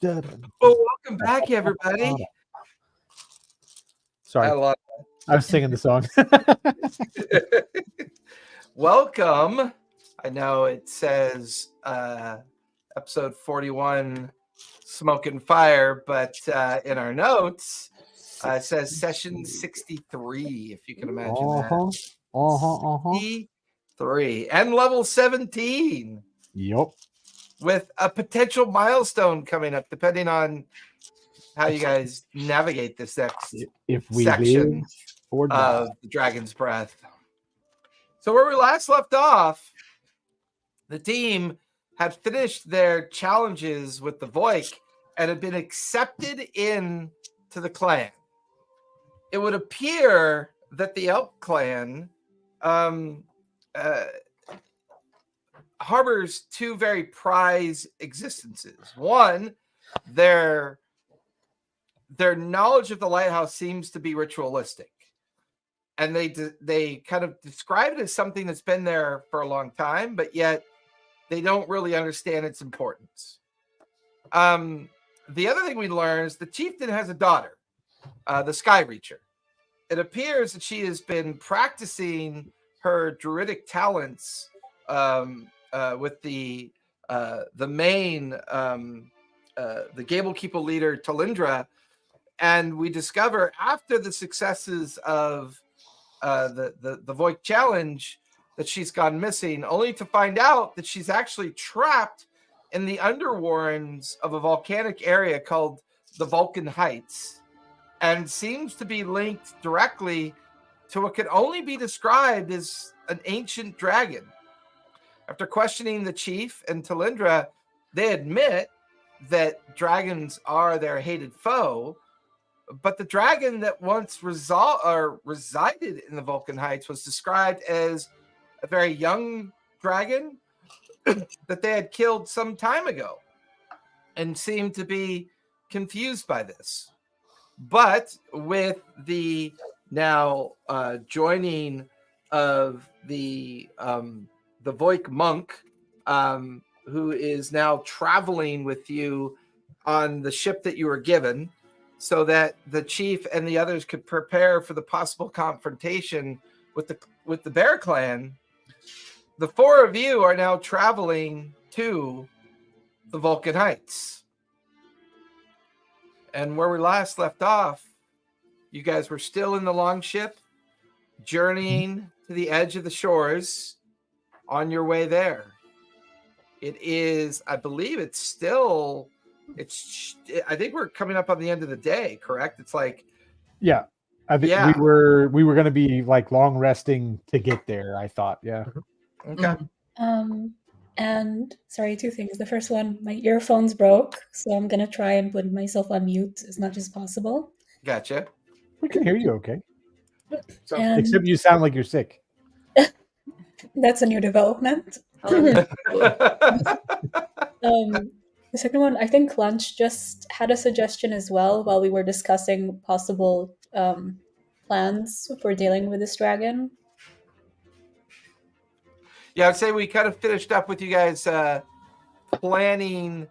Well, welcome back, everybody. Sorry, I was singing the song. Welcome. I know it says episode 41, Smoke and Fire, but in our notes, it says session 63, if you can imagine that. 63 and level 17. Yep. With a potential milestone coming up, depending on how you guys navigate this next section of the Dragon's Breath. So where we last left off, the team had finished their challenges with the Voik and had been accepted in to the clan. It would appear that the Elk clan harbors two very prized existences. One, their knowledge of the lighthouse seems to be ritualistic, and they kind of describe it as something that's been there for a long time, but yet they don't really understand its importance. The other thing we learned is the chieftain has a daughter, the Sky Reacher. It appears that she has been practicing her druidic talents with the main the Gablekeeper leader Talindra, and we discover after the successes of the Voik challenge that she's gone missing, only to find out that she's actually trapped in the underwarrens of a volcanic area called the Vulcan Heights, and seems to be linked directly to what can only be described as an ancient dragon. After questioning the chief and Talindra, they admit that dragons are their hated foe, but the dragon that once resided in the Vulcan Heights was described as a very young dragon that they had killed some time ago, and seemed to be confused by this. But with the now joining of the Voik monk, who is now traveling with you on the ship that you were given, so that the chief and the others could prepare for the possible confrontation with the Bear Clan, the four of you are now traveling to the Vulcan Heights. And where we last left off, you guys were still in the longship, journeying to the edge of the shores on your way there. It is, I believe I think we're coming up on the end of the day, correct? It's like, yeah, I think we were going to be like long resting to get there, I thought. Yeah. Okay. And sorry, two things. The first one, my earphones broke, so I'm going to try and put myself on mute as much as possible. Gotcha. We can hear you okay. Except you sound like you're sick. That's a new development. The second one, I think Lunch just had a suggestion as well while we were discussing possible plans for dealing with this dragon. Yeah, I'd say we kind of finished up with you guys planning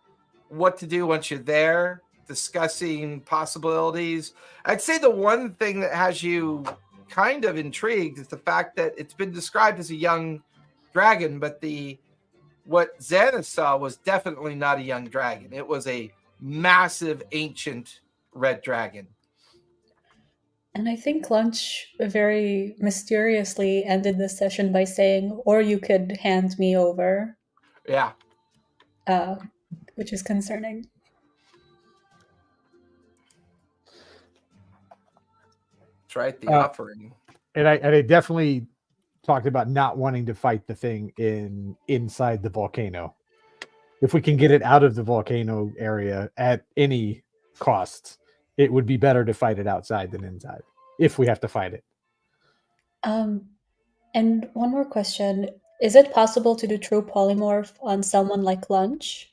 what to do once you're there, discussing possibilities. I'd say the one thing that has you kind of intrigued is the fact that it's been described as a young dragon, but what Xana saw was definitely not a young dragon. It was a massive, ancient red dragon. And I think Lunch very mysteriously ended the session by saying, or you could hand me over. Yeah. Which is concerning. That's right, the offering. And I definitely talked about not wanting to fight the thing inside the volcano. If we can get it out of the volcano area at any cost, it would be better to fight it outside than inside, if we have to fight it. And one more question. Is it possible to do true polymorph on someone like Lunch?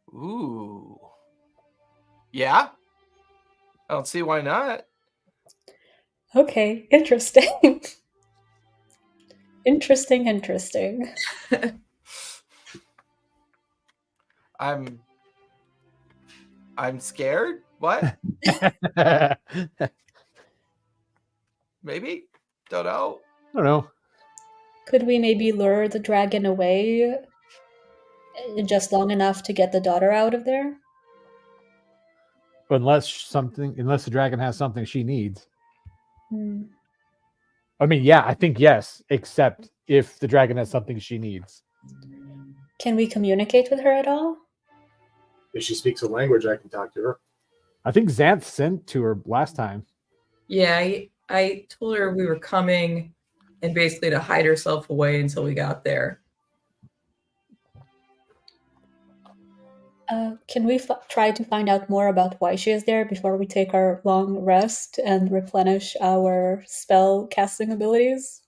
Ooh. Yeah. I don't see why not. Okay, interesting. Interesting. I'm scared. What? Maybe. Don't know. I don't know. Could we maybe lure the dragon away just long enough to get the daughter out of there? Unless the dragon has something she needs. Hmm. I mean, yeah, I think yes, except if the dragon has something she needs. Can we communicate with her at all? If she speaks a language, I can talk to her. I think Xanth sent to her last time. Yeah, I told her we were coming and basically to hide herself away until we got there. Can we try to find out more about why she is there before we take our long rest and replenish our spell casting abilities?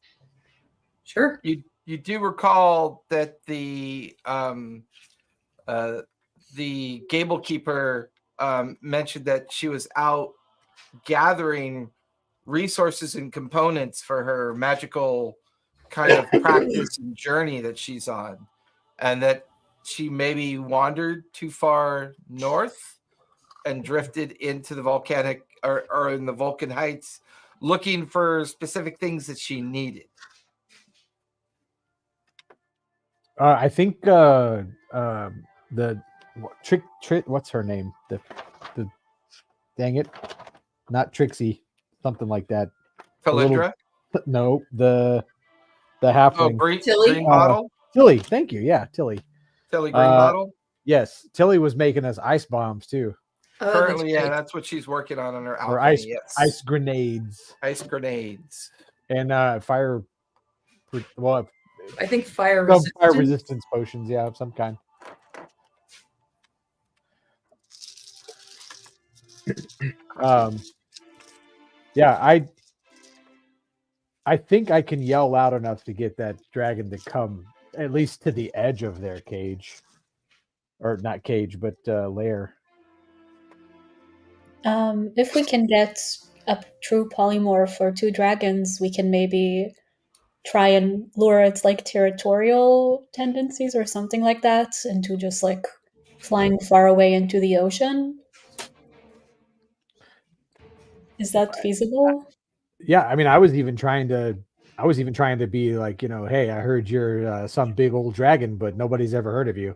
Sure. You do recall that the Gablekeeper mentioned that she was out gathering resources and components for her magical kind of practice and journey that she's on, and that she maybe wandered too far north and drifted into the volcanic or in the Vulcan Heights looking for specific things that she needed. I think the trick what's her name? The dang it, not Trixie, something like that. Felindra? No, the halfling. Tilly? Green Bottle? Tilly, thank you. Yeah, Tilly. Tilly Green Bottle? Yes, Tilly was making us ice bombs too, Oh, Currently, that's yeah, right. that's what she's working on her alchemy. or ice Yes. ice grenades Ice grenades. and fire. Well, I think fire some resistance. fire resistance potions, yeah, of some kind. Yeah, I think I can yell loud enough to get that dragon to come at least to the edge of their cage, or not cage, but lair. If we can get a true polymorph or two dragons, we can maybe try and lure its like territorial tendencies or something like that into just like flying far away into the ocean. Is that feasible? Yeah, I mean, I was even trying to be like, hey, I heard you're some big old dragon, but nobody's ever heard of you.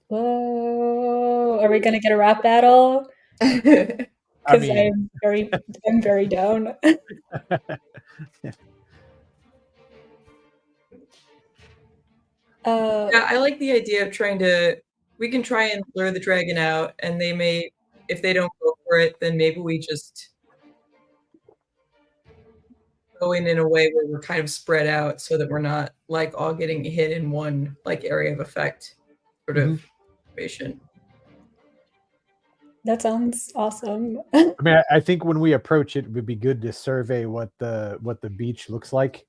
Whoa! Are we gonna get a rap battle? I Because mean, I'm very down. Yeah, I like the idea of we can try and lure the dragon out, and they may, if they don't go for it, then maybe we just go in a way where we're kind of spread out so that we're not like all getting hit in one like area of effect sort of situation. That sounds awesome. I mean, I think when we approach it would be good to survey what the beach looks like,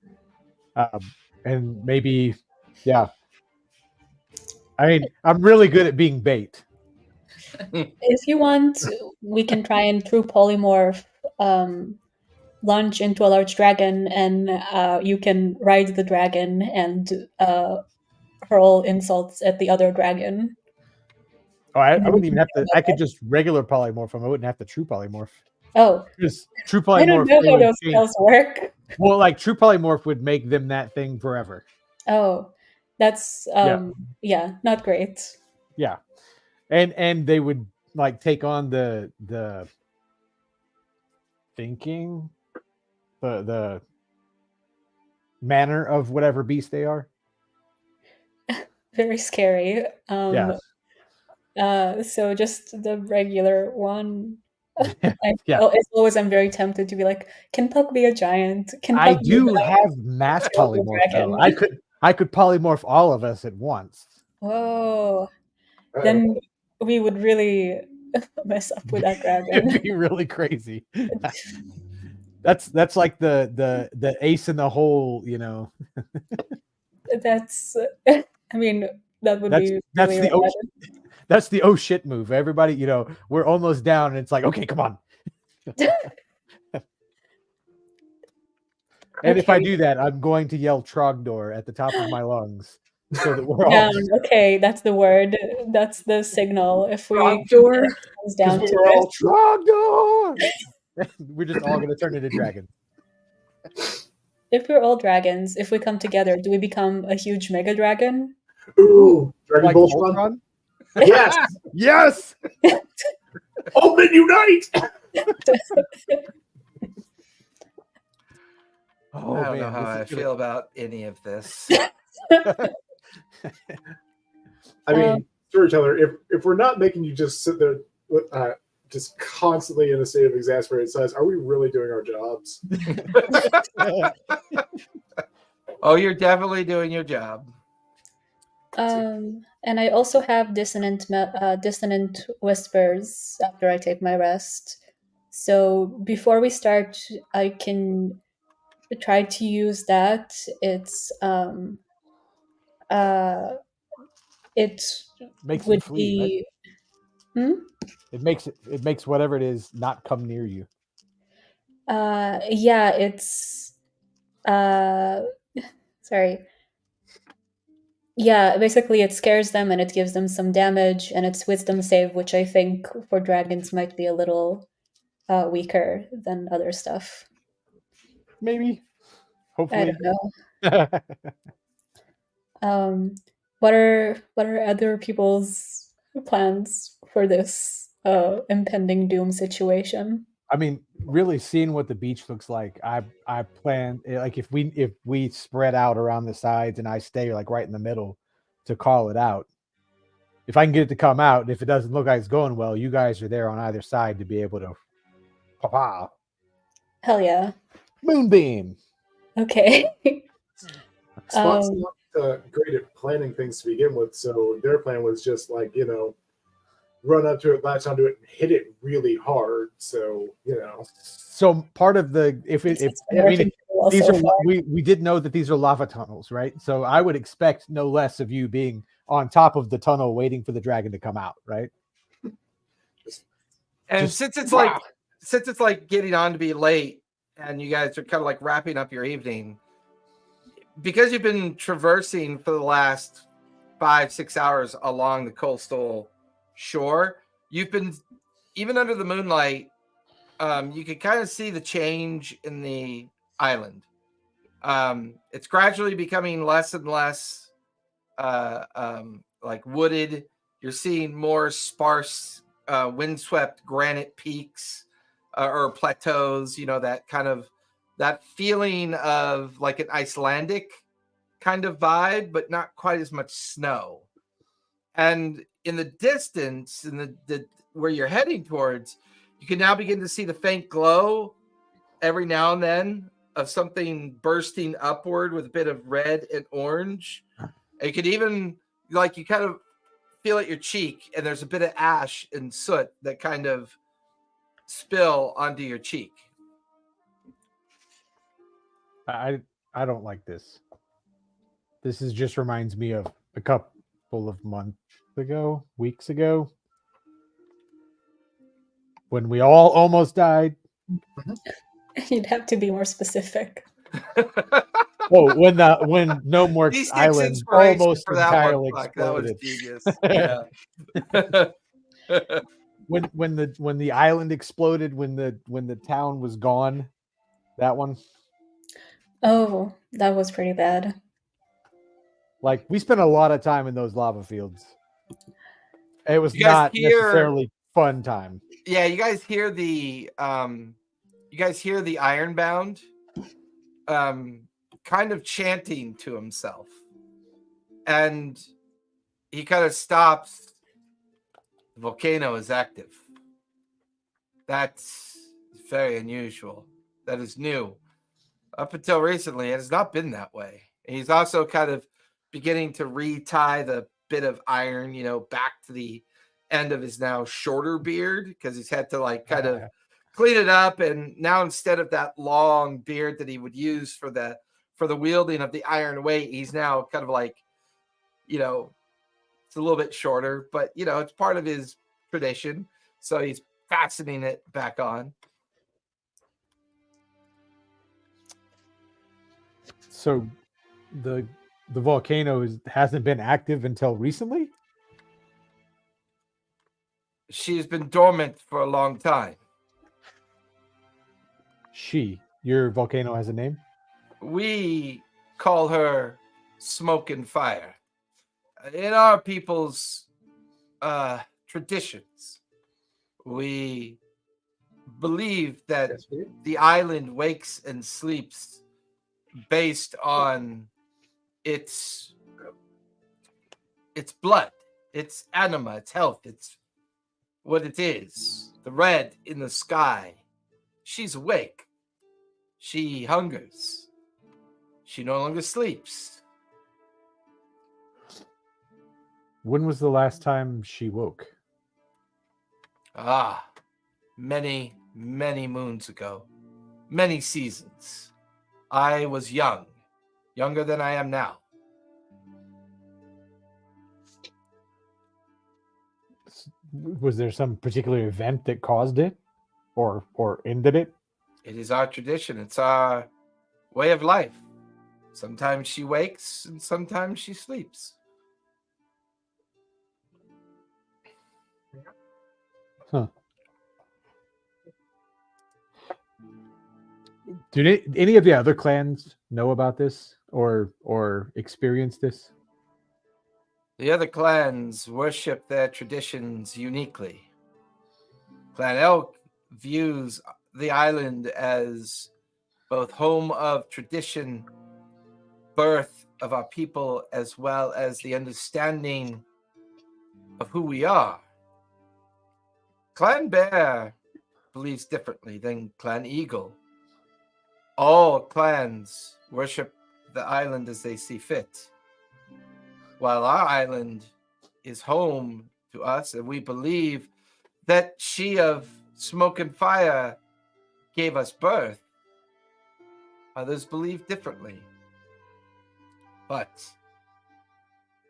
and maybe, yeah. I mean, I'm really good at being bait. If you want, we can try and through polymorph launch into a large dragon, and you can ride the dragon and hurl insults at the other dragon. Oh, I wouldn't even have to. I could just regular polymorph him. I wouldn't have to true polymorph. Oh, Because true I don't polymorph. know they how would those change- spells work. Well, like true polymorph would make them that thing forever. Oh, that's yeah, not great. Yeah, and they would like take on the thinking, the manner of whatever beast they are. Very scary. Yeah. So just the regular one. Yeah. As always, I'm very tempted to be like, can Puck be a giant? Can I Puck be do a giant? have mass polymorph though. I could polymorph all of us at once. Whoa. Then we would really mess up with that dragon. It'd be really crazy. That's like the ace in the hole, That's I mean, that would be That's really the rad. That's the oh shit move. Everybody, we're almost down, and it's like, okay, come on. And if I Okay. do that, I'm going to yell Trogdor at the top of my lungs. so that we're all Down. Okay, that's the word. That's the signal. If we Trogdor. it comes down because to we're all it. Trogdor. We're just all gonna turn into dragons. If we're all dragons, if we come together, do we become a huge mega dragon? Ooh, Dragon Like Ball Run. Voltron? Yes. Yes. Open unite. Oh I don't man, know how I this is gonna- feel about any of this. I mean, storyteller, if we're not making you just sit there, just constantly in a state of exasperated silence, are we really doing our jobs? Oh, you're definitely doing your job. And I also have dissonant whispers after I take my rest. So before we start, I can try to use that. It makes would it flee. Right? be. It makes whatever it is not come near you. Yeah, it's sorry. Yeah, basically it scares them and it gives them some damage, and it's wisdom save, which I think for dragons might be a little weaker than other stuff. Maybe. I Hopefully. don't know. What are other people's plans for this impending doom situation? I mean, really seeing what the beach looks like, I plan like if we spread out around the sides and I stay like right in the middle to call it out. If I can get it to come out, and if it doesn't look like it's going well, you guys are there on either side to be able to papa Hell yeah. moonbeam. Okay. Spot's not great at planning things to begin with, so their plan was just like, run up to it, latch onto it, and hit it really hard. So, So part of the these are we did know that these are lava tunnels, right? So I would expect no less of you being on top of the tunnel waiting for the dragon to come out, right? And since it's like getting on to be late and you guys are kind of like wrapping up your evening, because you've been traversing for the last 5-6 hours along the coastal shore, you've been, even under the moonlight, you can kind of see the change in the island. It's gradually becoming less and less like wooded. You're seeing more sparse windswept granite peaks or plateaus, that kind of, that feeling of like an Icelandic kind of vibe, but not quite as much snow. And in the distance, in the where you're heading towards, you can now begin to see the faint glow every now and then of something bursting upward with a bit of red and orange. And you could even, like, you kind of feel at your cheek, and there's a bit of ash and soot that kind of spill onto your cheek. I don't like this. This just reminds me of a couple of weeks ago, when we all almost died. You'd have to be more specific. Oh, when Gnomork's island almost entirely exploded. That was genius. Yeah. when the island exploded, when the town was gone, that one. Oh, that was pretty bad. Like, we spent a lot of time in those lava fields. It was not necessarily fun time. Yeah, you guys hear the Ironbound kind of chanting to himself. And he kind of stops. The volcano is active. That's very unusual. That is new. Up until recently, it has not been that way. And he's also kind of beginning to retie the bit of iron, back to the end of his now shorter beard, because he's had to kind of clean it up. And now, instead of that long beard that he would use for the wielding of the iron weight, he's now kind of it's a little bit shorter, but it's part of his tradition. So he's fastening it back on. So the the volcano hasn't been active until recently? She's been dormant for a long time. Your volcano has a name? We call her Smoke and Fire. In our people's traditions, we believe that Yes, we- the island wakes and sleeps based on its blood, its anima, its health, its what it is. The red in the sky. She's awake. She hungers. She no longer sleeps. When was the last time she woke? Ah, many, many moons ago. Many seasons. I was young. Younger than I am now. Was there some particular event that caused it or ended it? It is our tradition. It's our way of life. Sometimes she wakes and sometimes she sleeps. Huh. Do any of the other clans know about this or experience this? The other clans worship their traditions uniquely. Clan Elk views the island as both home of tradition, birth of our people, as well as the understanding of who we are. Clan Bear believes differently than Clan Eagle. All clans worship the island as they see fit. While our island is home to us, and we believe that she of Smoke and Fire gave us birth, others believe differently. But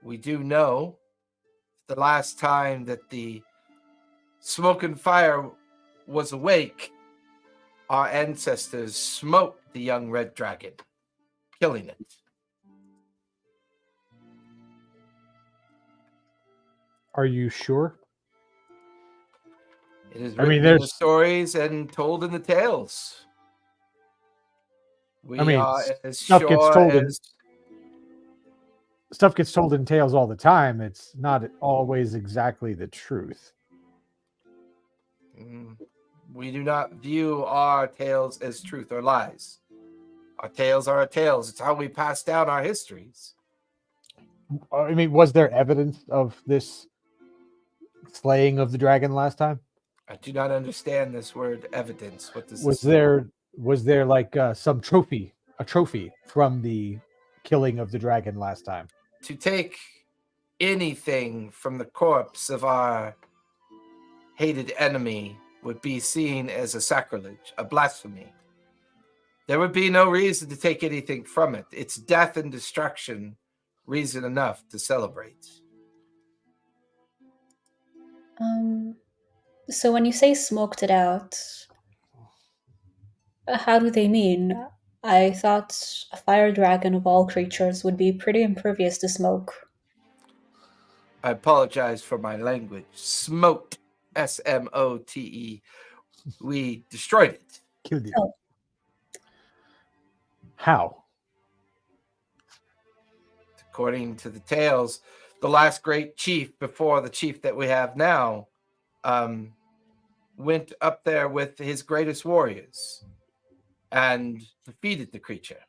we do know the last time that the Smoke and Fire was awake, our ancestors smoked the young red dragon, killing it. Are you sure? It is I mean, written in the there's- stories and told in the tales. We I mean, are as stuff gets sure told in- as Stuff gets told in tales all the time. It's not always exactly the truth. we do not view our tales as truth or lies. Our tales are our tales. It's how we pass down our histories. I mean, was there evidence of this slaying of the dragon last time? I do not understand this word evidence. What does Was this there like some a trophy from the killing of the dragon last time? to take anything from the corpse of our hated enemy would be seen as a sacrilege, a blasphemy. There would be no reason to take anything from it. It's death and destruction, reason enough to celebrate. So when you say smoked it out, how do they mean? I thought a fire dragon of all creatures would be pretty impervious to smoke. I apologize for my language. Smoked, S-M-O-T-E. We destroyed it. Killed it. Oh. How? According to the tales, the last great chief before the chief that we have now went up there with his greatest warriors and defeated the creature.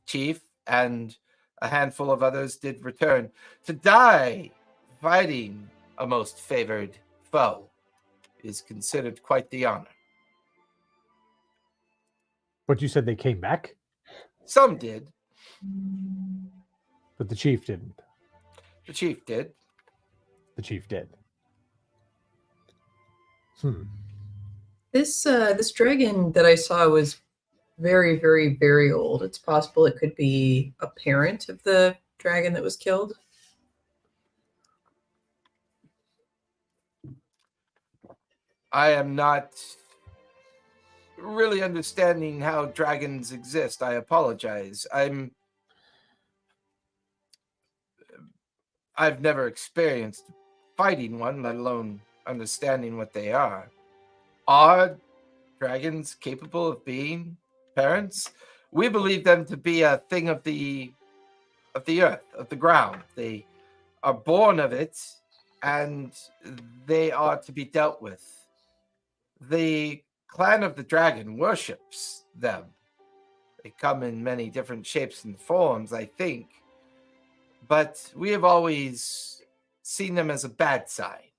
Chief and a handful of others did return to die fighting a most favored foe is considered quite the honor. But you said they came back, Some did. but the chief didn't. The chief did. The chief did. This dragon that I saw was very, very, very old. It's possible it could be a parent of the dragon that was killed. I am not really understanding how dragons exist. I apologize. I've never experienced fighting one, let alone understanding what they are. Are dragons capable of being parents? We believe them to be a thing of the earth, of the ground. They are born of it, and they are to be dealt with. The clan of the dragon worships them. They come in many different shapes and forms, I think. But we have always seen them as a bad sign.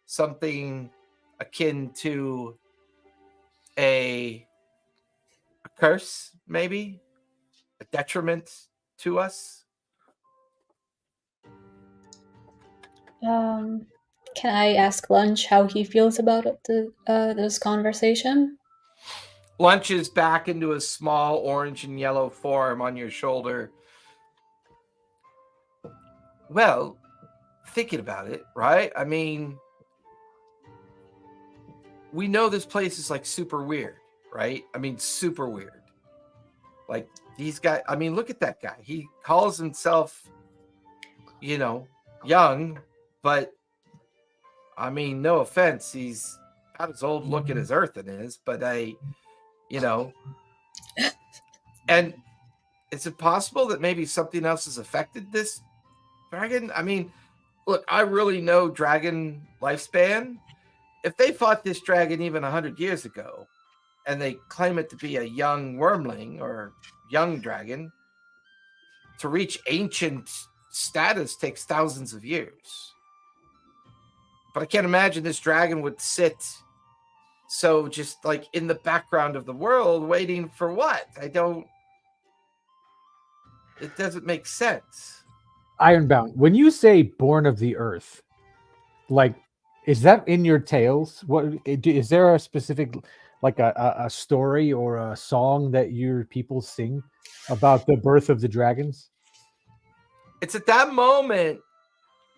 Something akin to a curse, maybe? A detriment to us? Can I ask Lunch how he feels about this conversation? Lunch is back into a small orange and yellow form on your shoulder. Well, thinking about it, right? I mean, we know this place is like super weird, right? I mean, super weird. Like these guys, I mean, look at that guy. He calls himself, young, but I mean, no offense, he's not as old looking as Earthen is, but and is it possible that maybe something else has affected this dragon? I mean, look, I really know dragon lifespan. If they fought this dragon even 100 years ago, and they claim it to be a young wormling or young dragon, to reach ancient status takes thousands of years. But I can't imagine this dragon would sit so just like in the background of the world waiting for what? It doesn't make sense. Ironbound, when you say born of the earth, like, is that in your tales? What is there a specific, like a story or a song that your people sing about the birth of the dragons? It's at that moment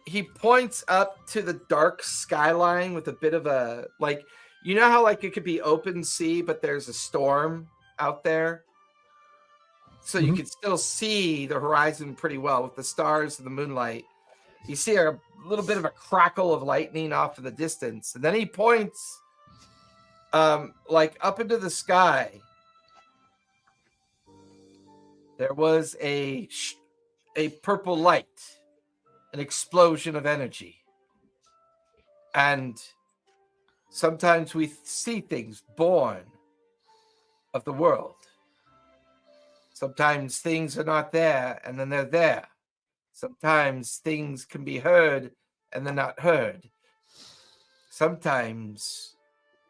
he points up to the dark skyline with a bit of a, like, you know how like it could be open sea, but there's a storm out there? So you can still see the horizon pretty well with the stars and the moonlight. You see a little bit of a crackle of lightning off in the distance. And then he points like up into the sky. There was a purple light, an explosion of energy. And sometimes we see things born of the world. Sometimes things are not there, and then they're there. Sometimes things can be heard, and they're not heard. Sometimes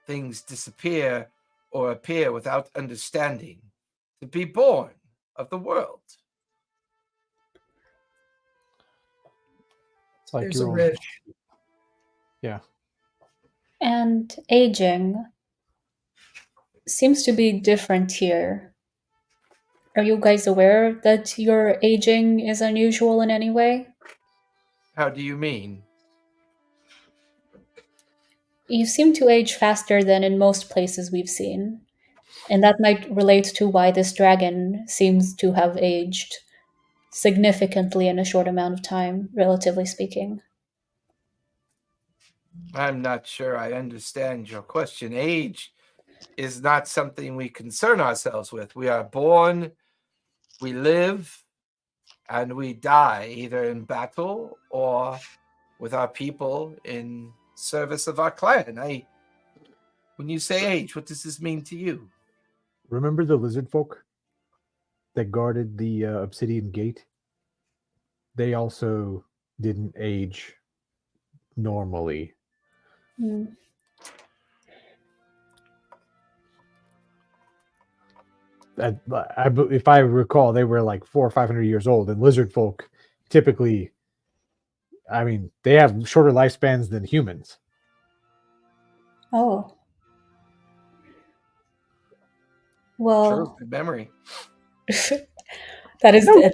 things disappear or appear without understanding. To be born of the world. It's like There's your a own. rift. Yeah. And aging seems to be different here. Are you guys aware that your aging is unusual in any way? How do you mean? You seem to age faster than in most places we've seen. And that might relate to why this dragon seems to have aged significantly in a short amount of time, relatively speaking. I'm not sure I understand your question. Age is not something we concern ourselves with. We are born, we live, and we die, either in battle or with our people in service of our clan. When you say age, what does this mean to you? Remember the lizard folk that guarded the obsidian gate? They also didn't age normally. If I recall, they were like 400 or 500 years old, and lizard folk typically, I mean, they have shorter lifespans than humans. Oh. Well, True, good memory. that is a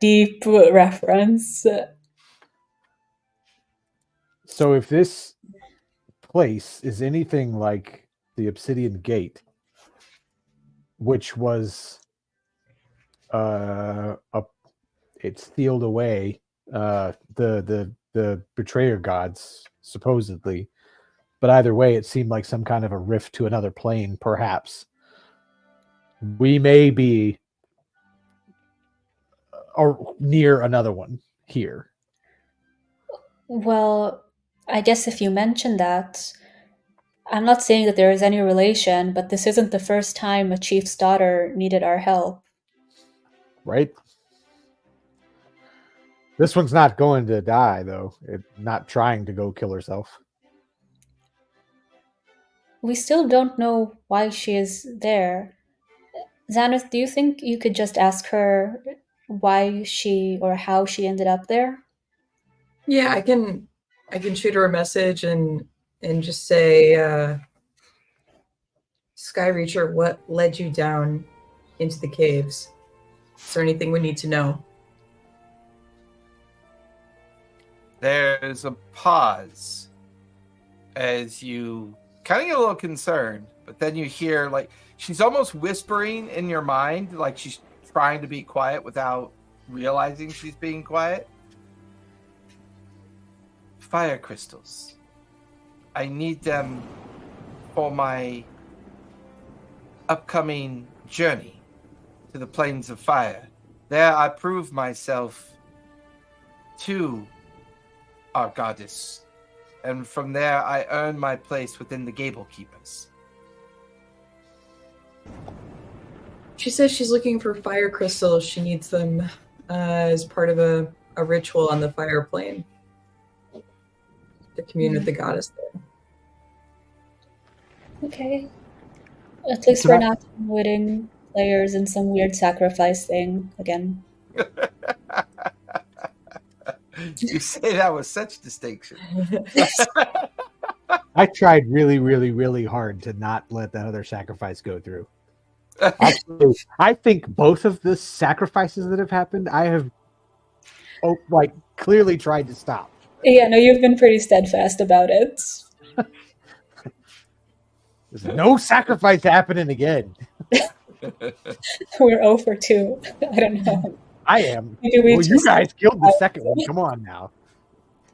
deep reference. So if this place is anything like the Obsidian Gate, which was it sealed away the betrayer gods, supposedly. But either way, it seemed like some kind of a rift to another plane, perhaps. We may be or near another one here. Well, I guess if you mention that, I'm not saying that there is any relation, but this isn't the first time a chief's daughter needed our help. Right? This one's not going to die, though. Not trying to go kill herself. We still don't know why she is there. Xanath, do you think you could just ask her why she or how she ended up there? Yeah, I can shoot her a message and just say, Skyreacher, what led you down into the caves? Is there anything we need to know? There's a pause as you kind of get a little concerned, but then you hear like she's almost whispering in your mind, like she's trying to be quiet without realizing she's being quiet. Fire crystals. I need them for my upcoming journey to the plains of fire. There I prove myself to our goddess, and from there I earn my place within the Gable Keepers. She says she's looking for fire crystals. She needs them as part of a ritual on the fire plane to commune with the goddess there. Okay. At least we're not witting players in some weird sacrifice thing again. You say that with such distinction. I tried really, really, really hard to not let that other sacrifice go through. Actually, I think both of the sacrifices that have happened, I have clearly tried to stop. Yeah, no, you've been pretty steadfast about it. There's no sacrifice happening again. We're 0 for 2. I don't know. I am. You guys killed the second one. Come on now.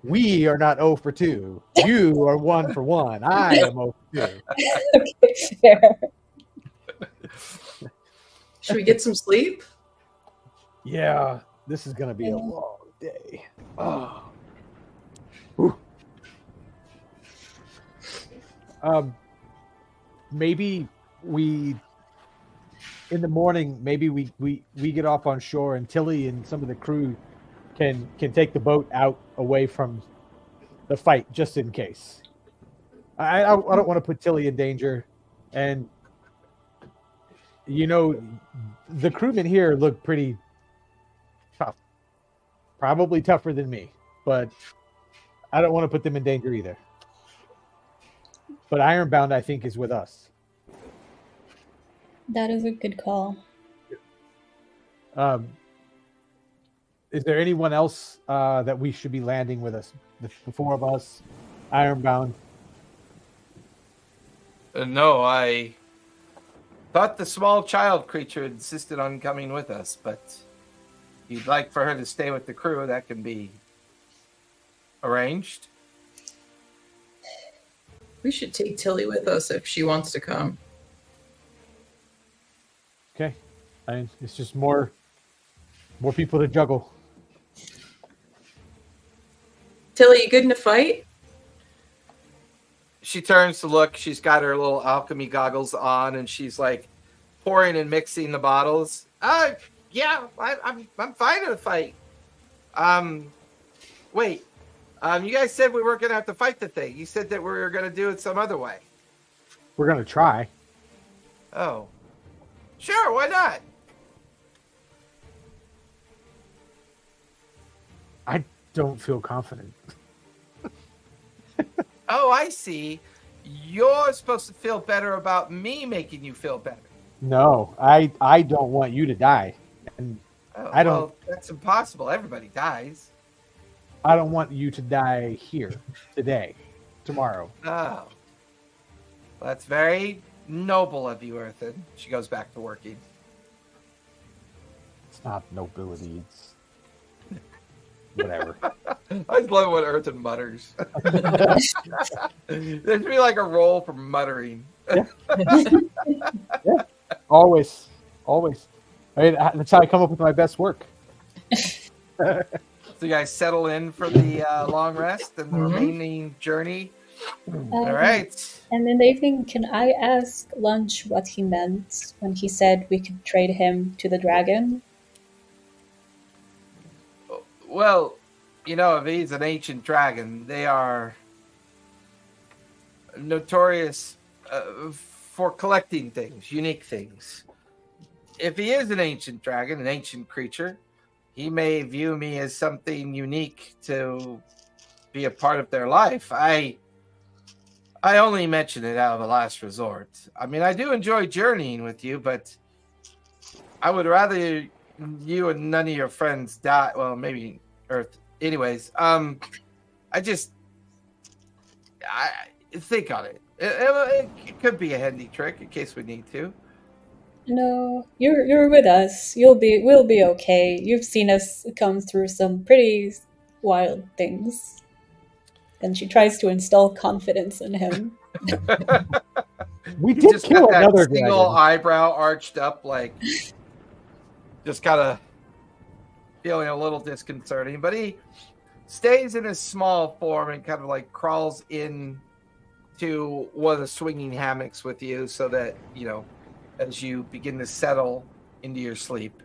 We are not 0 for 2. You are 1 for 1. I am 0 for 2. Okay, fair. Should we get some sleep? Yeah, this is going to be a long day. Oh. Whew. Maybe in the morning, maybe we get off on shore and Tilly and some of the crew can take the boat out away from the fight just in case. I don't want to put Tilly in danger, and the crewmen here look pretty tough, probably tougher than me, but I don't want to put them in danger either. But Ironbound, I think, is with us. That is a good call. Is there anyone else that we should be landing with us? The 4 of us, Ironbound. No, I thought the small child creature insisted on coming with us, but if you'd like for her to stay with the crew, that can be arranged. We should take Tilly with us if she wants to come. Okay. It's just more people to juggle. Tilly, you good in a fight? She turns to look. She's got her little alchemy goggles on, and she's like pouring and mixing the bottles. Yeah, I'm fine in a fight. Wait. You guys said we weren't gonna have to fight the thing. You said that we were gonna do it some other way. We're gonna try. Oh, sure. Why not? I don't feel confident. Oh, I see. You're supposed to feel better about me making you feel better. No, I don't want you to die. And I don't. Well, that's impossible. Everybody dies. I don't want you to die here today, tomorrow. Oh, well, that's very noble of you, Earthen. She goes back to working. It's not nobility. whatever. I just love what Earthen mutters. There should be like a roll for muttering. Always. I mean, that's how I come up with my best work. So you guys settle in for the long rest and the remaining journey. All right. And in the evening, can I ask Lunch what he meant when he said we could trade him to the dragon? Well, if he's an ancient dragon, they are notorious for collecting things, unique things. If he is an ancient dragon, an ancient creature, he may view me as something unique to be a part of their life. I only mention it out of a last resort. I mean, I do enjoy journeying with you, but I would rather you and none of your friends die. Well, maybe Earth. Anyways, I think on it. It could be a handy trick in case we need to. No, you're with us. We'll be okay. You've seen us come through some pretty wild things. And she tries to instill confidence in him. We He did just kill got that another single dragon. eyebrow arched up, like just kind of feeling a little disconcerting. But he stays in his small form and kind of like crawls in to one of the swinging hammocks with you, so that as you begin to settle into your sleep.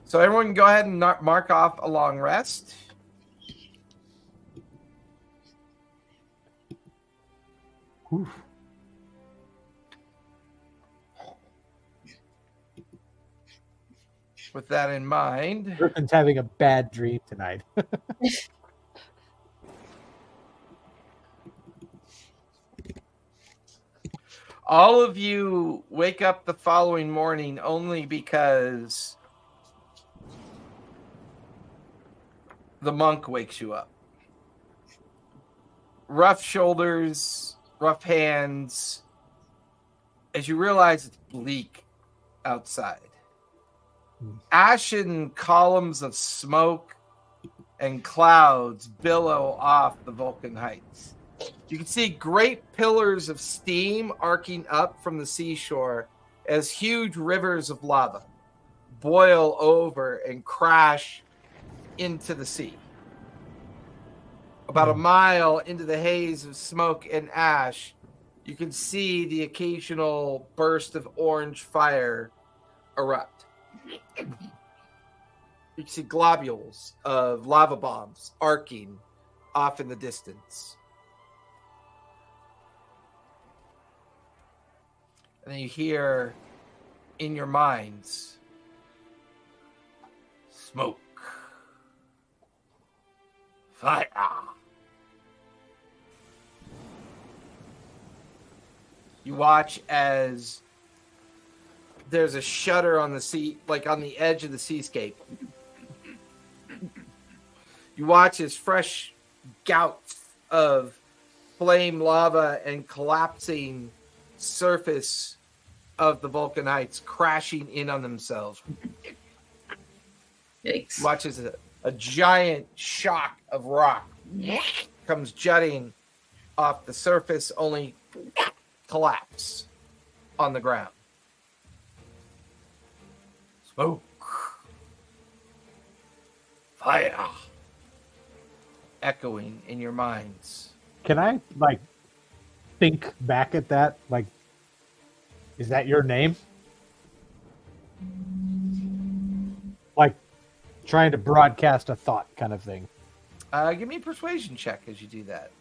So everyone can go ahead and mark off a long rest. Oof. With that in mind, Griffin's having a bad dream tonight. all of you wake up the following morning only because the monk wakes you up. Rough shoulders, rough hands, as you realize it's bleak outside. Ashen columns of smoke and clouds billow off the Vulcan heights. You can see great pillars of steam arcing up from the seashore as huge rivers of lava boil over and crash into the sea. About a mile into the haze of smoke and ash, you can see the occasional burst of orange fire erupt. You can see globules of lava bombs arcing off in the distance. And then you hear in your minds, smoke, fire. You watch as there's a shutter on the sea, like on the edge of the seascape. You watch as fresh gouts of flame lava and collapsing surface of the Vulcan Heights crashing in on themselves. Yikes. Watch as a giant shock of rock comes jutting off the surface, only collapse on the ground. Smoke. Fire. Echoing in your minds. Can I think back at that? Is that your name? Trying to broadcast a thought kind of thing. Give me a persuasion check as you do that.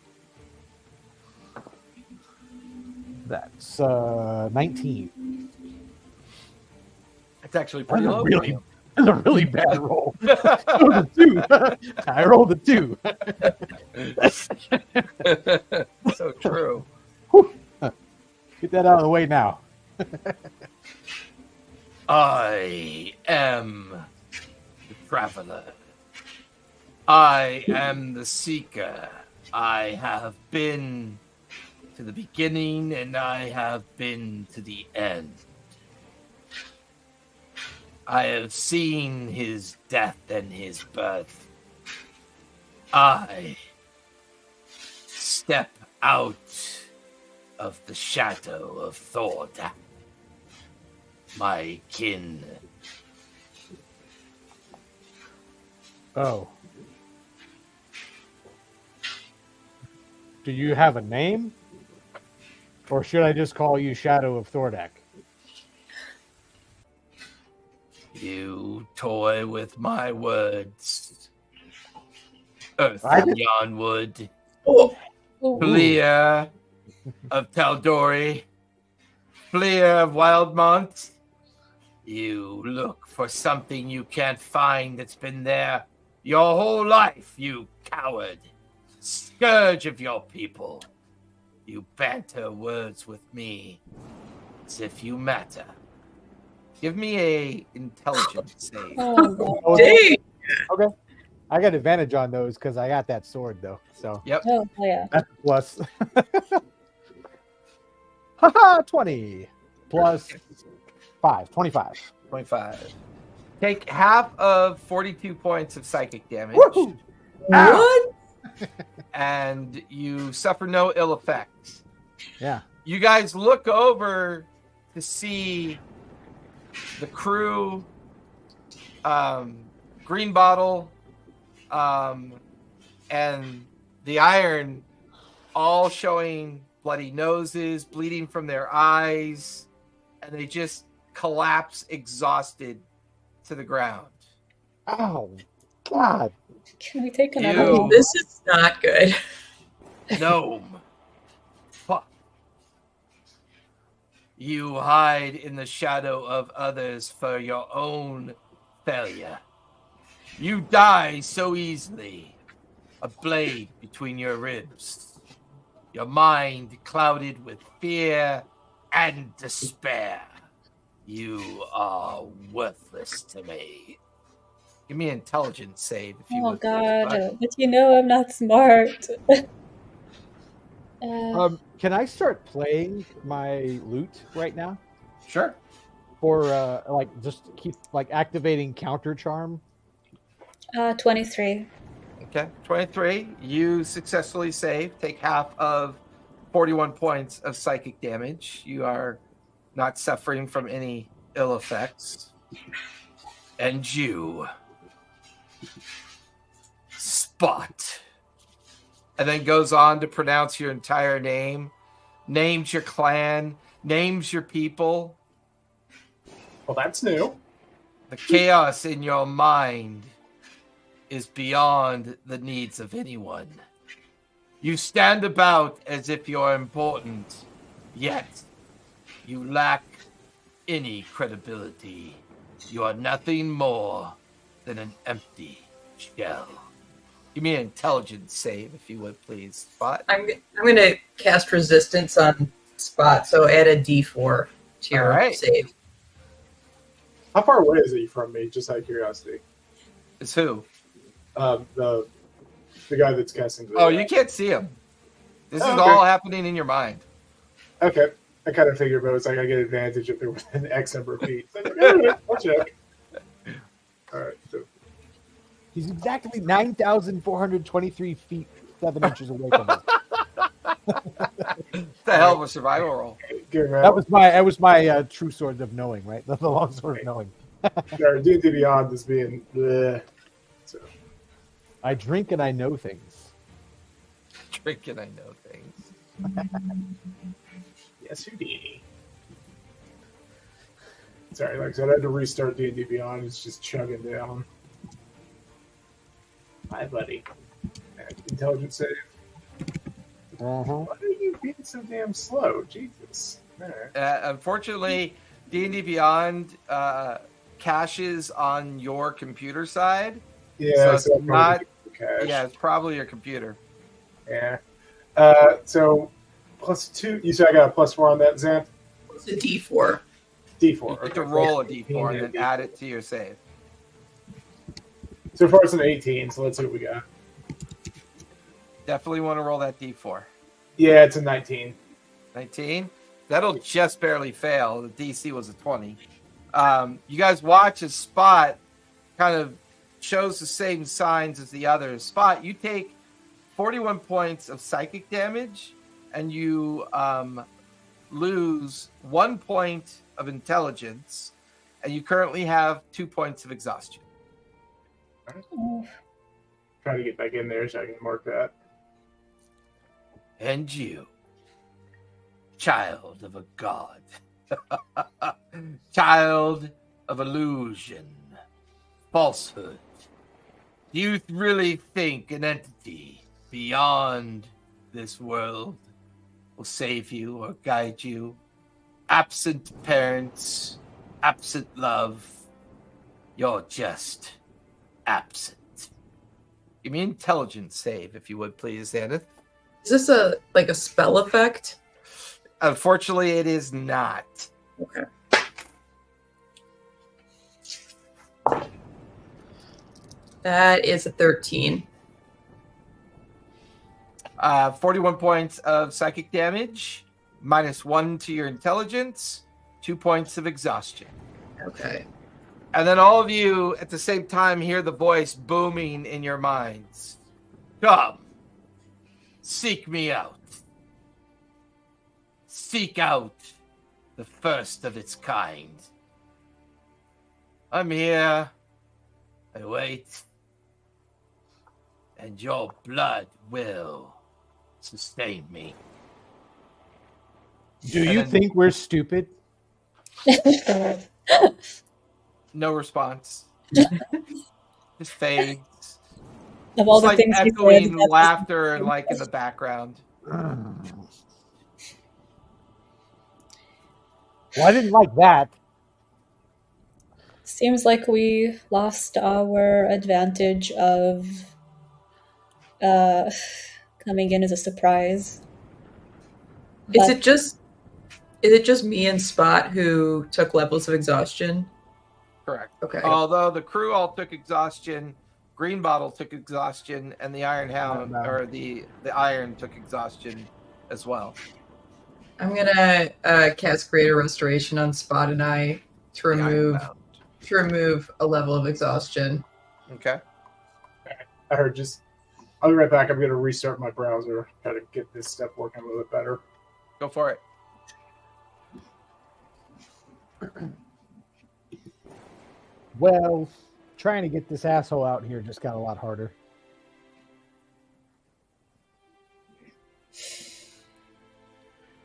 That's 19. It's actually pretty low. for you. That's a really bad roll. I rolled a 2. So true. Get that out of the way now. I am the traveler. I am the seeker. I have been to the beginning and I have been to the end. I have seen his death and his birth. I step out of the shadow of Thordak, my kin. Oh. Do you have a name? Or should I just call you Shadow of Thordak? You toy with my words. Earth I and Yarnwood, Oh, Fleer of Taldori, Fleer of Wildmont. You look for something you can't find that's been there your whole life, you coward. Scourge of your people. You banter words with me as if you matter. Give me a intelligence save. Oh, God. Oh, dang. okay. I got advantage on those because I got that sword, though. So Yep. Oh, yeah. that's a plus. Haha, 20 plus 5, 25. 25. Take half of 42 points of psychic damage. Woohoo! What? And you suffer no ill effects. Yeah. You guys look over to see the crew, Green Bottle, and the Iron all showing bloody noses, bleeding from their eyes, and they just collapse exhausted to the ground. Oh, God. Can we take another Ew. one? This is not good. Gnome. Fuck. You hide in the shadow of others for your own failure. You die so easily. A blade between your ribs. Your mind clouded with fear and despair. You are worthless to me. Give me an intelligence save if you Oh, would. God. But you know I'm not smart. Can I start playing my loot right now? Sure. For like just keep like activating counter charm? 23. Okay, 23. You successfully save. Take half of 41 points of psychic damage. You are not suffering from any ill effects. And you, Spot. And then goes on to pronounce your entire name, names your clan, names your people. Well, that's new. The chaos in your mind is beyond the needs of anyone. You stand about as if you're important, yet you lack any credibility. You are nothing more than an empty shell. Give me an intelligence save, if you would, please, Spot. I'm going to cast resistance on Spot, so add a D4 to your All right. save. How far away is he from me? Just out of curiosity. It's who? The guy that's casting. Oh, you can't see him. This is Okay. all happening in your mind. Okay, I kind of figured, but it's like I get advantage if they're within X number of feet. So, all right, I'll check. All right, so He's exactly 9,423 feet, 7 inches away from us. It's a hell of a survival roll. get around. That was my true sword of knowing, right? The long sword of knowing. D&D Beyond is being. Bleh. So I drink and I know things. Drinking, I know things. yes, Houdini. Sorry, like I said, I had to restart D&D Beyond. It's just chugging down. Hi, buddy. Intelligence save. Uh-huh. Why are you being so damn slow? Jesus. All right. Unfortunately, D&D Beyond caches on your computer side. Yeah, So it's not- cache. Yeah, it's probably your computer. Yeah. So +2. You said I got a +4 on that, Xanth? It's a D4. D4. You get to okay. roll a D4 and then add it to your save. So far it's an 18, so let's see what we got. Definitely want to roll that D4. Yeah, it's a 19. 19. That'll just barely fail. The DC was a 20. You guys watch as Spot kind of shows the same signs as the others. Spot, you take 41 points of psychic damage, and you lose 1 point of intelligence, and you currently have 2 points of exhaustion. Try to get back in there so I can mark that. And you, child of a god, child of illusion, falsehood, do you really think an entity beyond this world will save you or guide you? Absent parents, absent love, you're just absent. Give me an intelligence save, if you would, please, Xanath. Is this a spell effect? Unfortunately, it is not. Okay. That is a 13. 41 points of psychic damage, -1 to your intelligence, 2 points of exhaustion. Okay. And then all of you at the same time hear the voice booming in your minds. Come, seek me out. Seek out the first of its kind. I'm here. I wait. And your blood will sustain me. Do you think we're stupid? No response. Just fades. Of all It's the like things you said, echoing that's laughter and like in the background. Well, I didn't like that. seems like we lost our advantage of coming in as a surprise. Is But- it just me and Spot who took levels of exhaustion? Correct. Okay. Although the crew all took exhaustion, Green Bottle took exhaustion, and the Iron Hound, or the Iron took exhaustion as well. I'm gonna cast Greater Restoration on Spot and I to The Iron remove Hound. a level of exhaustion. Okay. I heard I'll be right back. I'm going to restart my browser, try to get this stuff working a little bit better. Go for it. Well, trying to get this asshole out here just got a lot harder.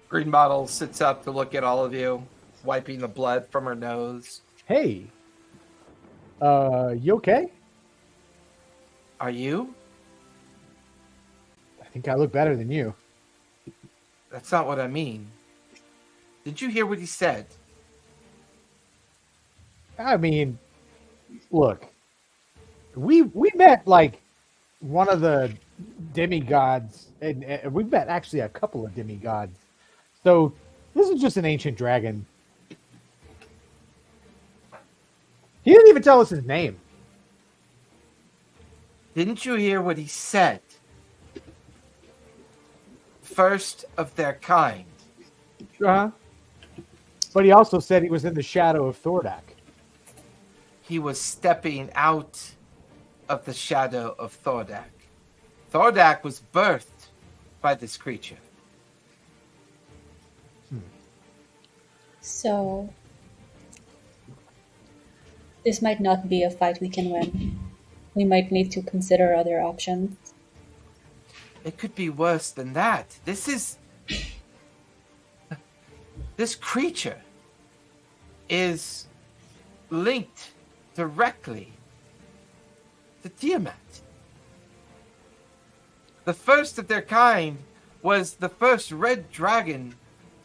Green Bottle sits up to look at all of you, wiping the blood from her nose. Hey, you okay? Are you? I think I look better than you. That's not what I mean. Did you hear what he said? I mean, look, we met like one of the demigods, and we've met actually a couple of demigods. So this is just an ancient dragon. He didn't even tell us his name. Didn't you hear what he said? First of their kind. Uh-huh. But he also said he was in the shadow of Thordak. He was stepping out of the shadow of Thordak. Thordak was birthed by this creature. So, this might not be a fight we can win. We might need to consider other options. It could be worse than that. This creature is linked directly to Tiamat. The first of their kind was the first red dragon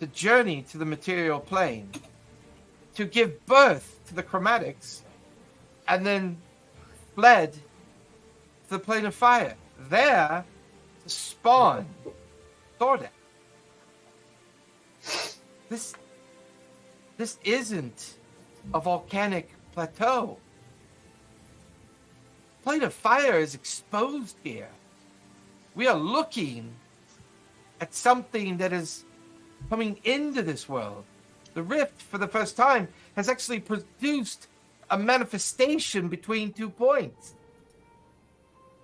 to journey to the material plane, to give birth to the chromatics, and then fled to the plane of fire. There to spawn Thordak. This isn't a volcanic plateau. Plane of fire is exposed here. We are looking at something that is coming into this world. The rift, for the first time, has actually produced a manifestation between 2 points.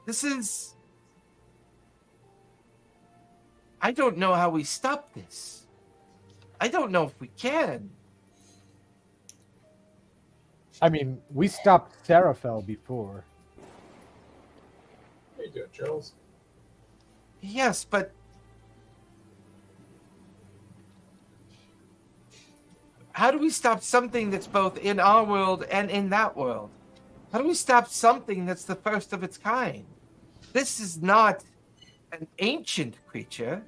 This is... I don't know how we stop this. I don't know if we can. I mean, we stopped Serafel before. How you doing, Charles? Yes, but... how do we stop something that's both in our world and in that world? How do we stop something that's the first of its kind? This is not an ancient creature.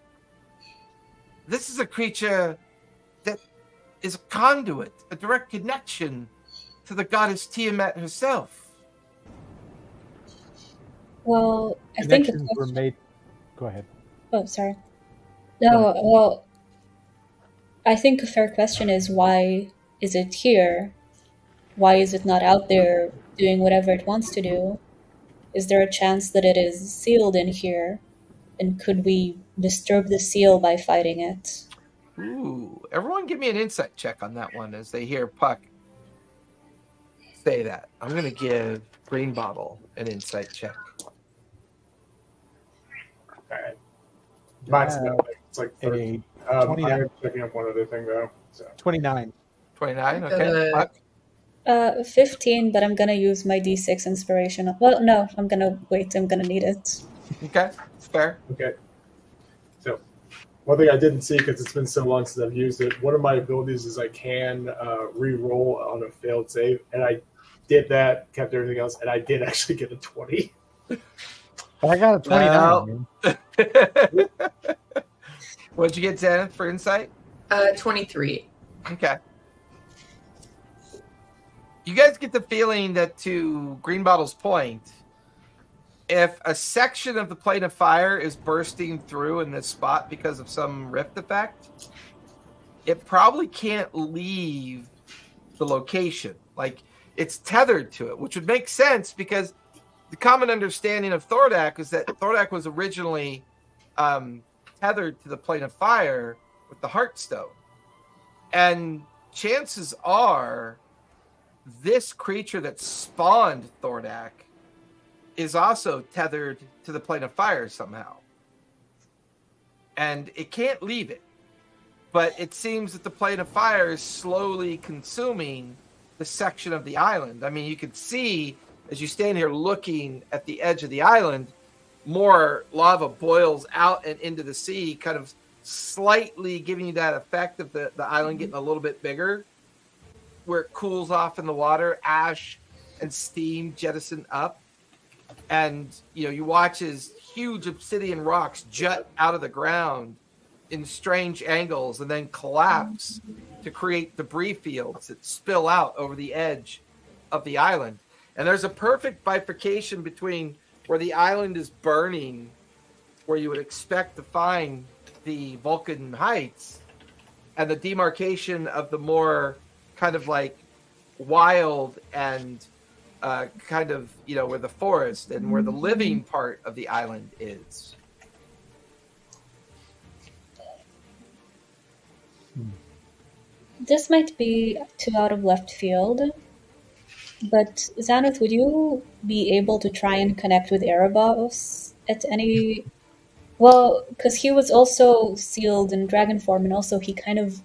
This is a creature that is a conduit, a direct connection to the goddess Tiamat herself. Well, I think Connections were made. Go ahead. Oh, sorry. No, well, I think a fair question is, why is it here? Why is it not out there doing whatever it wants to do? Is there a chance that it is sealed in here? And could we disturb the seal by fighting it? Ooh, everyone give me an insight check on that one as they hear Puck say that. I'm going to give Green Bottle an insight check. All right. Mine's it's like 30. 29. I'm checking up one other thing though. So. 29. 29, okay. Puck? 15, but I'm gonna use my D6 inspiration. Well, no, I'm gonna wait. I'm gonna need it. Okay, it's fair. Okay. So, one thing I didn't see because it's been so long since I've used it. One of my abilities is I can re-roll on a failed save, and I did that, kept everything else, and I did actually get a 20. I got a 29. Well. What'd you get, Zenith, for insight? 23. Okay. You guys get the feeling that, to Green Bottle's point, if a section of the plane of fire is bursting through in this spot because of some rift effect, it probably can't leave the location. Like, it's tethered to it, which would make sense because the common understanding of Thordak is that Thordak was originally tethered to the plane of fire with the Heartstone. And chances are this creature that spawned Thordak is also tethered to the plane of fire somehow. And it can't leave it. But it seems that the plane of fire is slowly consuming the section of the island. I mean, you can see, as you stand here looking at the edge of the island, more lava boils out and into the sea, kind of slightly giving you that effect of the island getting a little bit bigger, where it cools off in the water, ash and steam jettison up. And, you know, you watch as huge obsidian rocks jut out of the ground in strange angles and then collapse to create debris fields that spill out over the edge of the island. And there's a perfect bifurcation between where the island is burning, where you would expect to find the Vulcan Heights, and the demarcation of the more kind of like wild and kind of, you know, where the forest and where the living part of the island is. This might be too out of left field, but Xanath, would you be able to try and connect with Erebos at any... Well, because he was also sealed in dragon form, and also he kind of...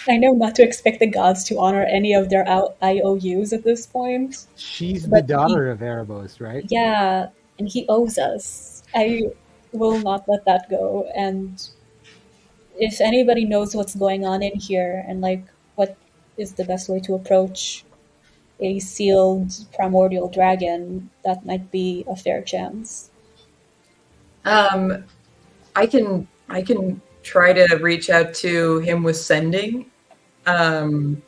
I know not to expect the gods to honor any of their IOUs at this point. She's the daughter of Erebos, right? Yeah, and he owes us. I will not let that go, and if anybody knows what's going on in here and like what is the best way to approach a sealed primordial dragon, that might be a fair chance. I can try to reach out to him with sending. Would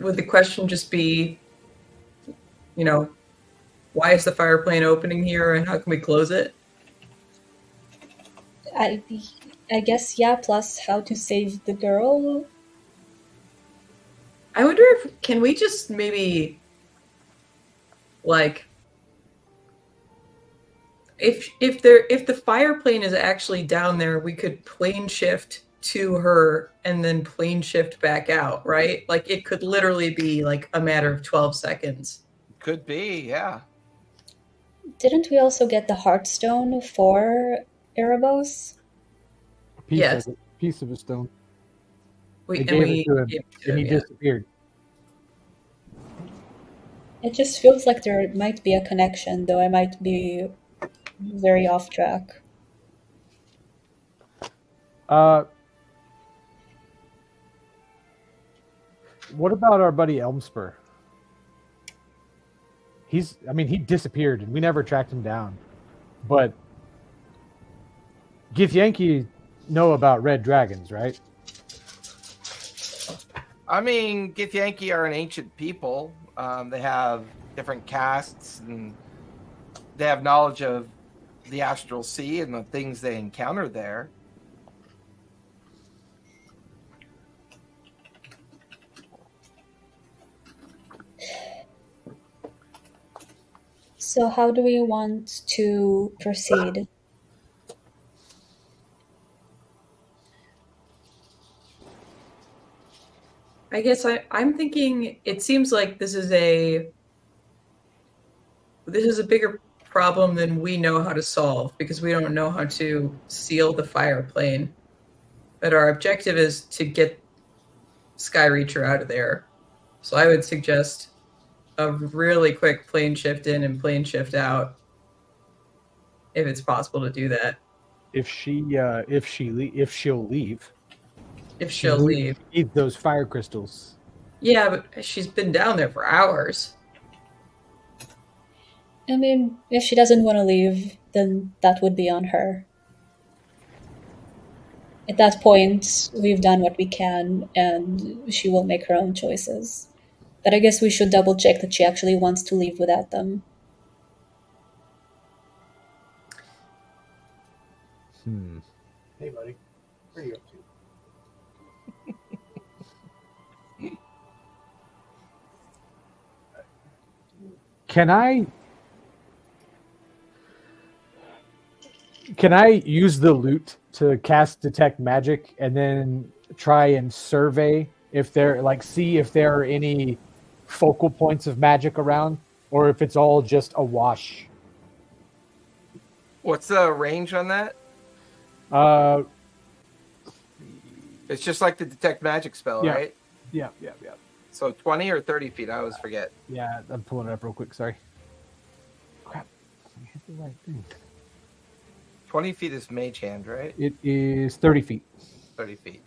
the question just be, you know, why is the fire plane opening here and how can we close it? I guess, yeah, plus how to save the girl. I wonder can we just maybe, like, if the fire plane is actually down there, we could plane shift to her and then plane shift back out, right? Like, it could literally be like a matter of 12 seconds. Could be, yeah. Didn't we also get the Heartstone for Erebos? Yes. Piece of a stone. We They and gave we it to him, gave it to and he him, yeah. disappeared. It just feels like there might be a connection, though I might be very off track. What about our buddy Elmspur? He disappeared and we never tracked him down. But Githyanki know about red dragons, right? I mean, Githyanki are an ancient people. They have different castes, and they have knowledge of the astral sea and the things they encounter there. So how do we want to proceed? I guess I'm thinking it seems like this is a bigger problem than we know how to solve because we don't know how to seal the fire plane. But our objective is to get Skyreacher out of there. So I would suggest a really quick plane shift in and plane shift out if it's possible to do that. If she'll leave. If she'll leave. Eat those fire crystals. Yeah, but she's been down there for hours. I mean, if she doesn't want to leave, then that would be on her. At that point, we've done what we can, and she will make her own choices. But I guess we should double check that she actually wants to leave without them. Hey, buddy. Where are you up to? Can I use the loot to cast detect magic and then try and survey if see if there are any focal points of magic around, or if it's all just a wash? What's the range on that? It's just like the detect magic spell, Yeah. right? Yeah. So 20 or 30 feet, I always forget. Yeah, I'm pulling it up real quick. Sorry. Crap. I hit the right thing. 20 feet is mage hand, right? It is 30 feet. 30 feet.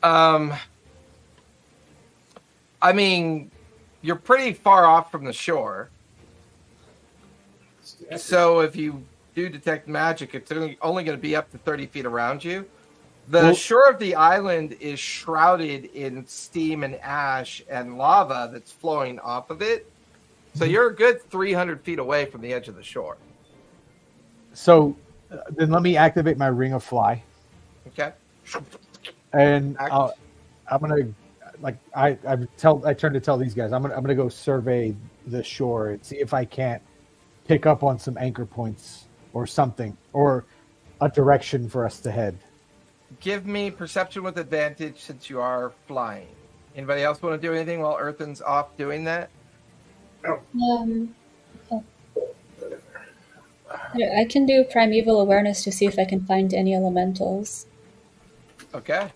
I mean, you're pretty far off from the shore. So if you do detect magic, it's only going to be up to 30 feet around you. The shore of the island is shrouded in steam and ash and lava that's flowing off of it. So you're a good 300 feet away from the edge of the shore. So then let me activate my Ring of Fly. Okay. And I'm gonna I turn to tell these guys I'm gonna go survey the shore and see if I can't pick up on some anchor points or something, or a direction for us to head. Give me perception with advantage since you are flying. Anybody else want to do anything while Earthen's off doing that? I can do primeval awareness to see if I can find any elementals. Okay.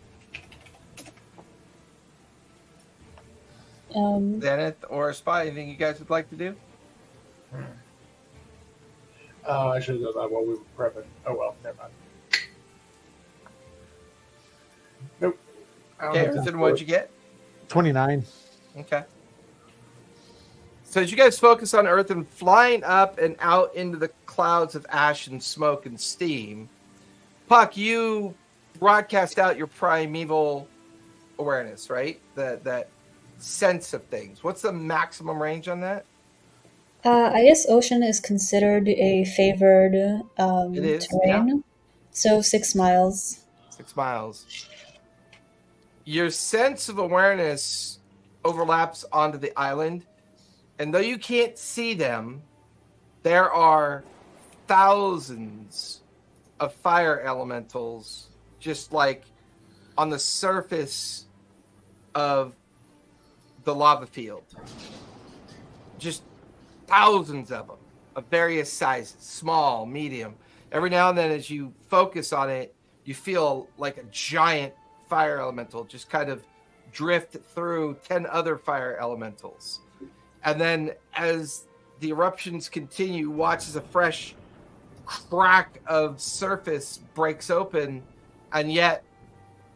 Zenith or Spy, anything you guys would like to do? I should have done that while we were prepping. Oh well, never mind. Nope. Okay, Earthen, what'd you get? 29. Okay. So as you guys focus on Earthen flying up and out into the clouds of ash and smoke and steam, Puck, you broadcast out your primeval awareness, right? That sense of things. What's the maximum range on that? I guess ocean is considered a favored It is, terrain. yeah. So 6 miles. 6 miles. Your sense of awareness overlaps onto the island, and though you can't see them, there are thousands of fire elementals just like on the surface of the lava field. Just thousands of them of various sizes, small, medium. Every now and then, as you focus on it, you feel like a giant fire elemental just kind of drift through 10 other fire elementals. And then as the eruptions continue, watch as a fresh crack of surface breaks open, and yet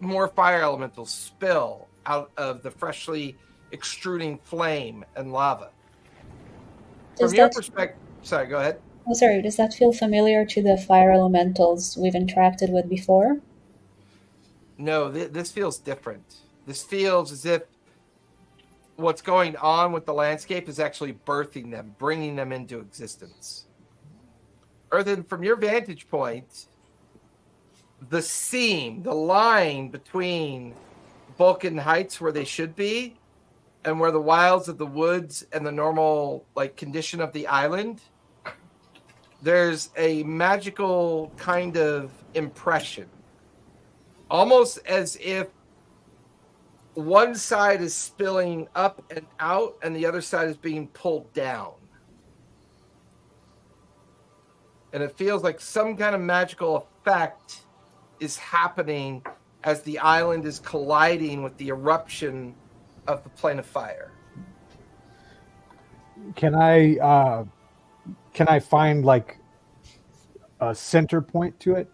more fire elementals spill out of the freshly extruding flame and lava. From your perspective, sorry, go ahead. Oh, sorry. Does that feel familiar to the fire elementals we've interacted with before? No, this feels different. This feels as if what's going on with the landscape is actually birthing them, bringing them into existence. Earthen, from your vantage point, the seam, the line between Vulcan Heights where they should be and where the wilds of the woods and the normal condition of the island, there's a magical kind of impression. Almost as if one side is spilling up and out and the other side is being pulled down. And it feels like some kind of magical effect is happening as the island is colliding with the eruption of the plane of fire. Can I find a center point to it,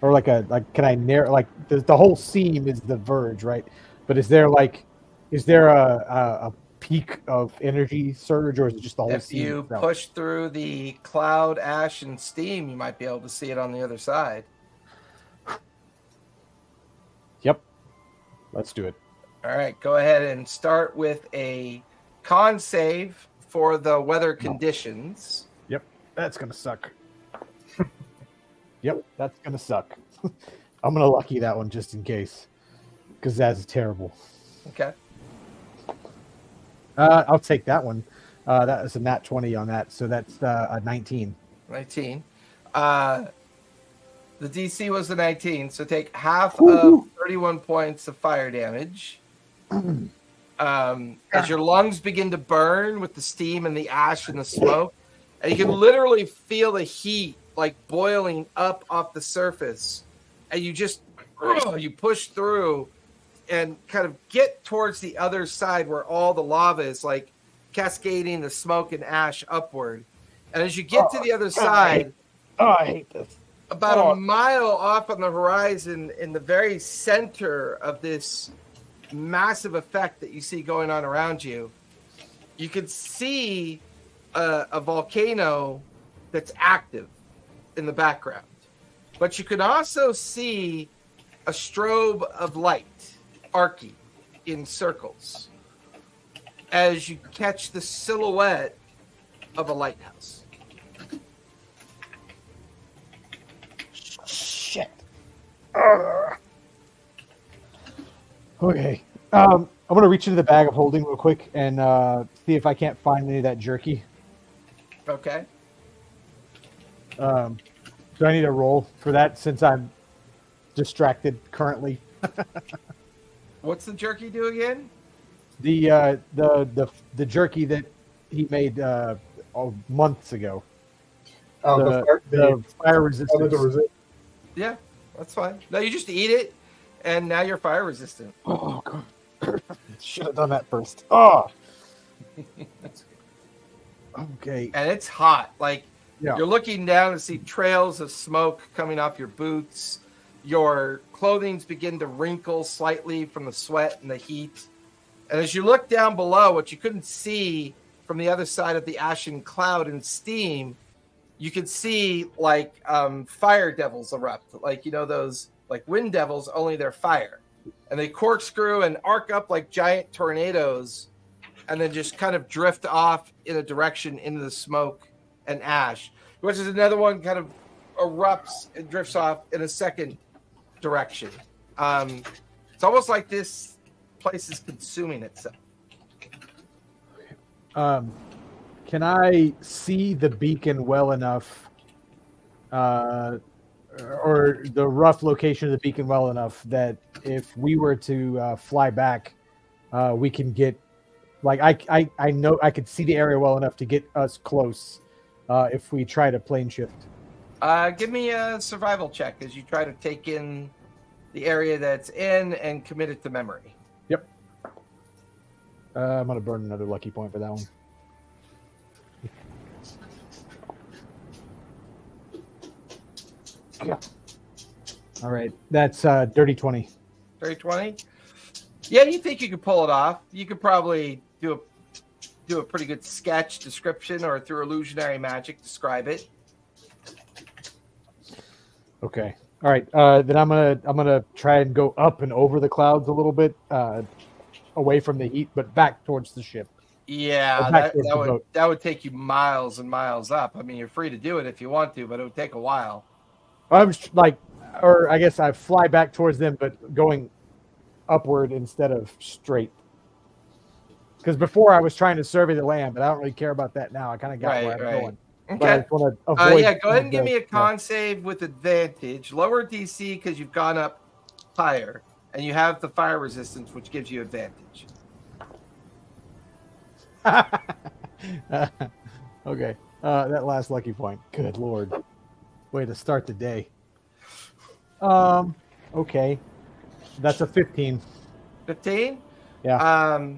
or can I narrow the whole seam is the verge, right? But is there a peak of energy surge, or is it just the whole if seam? If you itself? push through the cloud, ash, and steam, you might be able to see it on the other side. Yep. Let's do it. All right, go ahead and start with a con save for the weather conditions. Yep, that's gonna suck. Yep, that's gonna suck. I'm gonna lucky that one just in case, because that's terrible. Okay. I'll take that one. That is a nat 20 on that, so that's a 19. 19. The DC was a 19, so take half of 31 points of fire damage. As your lungs begin to burn with the steam and the ash and the smoke, and you can literally feel the heat boiling up off the surface, and you just you push through and kind of get towards the other side where all the lava is cascading the smoke and ash upward. And as you get to the other side, I hate this. About a mile off on the horizon, in the very center of this massive effect that you see going on around you, you can see a volcano that's active in the background. But you can also see a strobe of light arcing in circles as you catch the silhouette of a lighthouse. Shit. Okay. I'm gonna reach into the bag of holding real quick and see if I can't find any of that jerky. Okay. Do I need a roll for that since I'm distracted currently? What's the jerky do again? The jerky that he made months ago. The fire resistance. Yeah, that's fine. No, you just eat it, and now you're fire resistant. Oh god! Should have done that first. Oh. Okay. And it's hot. Yeah. You're looking down and see trails of smoke coming off your boots. Your clothing's begin to wrinkle slightly from the sweat and the heat. And as you look down below, what you couldn't see from the other side of the ashen cloud and steam, you could see fire devils erupt. Those wind devils, only they're fire. And they corkscrew and arc up like giant tornadoes and then just kind of drift off in a direction into the smoke and ash, which is another one kind of erupts and drifts off in a second direction. It's almost like this place is consuming itself. Can I see the beacon well enough, or the rough location of the beacon well enough that if we were to fly back, we can get Like I know I could see the area well enough to get us close if we try to plane shift. Give me a survival check as you try to take in the area that's in and commit it to memory. Yep. I'm gonna burn another lucky point for that one. Yeah. All right, that's dirty 20. Dirty 20. Yeah, you think you could pull it off? You could probably do a pretty good sketch description, or through illusionary magic describe it. Okay. All right. Then I'm gonna try and go up and over the clouds a little bit, away from the heat, but back towards the ship. Yeah, that would take you miles and miles up. I mean, you're free to do it if you want to, but it would take a while. I was like, or I guess I fly back towards them, but going upward instead of straight. Because before I was trying to survey the land, but I don't really care about that now. I kind of got where I'm going. Okay. But I just want to avoid. Yeah, go ahead and give me a con save with advantage. Lower DC because you've gone up higher, and you have the fire resistance, which gives you advantage. Okay. That last lucky point. Good Lord. Way to start the day. Okay. That's a 15. 15? Yeah.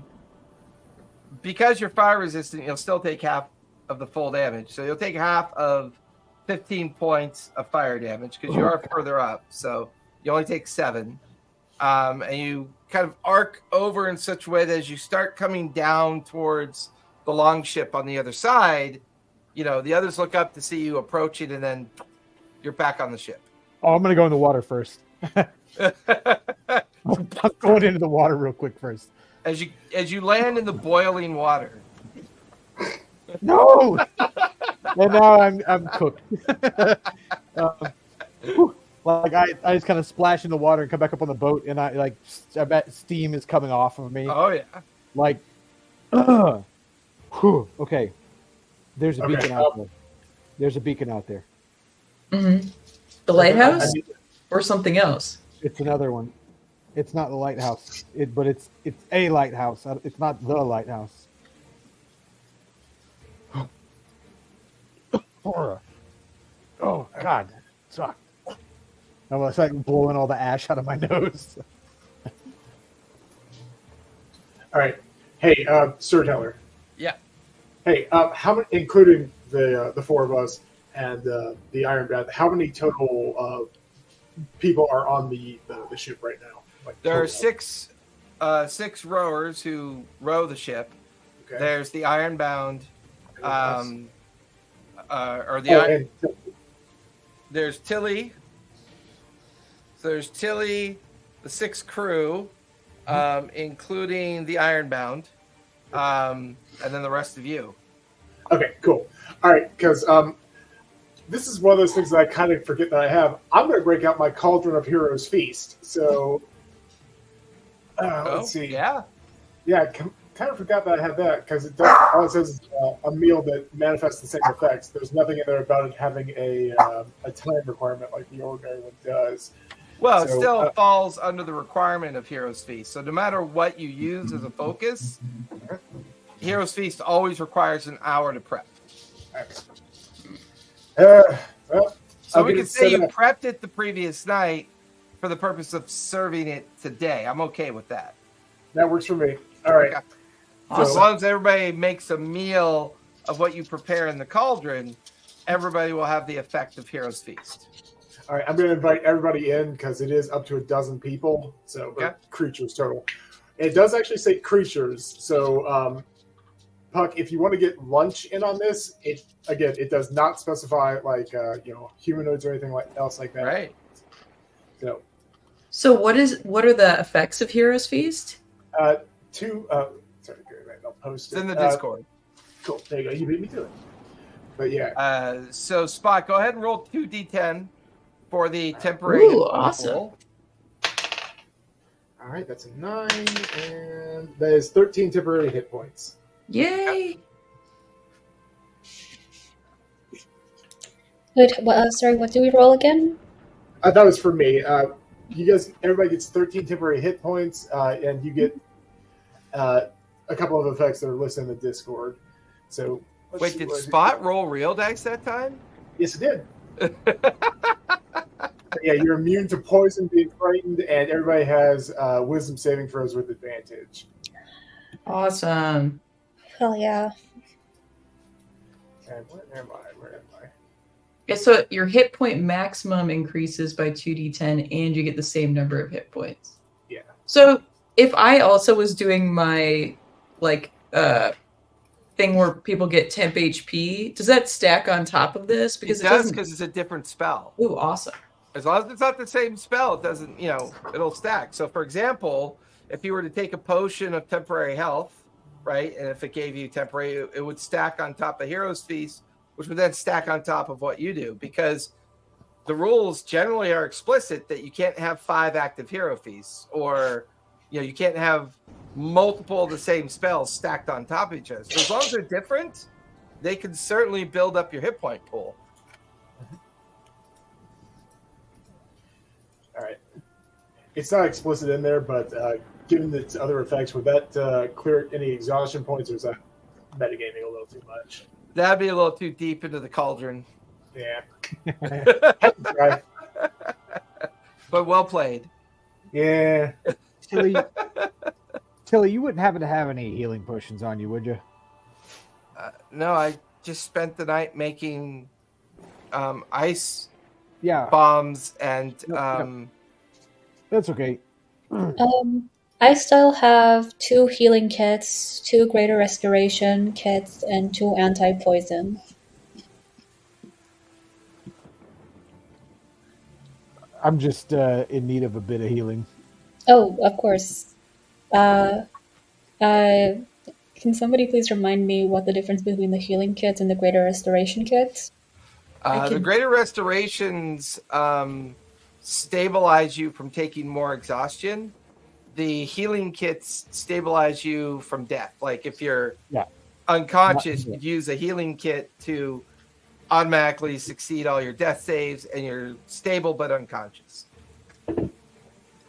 Because you're fire resistant, you'll still take half of the full damage. So you'll take half of 15 points of fire damage because you are further up. So you only take 7. And you kind of arc over in such a way that as you start coming down towards the long ship on the other side, you know, the others look up to see you approaching, and then you're back on the ship. Oh, I'm going to go in the water first. I'm going into the water real quick first. As you land in the boiling water. No! And now I'm cooked. Like I just kind of splash in the water and come back up on the boat, and I bet steam is coming off of me. Oh yeah. Like, okay. There's a beacon out there. There's a beacon out there. Mm-hmm. The lighthouse or something else? It's another one. It's not the lighthouse, but it's a lighthouse. It's not the lighthouse. Oh God, suck. I was like blowing all the ash out of my nose. All right. Hey, storyteller. Yeah. Hey, how many, including the 4 of us and the Ironbound, how many total people are on the ship right now? Like, there are 6 rowers who row the ship. Okay. There's the Ironbound, there's Tilly. So there's Tilly, the 6 crew, including the Ironbound, and then the rest of you. Okay, cool. All right, because this is one of those things that I kind of forget that I have. I'm going to break out my Cauldron of Heroes Feast. So, let's see. Yeah. Yeah, I kind of forgot that I had that because all it says is a meal that manifests the same effects. There's nothing in there about it having a time requirement like the ordinary one does. Well, it still falls under the requirement of Heroes Feast. So no matter what you use as a focus, Heroes Feast always requires an hour to prep. So we could say you prepped it the previous night for the purpose of serving it today. I'm okay with that. That works for me. All right. Okay. So as long as everybody makes a meal of what you prepare in the cauldron, everybody will have the effect of Heroes Feast. All right, I'm going to invite everybody in because it is up to 12 people, so creatures total. It does actually say creatures, so Puck, if you want to get lunch in on this, it does not specify like humanoids or anything else like that. Right. So what are the effects of Heroes Feast? I'll post it. It's in the Discord. Cool. There you go. You beat me to it. But yeah. So Spot, go ahead and roll 2d10 for the temporary. Ooh, awesome. All right, that's a 9, and that is 13 temporary hit points. Yay! Wait, sorry, what do we roll again? That was for me. You guys, everybody gets 13 temporary hit points, and you get a couple of effects that are listed in the Discord. So Wait, did Spot roll real dice that time? Yes, it did. Yeah, you're immune to poison, being frightened, and everybody has wisdom saving throws with advantage. Awesome. Hell yeah. And where am I? Yeah, so your hit point maximum increases by 2d10, and you get the same number of hit points. Yeah. So if I also was doing my thing where people get temp HP, does that stack on top of this? Because it does, because it's a different spell. Ooh, awesome. As long as it's not the same spell, it doesn't, it'll stack. So, for example, if you were to take a potion of temporary health, right, and if it gave you temporary, it would stack on top of Hero's Feast, which would then stack on top of what you do, because the rules generally are explicit that you can't have 5 active Hero Feasts, or, you can't have multiple of the same spells stacked on top of each other. So as long as they're different, they can certainly build up your hit point pool. All right. It's not explicit in there, but given its other effects, would that clear any exhaustion points, or is that metagaming a little too much? That'd be a little too deep into the cauldron. Yeah. But well played. Yeah. Tilly, you wouldn't happen to have any healing potions on you, would you? No, I just spent the night making ice Yeah. bombs and That's okay. I still have 2 healing kits, 2 greater restoration kits, and 2 anti-poison. I'm just in need of a bit of healing. Oh, of course. Can somebody please remind me what the difference between the healing kits and the greater restoration kits? The greater restorations stabilize you from taking more exhaustion. The healing kits stabilize you from death. Like if you're unconscious, you'd use a healing kit to automatically succeed all your death saves, and you're stable but unconscious.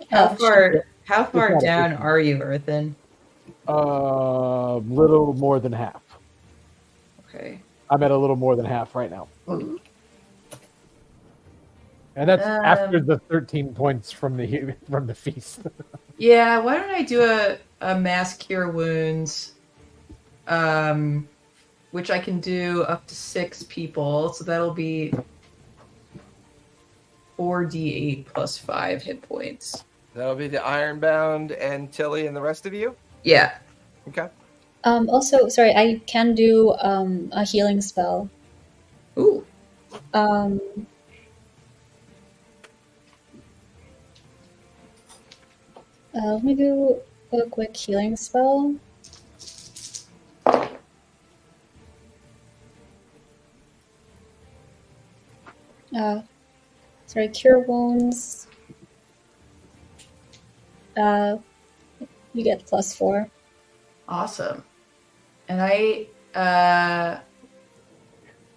How far down are you, Earthen? Little more than half. Okay. I'm at a little more than half right now. And that's after the 13 points from the feast. Yeah, why don't I do a mass cure wounds, which I can do up to 6 people, so that'll be 4d8 plus 5 hit points. That'll be the Ironbound and Tilly and the rest of you? Yeah. Okay. Also, sorry, I can do a healing spell. Ooh. Let me do a quick healing spell. Sorry, cure wounds. You get +4. Awesome. And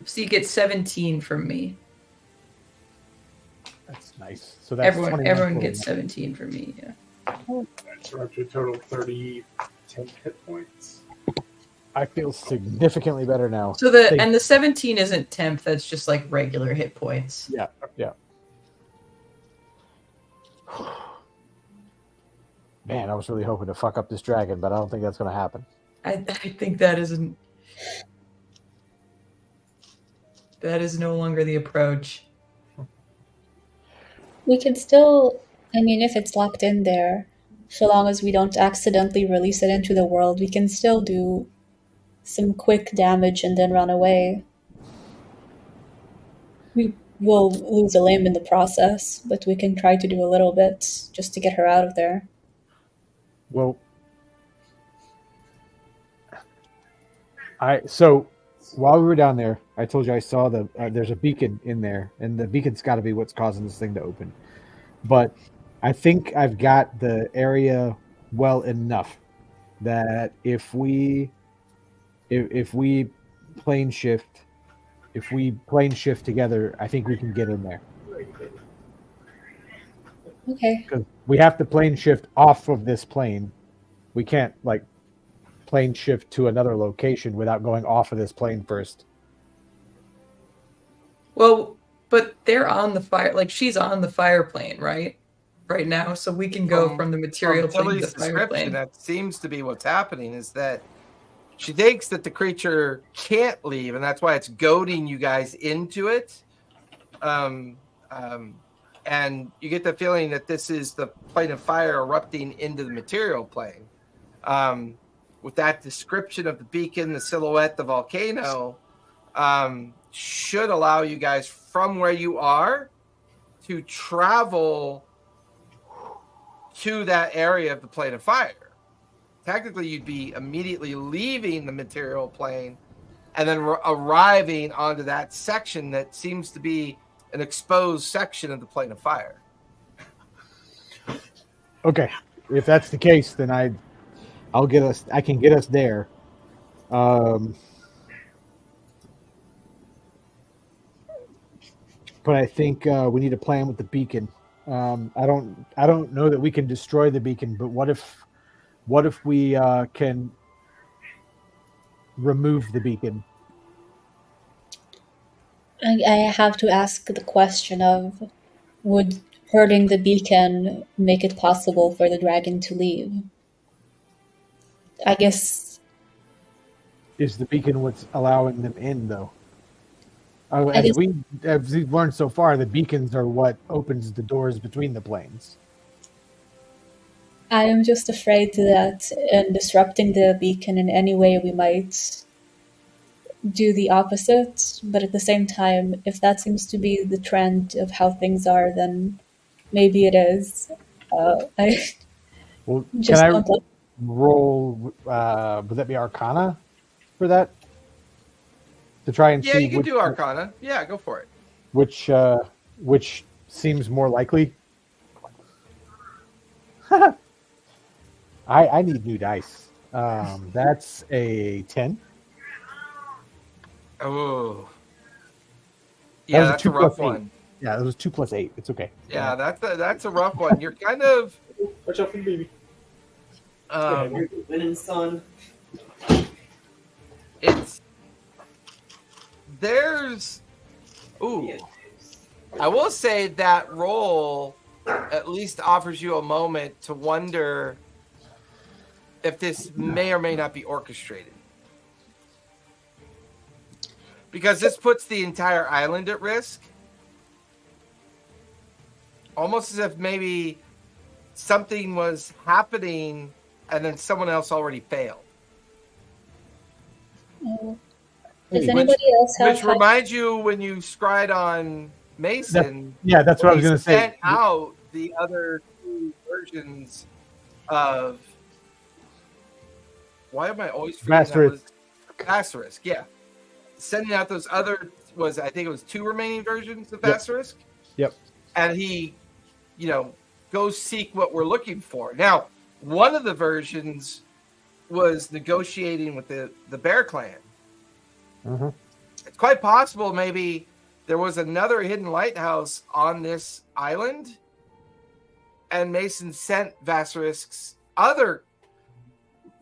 so you get 17 from me. That's nice. So that's everyone gets 17 from me, yeah. That's up to a total of 10 hit points. I feel significantly better now. So the 17 isn't temp, that's just like regular hit points. Yeah. Man, I was really hoping to fuck up this dragon, but I don't think that's going to happen. I think that is no longer the approach. We can still, if it's locked in there, so long as we don't accidentally release it into the world, we can still do some quick damage and then run away. We will lose a limb in the process, but we can try to do a little bit just to get her out of there. Well, so while we were down there, I told you I saw there's a beacon in there, and the beacon's got to be what's causing this thing to open. But I think I've got the area well enough that if we plane shift together, I think we can get in there. Okay. Because we have to plane shift off of this plane. We can't plane shift to another location without going off of this plane first. Well, but they're on the fire. Like she's on the fire plane, right? Right now, so we can go from the material plane to Tilly's the fire description, plane. that seems to be what's happening, is that she thinks that the creature can't leave, and that's why it's goading you guys into it. And you get the feeling that this is the plane of fire erupting into the material plane. With that description of the beacon, the silhouette, the volcano, should allow you guys from where you are to travel to that area of the plane of fire. Technically, you'd be immediately leaving the material plane and then arriving onto that section that seems to be an exposed section of the plane of fire. Okay, if that's the case, then I can get us there. But I think we need a plan with the beacon. I don't know that we can destroy the beacon, but what if we can remove the beacon? I have to ask the question of, would hurting the beacon make it possible for the dragon to leave? I guess. Is the beacon what's allowing them in, though? As we've learned so far, the beacons are what opens the doors between the planes. I am just afraid that in disrupting the beacon in any way, we might do the opposite. But at the same time, if that seems to be the trend of how things are, then maybe it is. I Well, just can I don't like. roll? Would that be Arcana for that? To try and Yeah, see you can do Arcana. Yeah, go for it. which seems more likely. I need new dice. That's a 10. Oh, That yeah, was a that's a 2 rough plus 8. one. Yeah, it was 2 plus 8. It's okay. Yeah, that's a rough one. You're kind of Watch out for the baby. Winning, son. There's I will say that roll at least offers you a moment to wonder if this may or may not be orchestrated, because this puts the entire island at risk, almost as if maybe something was happening and then someone else already failed. Does anybody else have? Which reminds you when you scried on Mason. That's what I was going to say. Sent out the other two versions of. Why am I always forgetting Asterisk? Yeah, sending out those other I think it was 2 remaining versions of Asterisk. Yep. And he, go seek what we're looking for. Now, one of the versions was negotiating with the Bear Clan. Mm-hmm. It's quite possible maybe there was another hidden lighthouse on this island, and Mason sent Vasarisk's other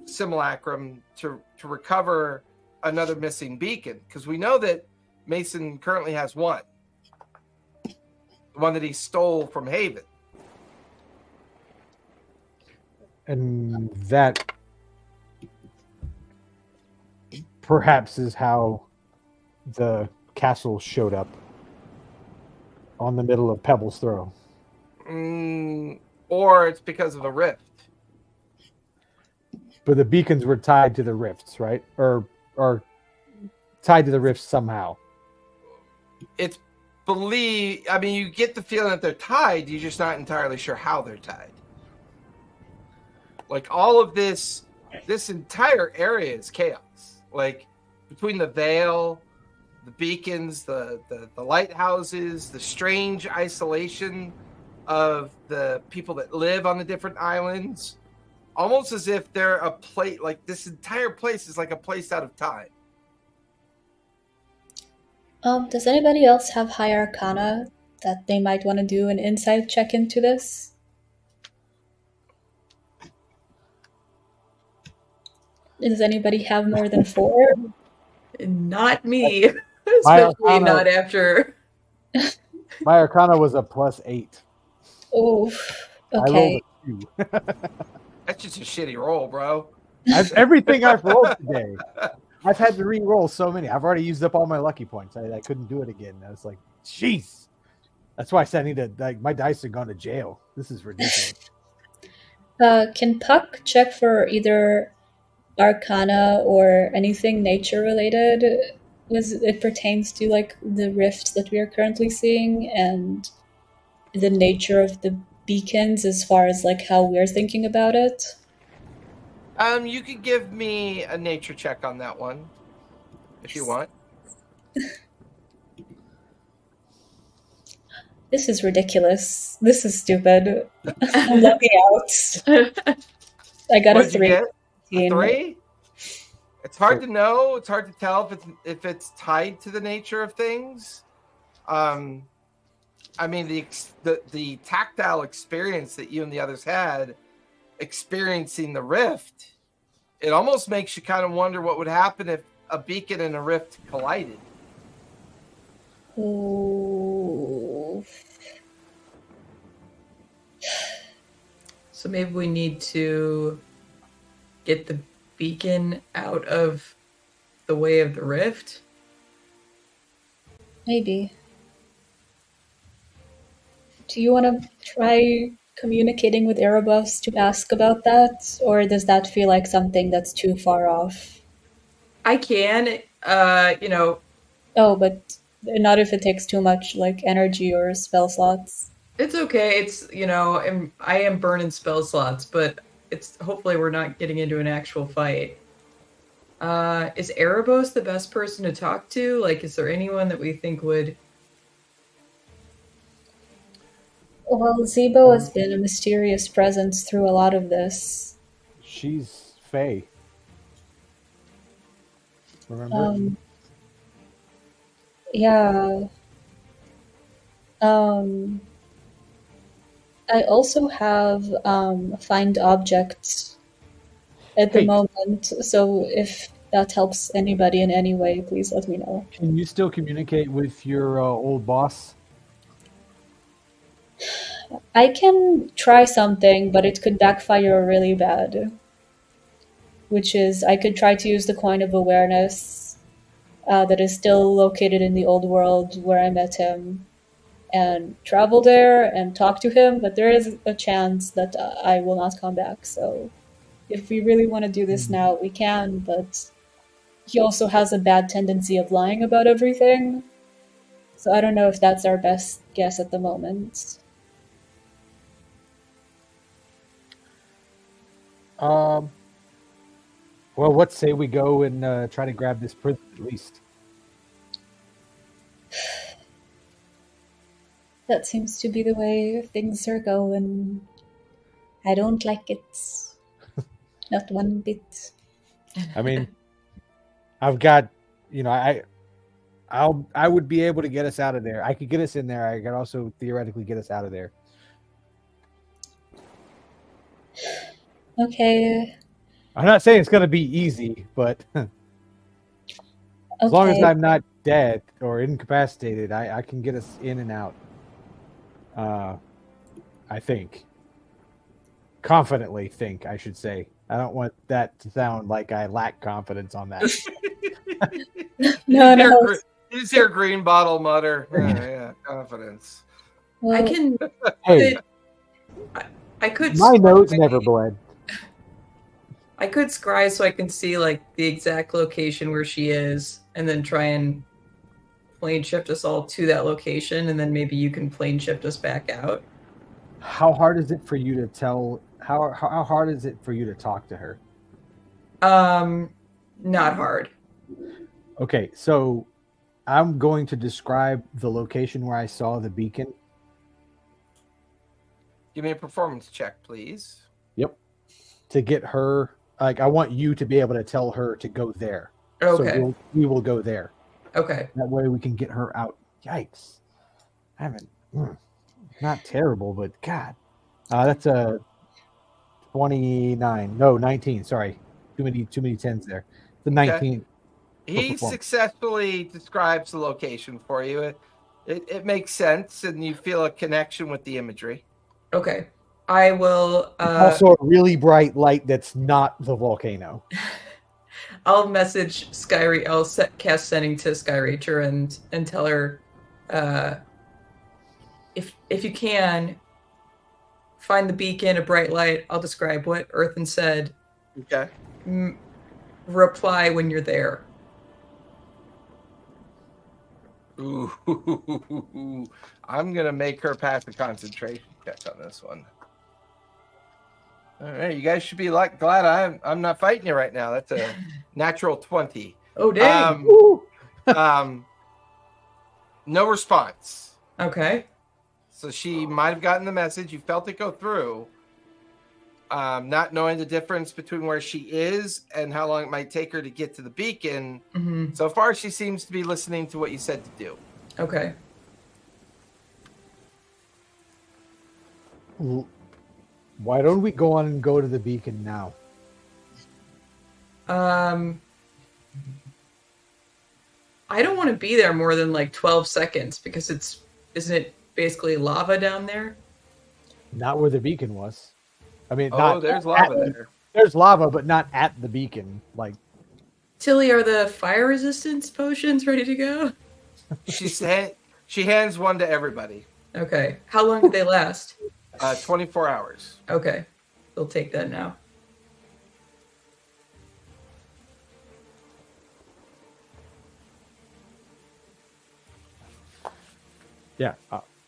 simulacrum to recover another missing beacon, because we know that Mason currently has one. The one that he stole from Haven. And that perhaps is how the castle showed up on the middle of Pebble's Throw. Or it's because of the rift. But the beacons were tied to the rifts, right? Or tied to the rifts somehow. It's you get the feeling that they're tied, you're just not entirely sure how they're tied. Like all of this entire area is chaos. Like between the veil, the beacons, the lighthouses, the strange isolation of the people that live on the different islands, almost as if they're a place, like this entire place is like a place out of time. Does anybody else have high arcana that they might want to do an insight check into this? Does anybody have more than 4? Not me, My especially Arcana- not after. My Arcana was a +8. Oh, I rolled okay. a 2. That's just a shitty roll, bro. Everything I've rolled today, I've had to re-roll so many. I've already used up all my lucky points. I couldn't do it again. I was like, jeez. That's why I said I need to, like, my dice are going to jail. This is ridiculous. Can Puck check for either Arcana or anything nature related? It pertains to like the rift that we are currently seeing and the nature of the beacons as far as like how we're thinking about it. You could give me a nature check on that one, if you want. This is ridiculous. This is stupid. I'm logging out. I got What'd a you 3. get? A 3? It's hard to know. It's hard to tell if it's tied to the nature of things. I mean, the tactile experience that you and the others had, experiencing the rift, it almost makes you kind of wonder what would happen if a beacon and a rift collided. Ooh. So maybe we need to get the beacon out of the way of the rift. Maybe. Do you want to try communicating with Erebus to ask about that? Or does that feel like something that's too far off? I can, Oh, but not if it takes too much like energy or spell slots. it's okay. It's, I am burning spell slots, but it's hopefully we're not getting into an actual fight. Is Erebos the best person to talk to? Like, is there anyone that we think would... Well, Zebo has been a mysterious presence through a lot of this. She's Faye. Remember? Yeah. I also have find objects at the Hey. moment, so if that helps anybody in any way, please let me know. Can you still communicate with your old boss? I can try something, but it could backfire really bad. Which is, I could try to use the Coin of Awareness that is still located in the old world where I met him, and travel there and talk to him, but there is a chance that I will not come back. So if we really want to do this now, we can, but he also has a bad tendency of lying about everything. So I don't know if that's our best guess at the moment. Well, let's say we go and try to grab this prison at least. That seems to be the way things are going. I don't like it. Not one bit. I mean, I've got, I would be able to get us out of there. I could get us in there. I could also theoretically get us out of there. Okay. I'm not saying it's going to be easy, but as long as I'm not dead or incapacitated, I can get us in and out. I think. Confidently think, I should say. I don't want that to sound like I lack confidence on that. No. You just hear Green Bottle mutter. Yeah, confidence. Well, I can... Hey, I could... my nose never bled. I could scry so I can see, like, the exact location where she is, and then try and plane shift us all to that location, and then maybe you can plane shift us back out. How hard is it for you to tell? How hard is it for you to talk to her? Not hard. Okay, so I'm going to describe the location where I saw the beacon. Give me a performance check, please. Yep. To get her, like, I want you to be able to tell her to go there. Okay. So we will go there. Okay. That way we can get her out. Yikes. I haven't. Not terrible, but God. That's a 29. No, 19. Sorry. Too many tens there. The 19. He performance. successfully describes the location for you. It makes sense, and you feel a connection with the imagery. Okay. I will. Also, a really bright light that's not the volcano. I'll message I'll cast sending to Skyreacher and tell her, if you can, find the beacon, a bright light. I'll describe what Earthen said. Okay. Reply when you're there. Ooh, I'm gonna make her pass a concentration check on this one. All right, you guys should be glad I'm not fighting you right now. That's a natural 20. Oh dang! No response. Okay. So she might have gotten the message. You felt it go through. Not knowing the difference between where she is and how long it might take her to get to the beacon. Mm-hmm. So far, she seems to be listening to what you said to do. Okay. Why don't we go on and go to the beacon now? I don't want to be there more than like 12 seconds because isn't it basically lava down there? Not where the beacon was. I mean, there's lava there. There's lava, but not at the beacon. Like, Tilly, are the fire resistance potions ready to go? She hands one to everybody. Okay. How long do they last? 24 hours. Okay. They'll take that now. yeah,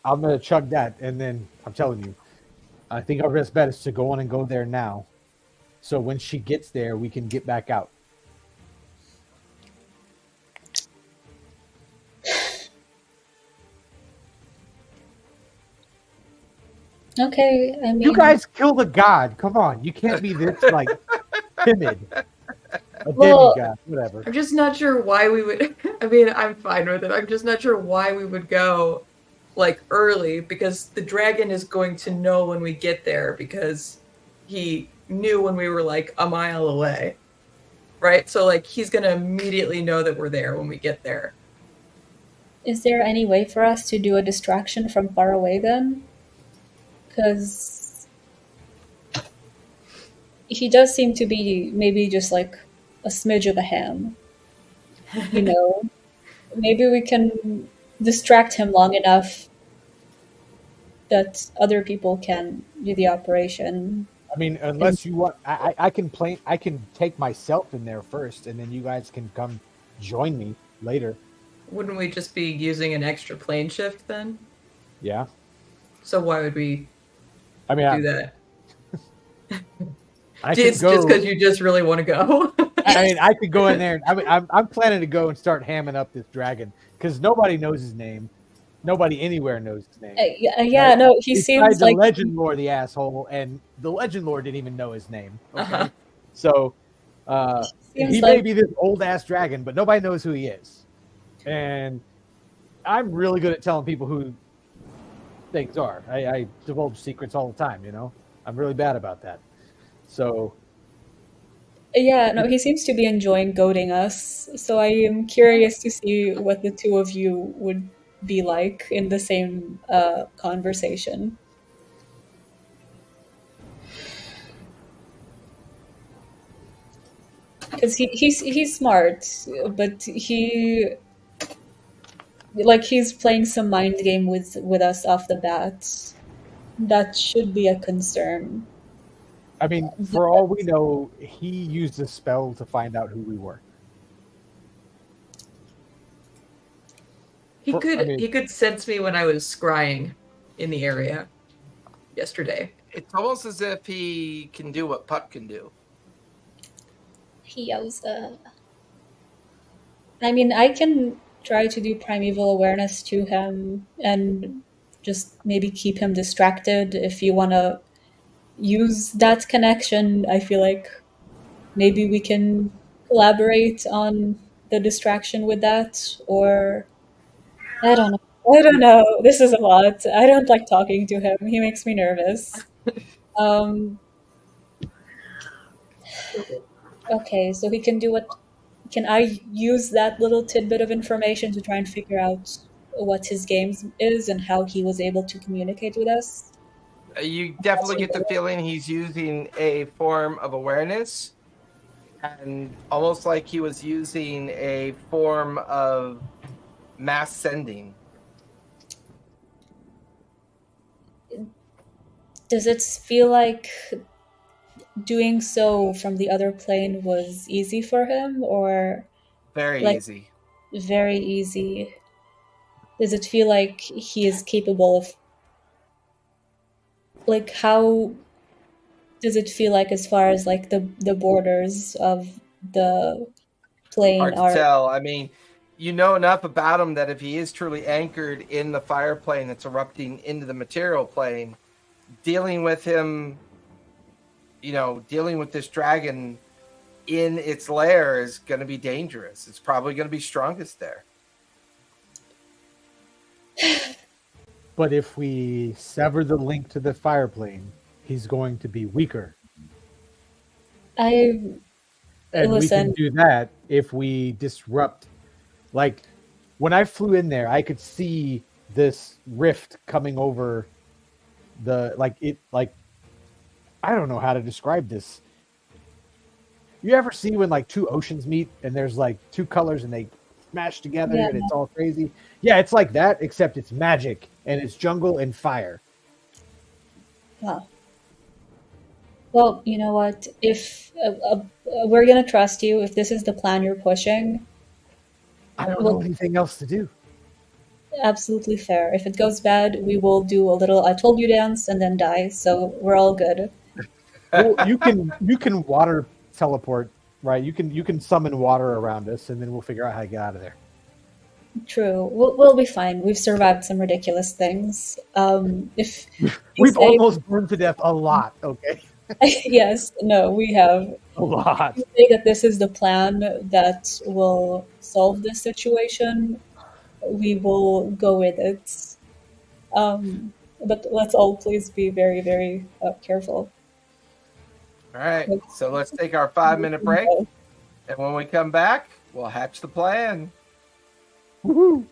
I'm gonna chug that, and then I'm telling you, I think our best bet is to go on and go there now. So when she gets there, we can get back out. Okay, I mean, You guys killed a god. Come on, you can't be this like timid. A Well- demigod, whatever. I'm just not sure why we would. I mean, I'm fine with it. I'm just not sure why we would go like early because the dragon is going to know when we get there because he knew when we were like a mile away. Right? So like he's going to immediately know that we're there when we get there. is there any way for us to do a distraction from far away then? Because he does seem to be maybe just like a smidge of a ham. You know, maybe we can distract him long enough that other people can do the operation. I mean, unless you want, I can play. I can take myself in there first, and then you guys can come join me later. Wouldn't we just be using an extra plane shift then? Yeah. So why would we I mean, do that? I could It's go. just because you just really want to go. I mean, I could go in there. I'm planning to go and start hamming up this dragon because nobody knows his name. Nobody anywhere knows his name. Yeah, Right. no, he Besides seems the like legend lore, the asshole, and the legend lore didn't even know his name. Okay? Uh-huh. So Seems he may like- be this old ass dragon, but nobody knows who he is. And I'm really good at telling people who things are. I divulge secrets all the time. You know, I'm really bad about that. So Yeah, no, he seems to be enjoying goading us. So I am curious to see what the two of you would be like in the same conversation. Because he's smart, but he's playing some mind game with us off the bat. That should be a concern. I mean, for all we know, he used a spell to find out who we were. He For- could I mean- he could sense me when I was scrying in the area yesterday. It's almost as if he can do what Puck can do. He yells, I mean, I can try to do primeval awareness to him and just maybe keep him distracted. If you want to use that connection, I feel like maybe we can collaborate on the distraction with that, or I don't know. I don't know. This is a lot. I don't like talking to him. He makes me nervous. Okay, so he can do what? Can I use that little tidbit of information to try and figure out what his game is and how he was able to communicate with us? You definitely get the feeling he's using a form of awareness, and almost like he was using a form of mass sending. Does it feel like doing so from the other plane was easy for him, or Very like easy. very easy? Does it feel like he is capable of, like, how does it feel like as far as like the borders of the plane Hard to are? tell. I mean, you know enough about him that if he is truly anchored in the fire plane that's erupting into the material plane, dealing with him, dealing with this dragon in its lair is going to be dangerous. It's probably going to be strongest there. But if we sever the link to the fire plane, he's going to be weaker. I And we can listen. do that if we disrupt. Like, when I flew in there, I could see this rift coming over I don't know how to describe this. You ever see when like two oceans meet and there's like two colors and they smash together Yeah. and it's all crazy? Yeah, it's like that, except it's magic and it's jungle and fire. Huh. Well, you know what? If we're gonna trust you, if this is the plan you're pushing, I don't well, know anything else to do. absolutely fair. If it goes bad, we will do a little "I told you" dance and then die. So we're all good. Well, you can water teleport, right? You can summon water around us, and then we'll figure out how to get out of there. True. We'll be fine. We've survived some ridiculous things. If you We've say, almost burned to death a lot. Okay, yes, no, we have. a lot. You say that this is the plan that will solve this situation, we will go with it. But let's all please be very, very careful. All right. So let's take our 5-minute break. And when we come back, we'll hatch the plan. Woohoo!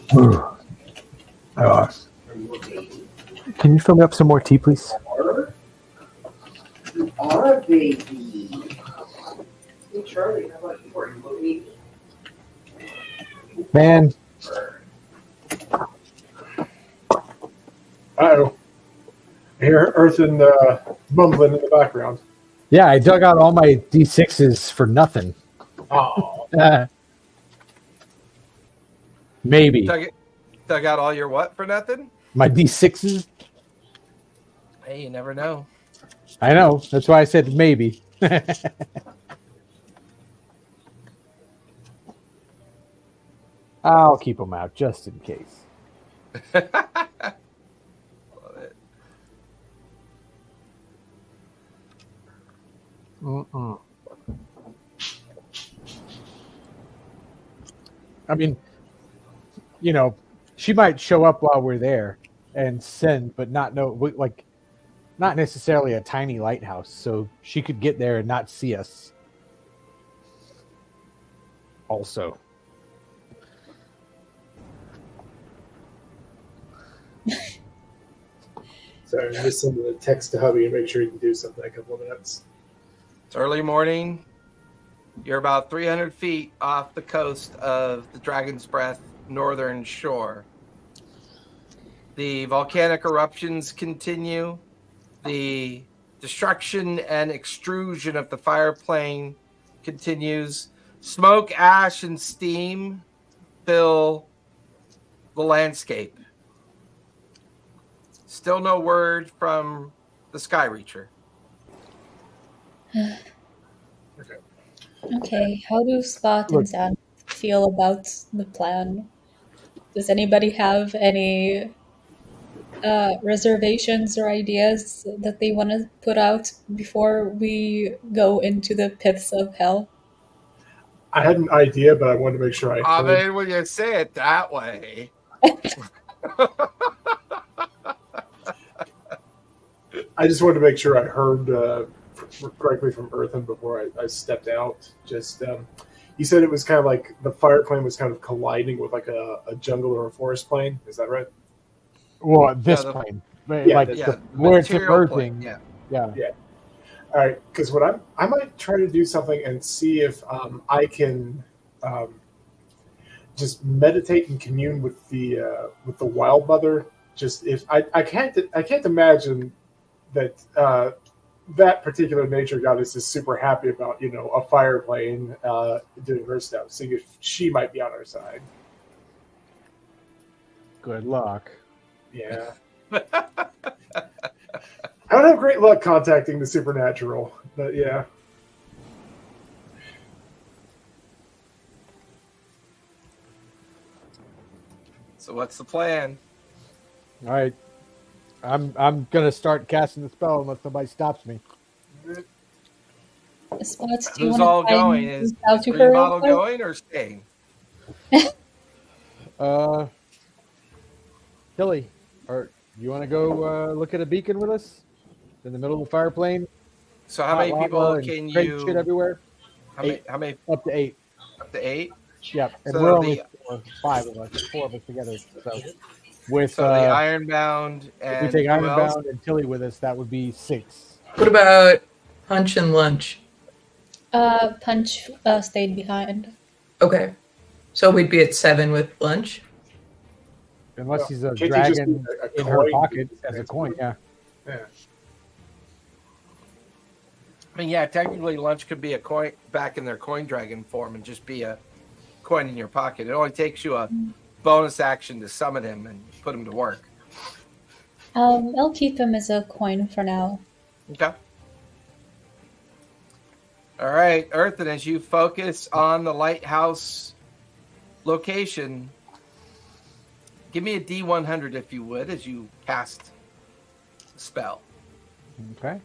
Can you fill me up some more tea, please? You are a baby. Hey, Charlie, how about you? Are you a baby? Man, Uh-oh. I hear Earthen mumbling in the background. yeah, I dug out all my D6s for nothing. Oh. Maybe. Dug out all your what for nothing? My D6s? Hey, you never know. I know. That's why I said maybe. I'll keep them out just in case. Love it. I mean, you know, she might show up while we're there and send, but not necessarily a tiny lighthouse. So she could get there and not see us. Also. So I'm just sending a text to hubby and make sure he can do something in a couple of minutes. It's early morning. You're about 300 feet off the coast of the Dragon's Breath northern shore. The volcanic eruptions continue. The destruction and extrusion of the fire plane continues. Smoke, ash, and steam fill the landscape. Still no word from the Sky Reacher. Okay, how do Spot and Sam feel about the plan? Does anybody have any reservations or ideas that they want to put out before we go into the pits of hell? I had an idea, but I wanted to make sure I I heard. mean, when you say it that way. I just wanted to make sure I heard correctly from Earthen before I stepped out. Just you said it was kind of like the fire plane was kind of colliding with like a jungle or a forest plane. Is that right? Well, this the- plane. Yeah, like Yeah, where it's material emerging. plane, Yeah. All right, because what I might try to do something and see if I can just meditate and commune with the wild mother. Just if I can't imagine that that particular nature goddess is super happy about a fire plane doing her stuff. Seeing if she might be on our side. Good luck. Yeah. I don't have great luck contacting the supernatural, but yeah. So what's the plan? All right. I'm gonna start casting the spell unless somebody stops me. Spot, do you Who's want all to try going? and Is reach out to Green her real Bottle quick? going or staying? Tilly, or you want to go look at a beacon with us in the middle of the fire plane? So how many Hot people lava and can great you? shit everywhere? How many? Up to 8. Up to 8. Yep, and So we're the- only 5 of us, 4 of us together. So with So the Ironbound if and we take who else? Ironbound and Tilly with us, that would be 6. What about Punch and Lunch? Punch stayed behind. Okay. So we'd be at 7 with Lunch. Unless Well, he's a can't you just dragon do a in her coin? pocket as a coin, yeah. Yeah. I mean, yeah, technically lunch could be a coin back in their coin dragon form and just be a coin in your pocket. It only takes you a bonus action to summon him and put him to work. I'll keep him as a coin for now. Okay. All right, Earthen, as you focus on the lighthouse location, give me a D100 if you would, as you cast the spell. Okay.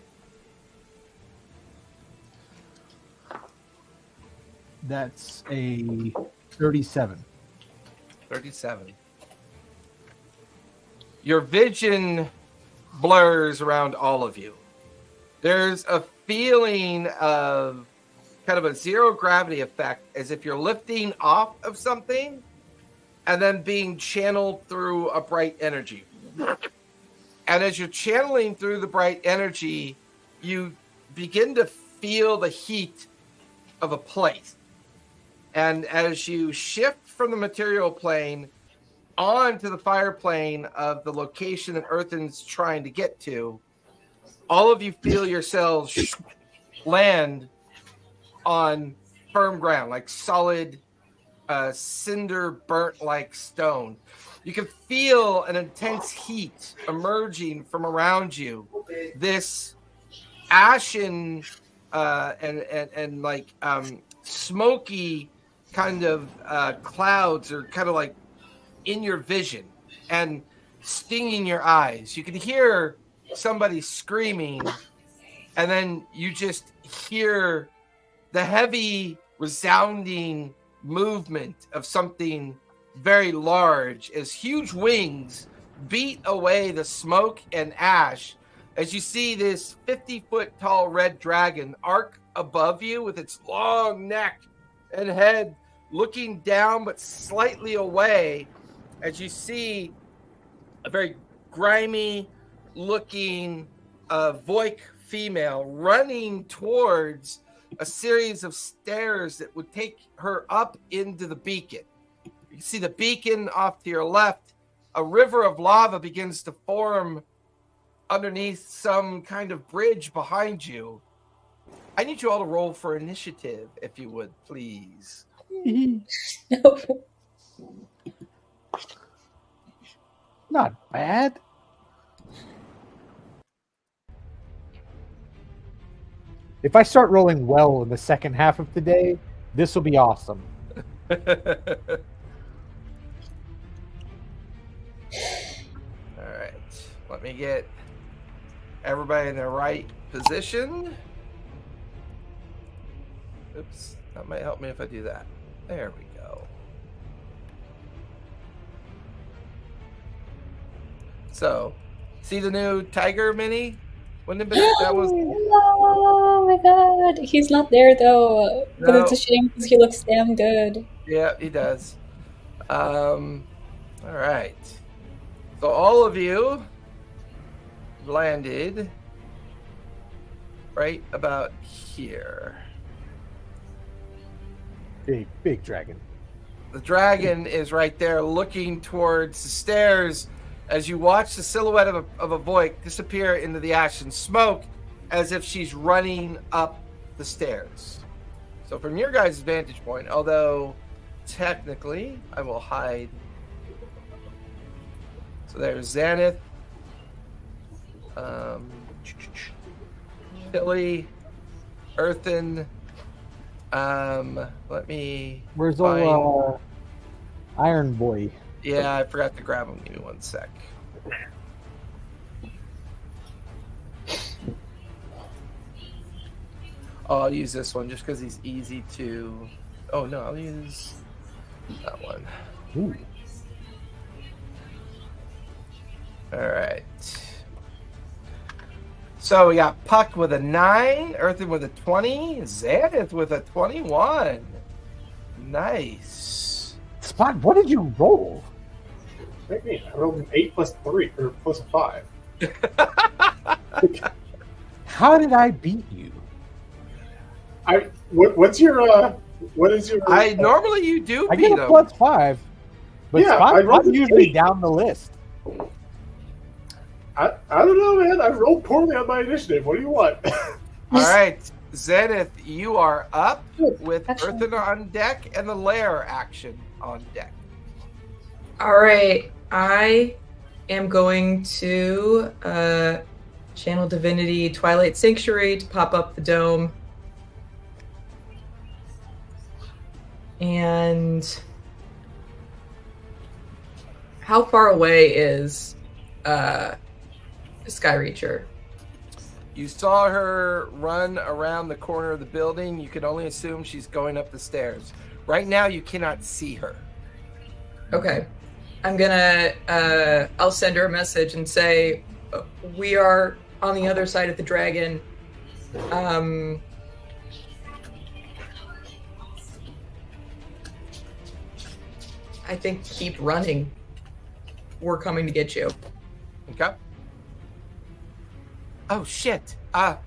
That's a 37. 37. Your vision blurs around all of you. There's a feeling of kind of a zero gravity effect, as if you're lifting off of something and then being channeled through a bright energy. And as you're channeling through the bright energy, you begin to feel the heat of a place. And as you shift from the material plane onto the fire plane of the location that Earthen's trying to get to, all of you feel yourselves land on firm ground, like solid cinder burnt like stone. You can feel an intense heat emerging from around you. This ashen and like smoky kind of clouds are kind of like in your vision and stinging your eyes. You can hear somebody screaming, and then you just hear the heavy resounding movement of something very large as huge wings beat away the smoke and ash as you see this 50-foot tall red dragon arc above you with its long neck and head looking down but slightly away, as you see a very grimy looking Voik female running towards a series of stairs that would take her up into the beacon. You can see the beacon off to your left. A river of lava begins to form underneath some kind of bridge behind you. I need you all to roll for initiative, if you would, please. Not bad. If I start rolling well in the second half of the day, this will be awesome. All right. Let me get everybody in the right position. Oops. That might help me if I do that. There we go. So, see the new Tiger Mini? Wouldn't it be, that was... Oh my god, he's not there though. But it's a shame because he looks damn good. Yeah, he does. All right. So all of you landed right about here. Big dragon. The dragon is right there looking towards the stairs as you watch the silhouette of a Voik disappear into the ash and smoke as if she's running up the stairs. So from your guys' vantage point, although technically I will hide. So there's Xaneth, Chili, Earthen. Let me. Where's find... old Iron Boy? Yeah, I forgot to grab him. Give me one sec. Oh, I'll use this one just because he's easy to... Oh, no, I'll use that one. Ooh. All right. So we got Puck with a 9, Earthen with a 20, Xaneth with a 21. Nice. Spot, what did you roll? I rolled an 8 plus 3, or plus a 5. How did I beat you? What is your? Normally you do I beat get a him. plus 5, but Yeah, I'm usually down the list. I don't know, man. I rolled poorly on my initiative. What do you want? All right, Xaneth, you are up with Excellent. Earthen on deck and the lair action on deck. All right, I am going to channel Divinity Twilight Sanctuary to pop up the dome. And how far away is Skyreacher? You saw her run around the corner of the building. You can only assume she's going up the stairs. Right now, you cannot see her. Okay. I'm gonna, I'll send her a message and say, we are on the other side of the dragon. I think keep running. We're coming to get you. Okay. Oh shit! I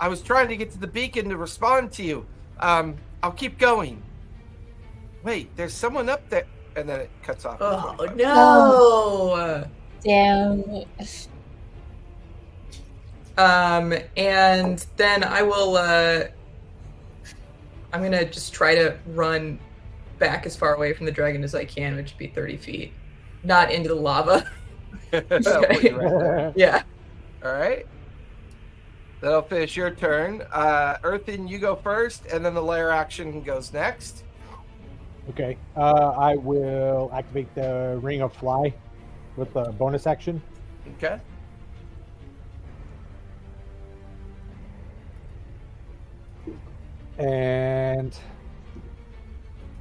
was trying to get to the beacon to respond to you. I'll keep going. Wait, there's someone up there, and then it cuts off. Oh no! Damn. And then I will. I'm gonna just try to run back as far away from the dragon as I can, which would be 30 feet, not into the lava. That'll put you right there. Yeah. All right. That'll finish your turn. Earthen, you go first, and then the lair action goes next. Okay. I will activate the Ring of Fly with the bonus action. Okay. And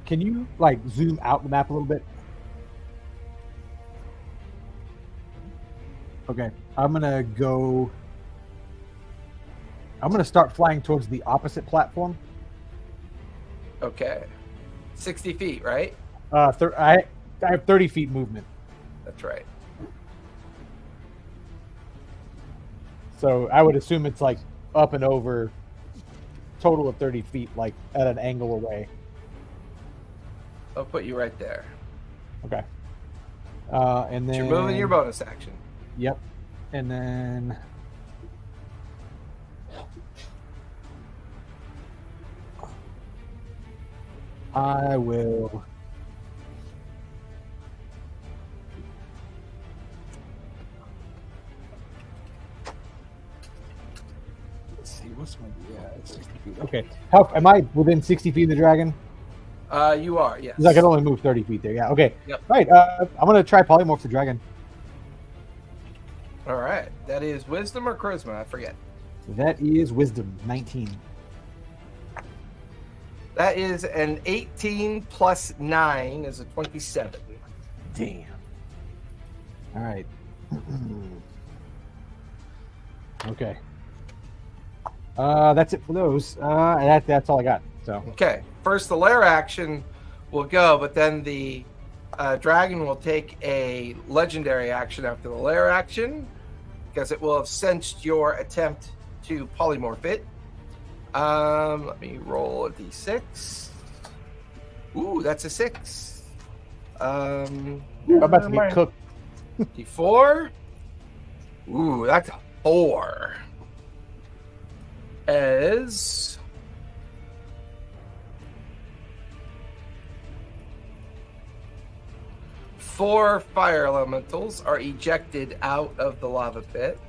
can you like zoom out the map a little bit? Okay. I'm gonna start flying towards the opposite platform. Okay. 60 feet, right? I have 30 feet movement. That's right. So I would assume it's like up and over, total of 30 feet, like at an angle away. I'll put you right there. Okay. And then You're moving your bonus action. Yep. And then I will let's see, what's my it's 60 feet. Okay. How am I within 60 feet of the dragon? You are, yes. Because I can only move 30 feet there. Yeah, okay. Yep. All right, I'm gonna try polymorph the dragon. All right. That is wisdom or charisma? I forget. That is wisdom, 19. That is an 18 plus 9 is a 27. Damn. All right. Okay. That's it for those. That's all I got. So. Okay. First, the lair action will go, but then the dragon will take a legendary action after the lair action because it will have sensed your attempt to polymorph it. Let me roll a d6. Ooh, that's a 6. I'm about to get cooked. d4. Ooh, that's a 4. As four fire elementals are ejected out of the lava pit.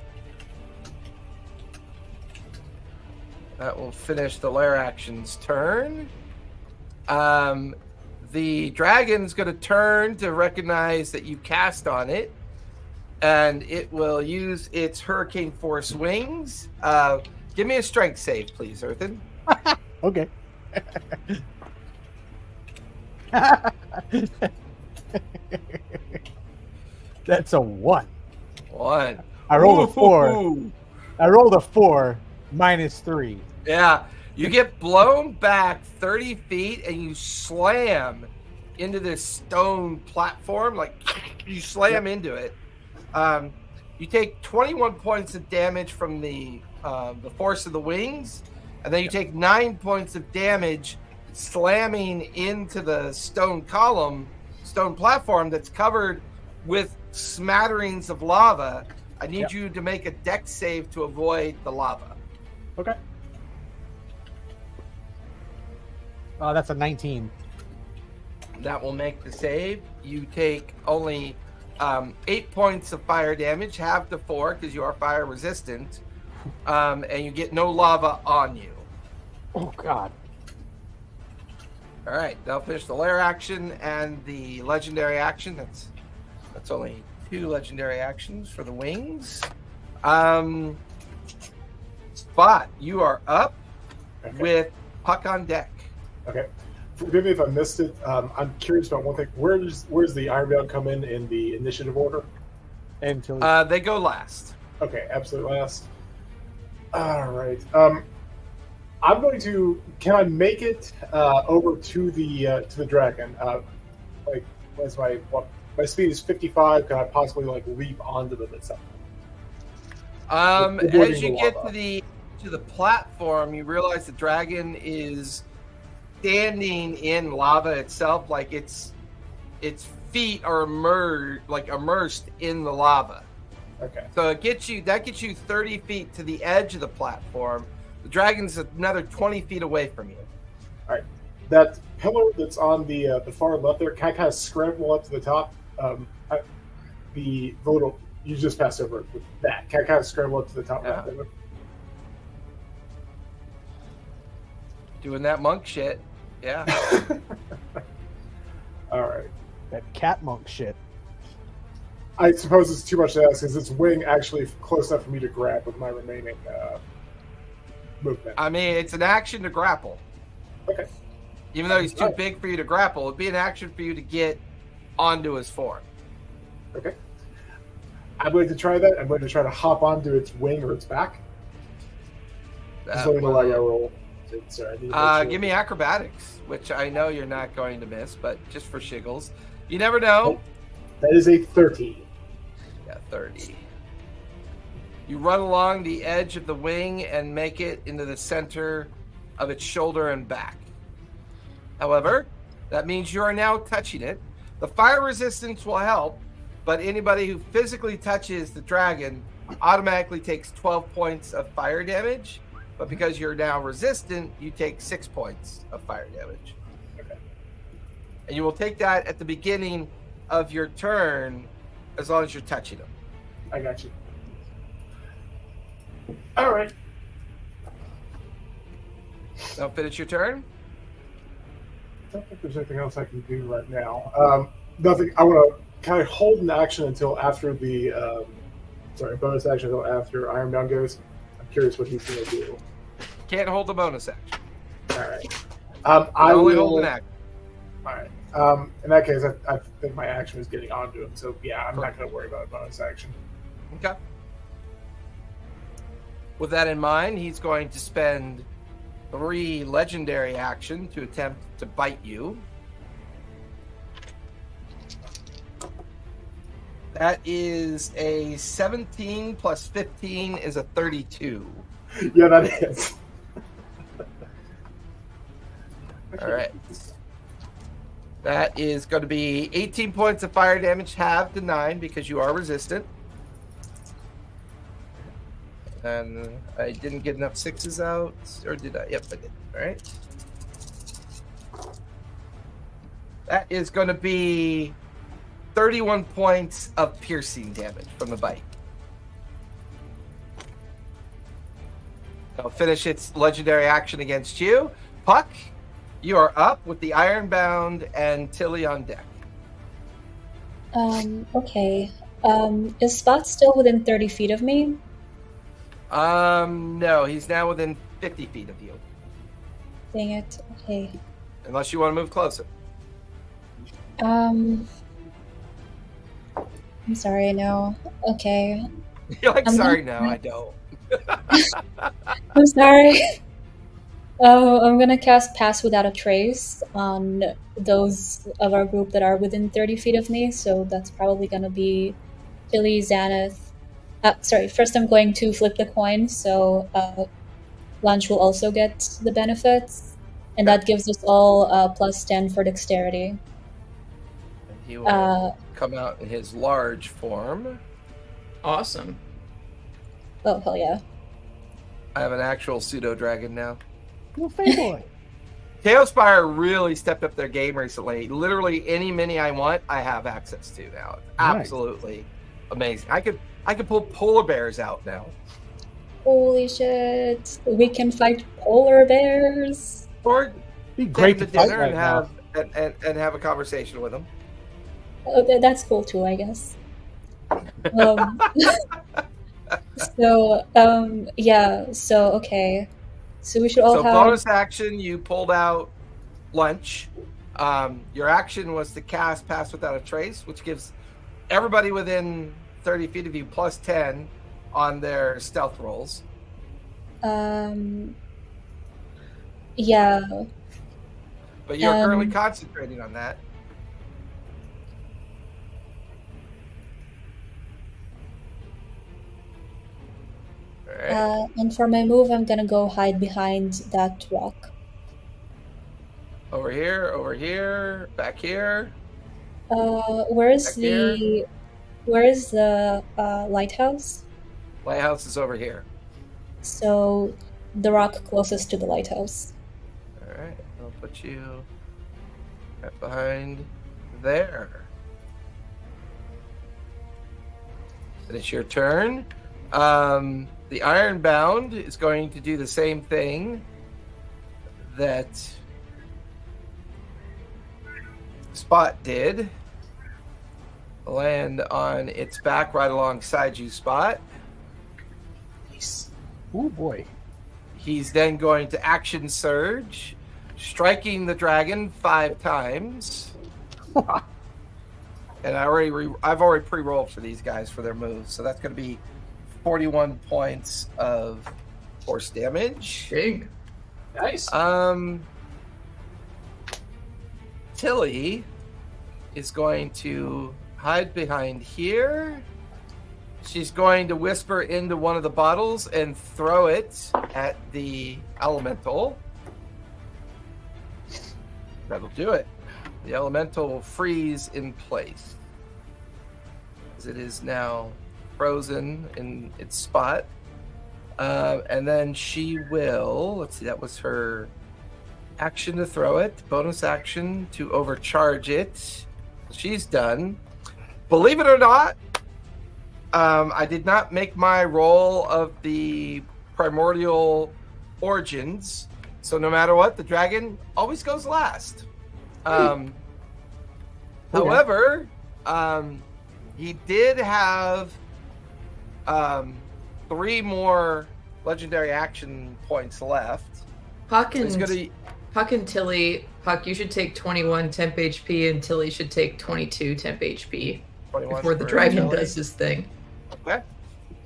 That will finish the lair action's turn. The dragon's going to turn to recognize that you cast on it, and it will use its hurricane force wings. Give me a strength save, please, Earthen. Okay. That's a 1. 1. I rolled a 4. Ooh. I rolled a 4 minus 3. Yeah, you get blown back 30 feet and you slam into this stone platform. Like, you slam into it. You take 21 points of damage from the force of the wings, and then you take 9 points of damage slamming into the stone platform that's covered with smatterings of lava. I need you to make a dex save to avoid the lava. Okay. That's a 19. That will make the save. You take only 8 points of fire damage, half to 4 because you are fire resistant, and you get no lava on you. Oh, God. All right, that'll finish the lair action and the legendary action. That's only 2 legendary actions for the wings. Spot, you are up with Puck on deck. Okay. Forgive me if I missed it. I'm curious about one thing. Where's the Ironbound come in the initiative order? Until They go last. Okay, absolute last. All right. I'm going to. Can I make it over to the dragon? Like, What's my speed is 55. Can I possibly like leap onto them at some point? As you get to the platform, you realize the dragon is standing in lava itself, like its feet are immersed in the lava. Okay. So that gets you 30 feet to the edge of the platform. The dragon's another 20 feet away from you. All right. That pillar that's on the far left there, can I kind of scramble up to the top? The little you just passed over with that. Can I kind of scramble up to the top left there? Doing that monk shit. Yeah. All right. That cat monk shit. I suppose it's too much to ask. Is its wing actually close enough for me to grab with my remaining movement? I mean, it's an action to grapple. Okay. Even though he's too big for you to grapple, it'd be an action for you to get onto his form. Okay. I'm going to try that. I'm going to try to hop onto its wing or its back. Just let me know why I roll. Sorry, give me acrobatics, which I know you're not going to miss, but just for shiggles. You never know. That is a 30. Yeah, 30. You run along the edge of the wing and make it into the center of its shoulder and back. However, that means you are now touching it. The fire resistance will help, but anybody who physically touches the dragon automatically takes 12 points of fire damage. But because you're now resistant, you take 6 points of fire damage. Okay. And you will take that at the beginning of your turn, as long as you're touching them. I got you. All right. Now finish your turn. I don't think there's anything else I can do right now. Nothing. I want to kind of hold an action until after the bonus action until after Ironbound goes. I'm curious what he's going to do. Can't hold the bonus action. All right. I only hold an action. All right. In that case, I think my action is getting onto him. So yeah, I'm not going to worry about a bonus action. Okay. With that in mind, he's going to spend 3 legendary action to attempt to bite you. That is a 17 plus 15 is a 32. Yeah, that is. All right. That is going to be 18 points of fire damage, halved to 9 because you are resistant. And I didn't get enough 6s out, or did I? Yep, I did. All right. That is going to be 31 points of piercing damage from the bite. I'll finish its legendary action against you. Puck, you are up with the Ironbound and Tilly on deck. Okay. Is Spot still within 30 feet of me? No, he's now within 50 feet of you. Dang it. Okay. Unless you want to move closer. I'm sorry, no. Okay. You're like, sorry, no, I don't. I'm sorry. I'm gonna cast Pass Without a Trace on those of our group that are within 30 feet of me, so that's probably gonna be Tilly, Xanath. First I'm going to flip the coin, so Lunch will also get the benefits, and that gives us all plus 10 for dexterity. And he will come out in his large form. Awesome. Oh, hell yeah. I have an actual pseudo-dragon now. Well, Fayboy. Chaospire really stepped up their game recently. Literally any mini I want, I have access to now. It's absolutely amazing. I could pull polar bears out now. Holy shit. We can fight polar bears. Or Be great to take them fight dinner right now. and have a conversation with them. Oh, that's cool too, I guess. Okay. So we should all have... bonus action, you pulled out Lunch. Your action was to cast Pass Without a Trace, which gives everybody within 30 feet of you plus 10 on their stealth rolls. Yeah. But you're currently concentrating on that. And for my move, I'm gonna go hide behind that rock. Over here, back here. Where is Back here. the lighthouse? Lighthouse is over here. So the rock closest to the lighthouse. All right, I'll put you right behind there. And it's your turn. The Ironbound is going to do the same thing that Spot did. Land on its back right alongside you, Spot. Oh boy. He's then going to action surge, striking the dragon 5 times. And I've already pre-rolled for these guys for their moves, so that's going to be 41 points of force damage. Big. Nice. Tilly is going to hide behind here. She's going to whisper into one of the bottles and throw it at the elemental. That'll do it. The elemental will freeze in place, as it is now frozen in its spot. And then she will, let's see, that was her action to throw it, bonus action to overcharge it. She's done. Believe it or not, I did not make my roll of the primordial origins, so no matter what, the dragon always goes last. However, he did have 3 more legendary action points left. Puck So he's and, gonna, Puck and Tilly. Puck, you should take 21 temp HP, and Tilly should take 22 temp HP 21 before the for dragon Tilly. does his thing. Okay.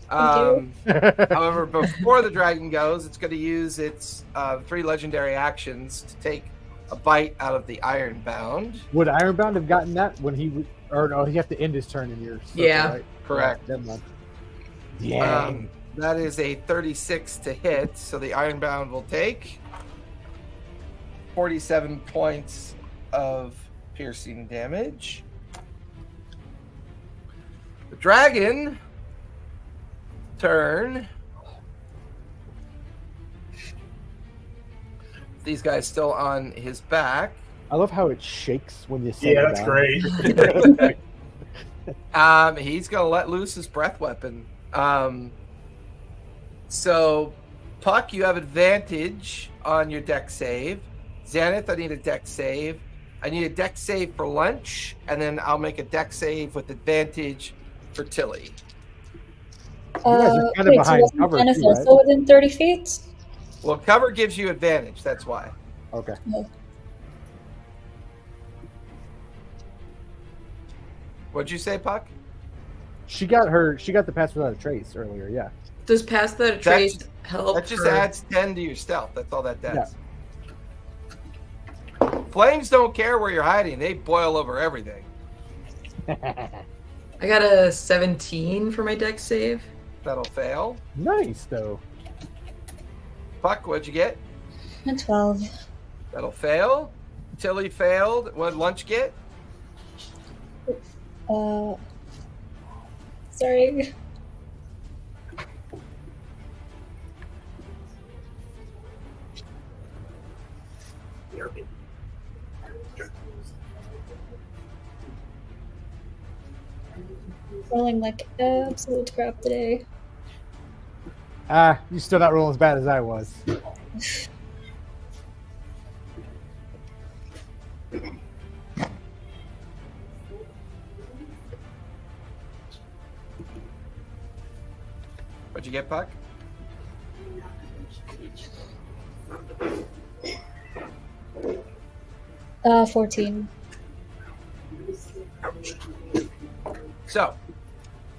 Thank However, before the dragon goes, it's going to use its 3 legendary actions to take a bite out of the Ironbound. Would Ironbound have gotten that when he would, or no? He have to end his turn in your circle, Yeah. right? Correct. Never mind. Yeah. That is a 36 to hit, so the Ironbound will take 47 points of piercing damage. The dragon turn. These guys still on his back. I love how it shakes when you say Yeah, that's great. He's gonna let loose his breath weapon. So, Puck, you have advantage on your deck save. Xanath, I need a deck save. I need a deck save for lunch, and then I'll make a deck save with advantage for Tilly. You guys are kind of behind wasn't cover Kenneth too, right? also within 30 feet? Well, cover gives you advantage. That's why. Okay. What'd you say, Puck? She got the pass without a trace earlier. Yeah. Does pass that trace help? That just for- adds 10 to your stealth. That's all that does. Flames don't care where you're hiding. They boil over everything. I got a 17 for my deck save. That'll fail. Nice though. Puck, what'd you get? A 12. That'll fail. Tilly failed. What'd lunch get? Sorry. Rolling like absolute crap today. You're still not rolling as bad as I was. What'd you get, Puck? Uh, 14. So,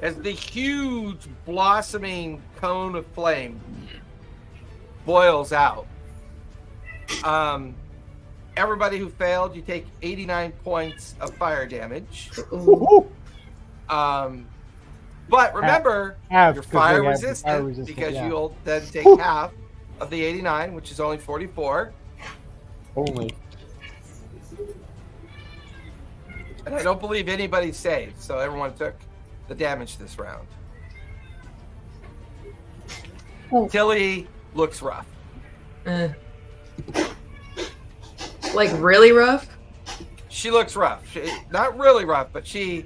as the huge blossoming cone of flame boils out, everybody who failed, you take 89 points of fire damage. Ooh. But remember, Half, you're 'cause fire they have the resistant, fire resistant, because yeah. you'll then take half of the 89, which is only 44. Only. And I don't believe anybody saved, so everyone took the damage this round. Oh. Tilly looks rough. Like really rough? She looks rough. Not really rough, but she's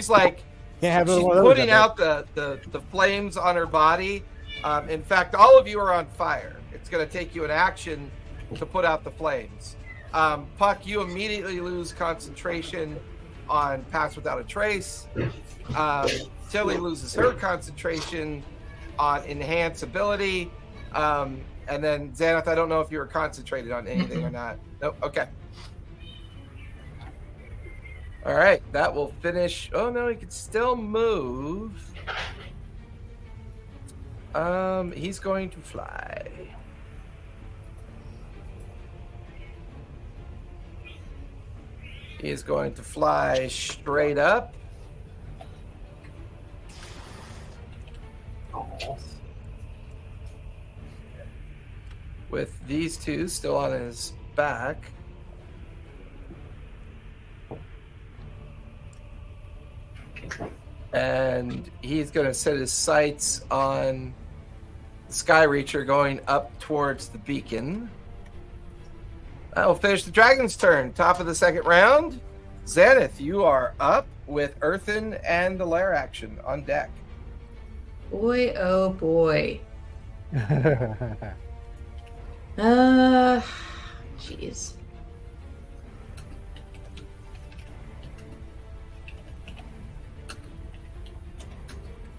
like Can't have she's one of those putting out out the flames on her body. In fact, all of you are on fire. It's going to take you an action to put out the flames. Puck, you immediately lose concentration on Pass Without a Trace. Tilly loses her concentration on Enhance Ability. And then Xanath, I don't know if you were concentrated on anything or not. Nope. Okay. All right. That will finish. Oh, no, he can still move. He's going to fly. He is going to fly straight up. With these two still on his back. And he's going to set his sights on the Sky Reacher going up towards the beacon. That will finish the dragon's turn. Top of the second round. Xanath, you are up with Earthen and the lair action on deck. Boy, oh boy. Jeez.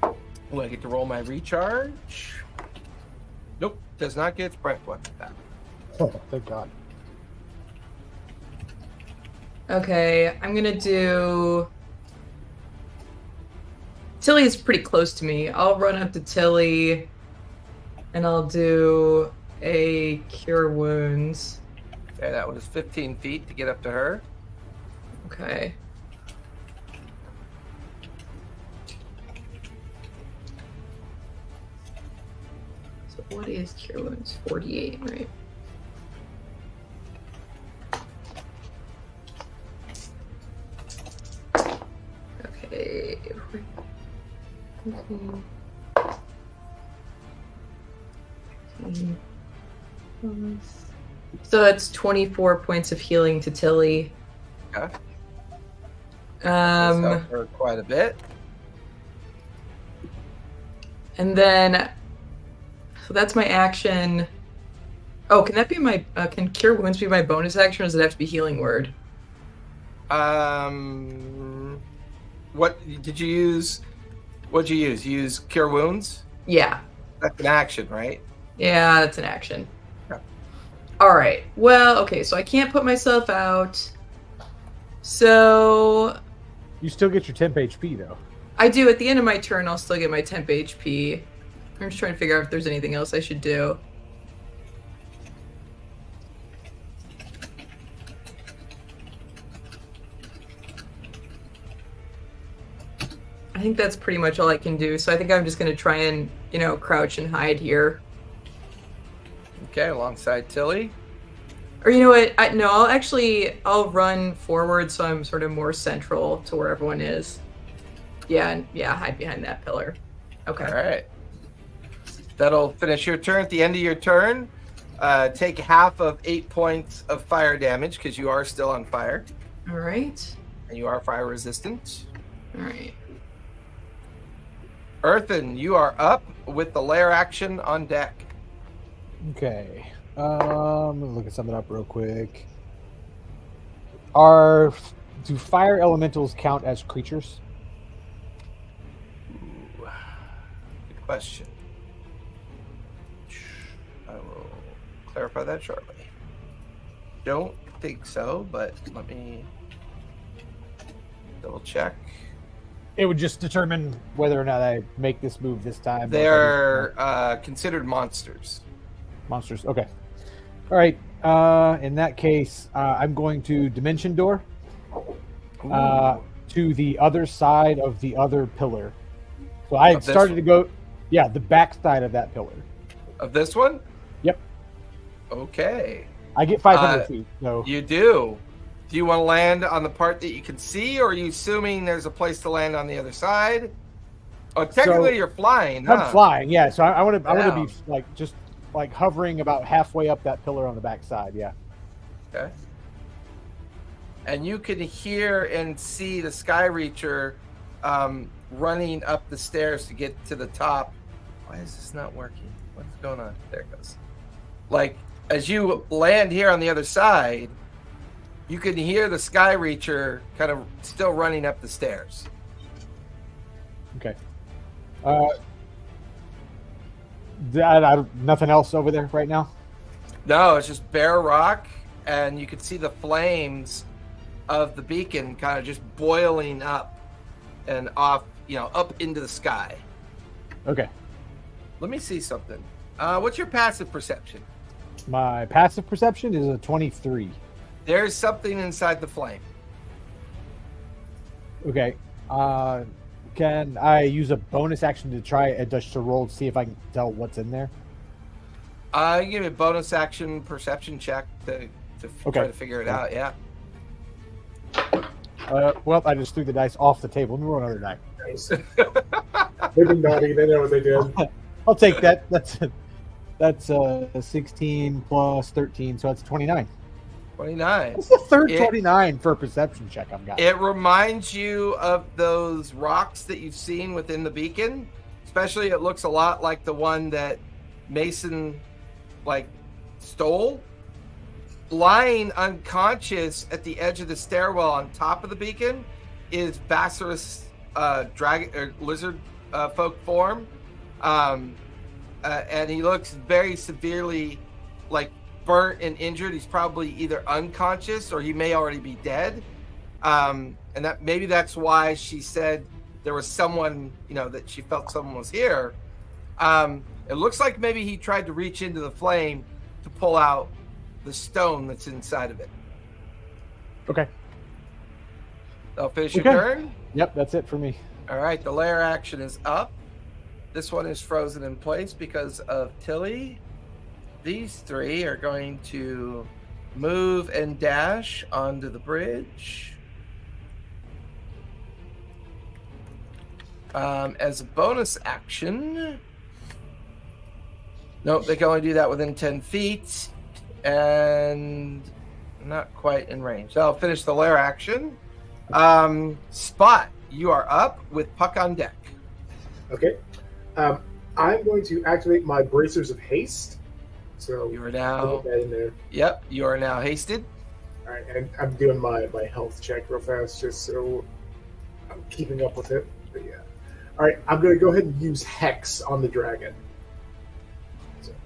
Oh, I get to roll my recharge. Nope, does not get its breath weapon back. Oh, thank God. Okay, I'm gonna do... Tilly is pretty close to me. I'll run up to Tilly and I'll do a Cure Wounds. Okay, that was 15 feet to get up to her. Okay. So what is Cure Wounds? 48, right? Okay. So that's 24 points of healing to Tilly. Okay. That's helped her quite a bit. And then, so that's my action. Oh, can that be my, can Cure Wounds be my bonus action, or does it have to be Healing Word? What did you use? What'd you use? You use Cure Wounds? Yeah. That's an action, right? Yeah, that's an action. Yeah. Alright, well, okay, so I can't put myself out. So... You still get your temp HP, though. I do. At the end of my turn, I'll still get my temp HP. I'm just trying to figure out if there's anything else I should do. I think that's pretty much all I can do. So I think I'm just going to try and, you know, crouch and hide here. Okay, alongside Tilly. Or you know what? I'll run forward so I'm sort of more central to where everyone is. Yeah, hide behind that pillar. Okay. All right. That'll finish your turn. At the end of your turn, take half of 8 points of fire damage because you are still on fire. All right. And you are fire resistant. All right. Earthen, you are up with the lair action on deck. Okay. I'm gonna look at something up real quick. Do fire elementals count as creatures? Ooh, good question. I will clarify that shortly. Don't think so, but let me double check. It would just determine whether or not I make this move this time. They're considered monsters. Monsters. Okay. All right. In that case, I'm going to Dimension Door to the other side of the other pillar. So I had Of this started to go, yeah, the back side of that pillar. Of this one? Yep. Okay. I get 500 feet. So You do. Do you want to land on the part that you can see, or are you assuming there's a place to land on the other side? Oh, technically you're flying, huh? I'm flying, yeah. So I want to Wow. be like just like hovering about halfway up that pillar on the back side, yeah. Okay. And you can hear and see the Sky Reacher running up the stairs to get to the top. Why is this not working? What's going on? There it goes. Like, as you land here on the other side, you can hear the Sky Reacher kind of still running up the stairs. Okay. Nothing else over there right now? No, it's just bare rock, and you can see the flames of the beacon kind of just boiling up and off, up into the sky. Okay. Let me see something. What's your passive perception? My passive perception is a 23. There's something inside the flame. Okay. Can I use a bonus action to try just to roll to see if I can tell what's in there? Give me a bonus action perception check to try to figure it out. Yeah. Well, I just threw the dice off the table. Let me roll another die. Nice. They've been nodding. They know what they did. I'll take that. That's 16 plus 13, so that's 29. 29. That's the third 29 for a perception check I've got. It reminds you of those rocks that you've seen within the beacon. Especially, it looks a lot like the one that Mason, stole. Lying unconscious at the edge of the stairwell on top of the beacon is Basilisk dragon or lizard folk form. And he looks very severely burnt and injured. He's probably either unconscious or he may already be dead. And that's why she said there was someone, that she felt someone was here. It looks like maybe he tried to reach into the flame to pull out the stone that's inside of it. Okay. I'll finish your turn. Yep, that's it for me. All right, the lair action is up. This one is frozen in place because of Tilly. These three are going to move and dash onto the bridge. As a bonus action. Nope, they can only do that within 10 feet. And not quite in range. So I'll finish the lair action. Spot, you are up with Puck on deck. Okay. I'm going to activate my Bracers of Haste. So You are I'll now. put that in there. Yep, you are now hasted. All right, and I'm doing my health check real fast just so I'm keeping up with it. But yeah. All right, I'm going to go ahead and use Hex on the dragon.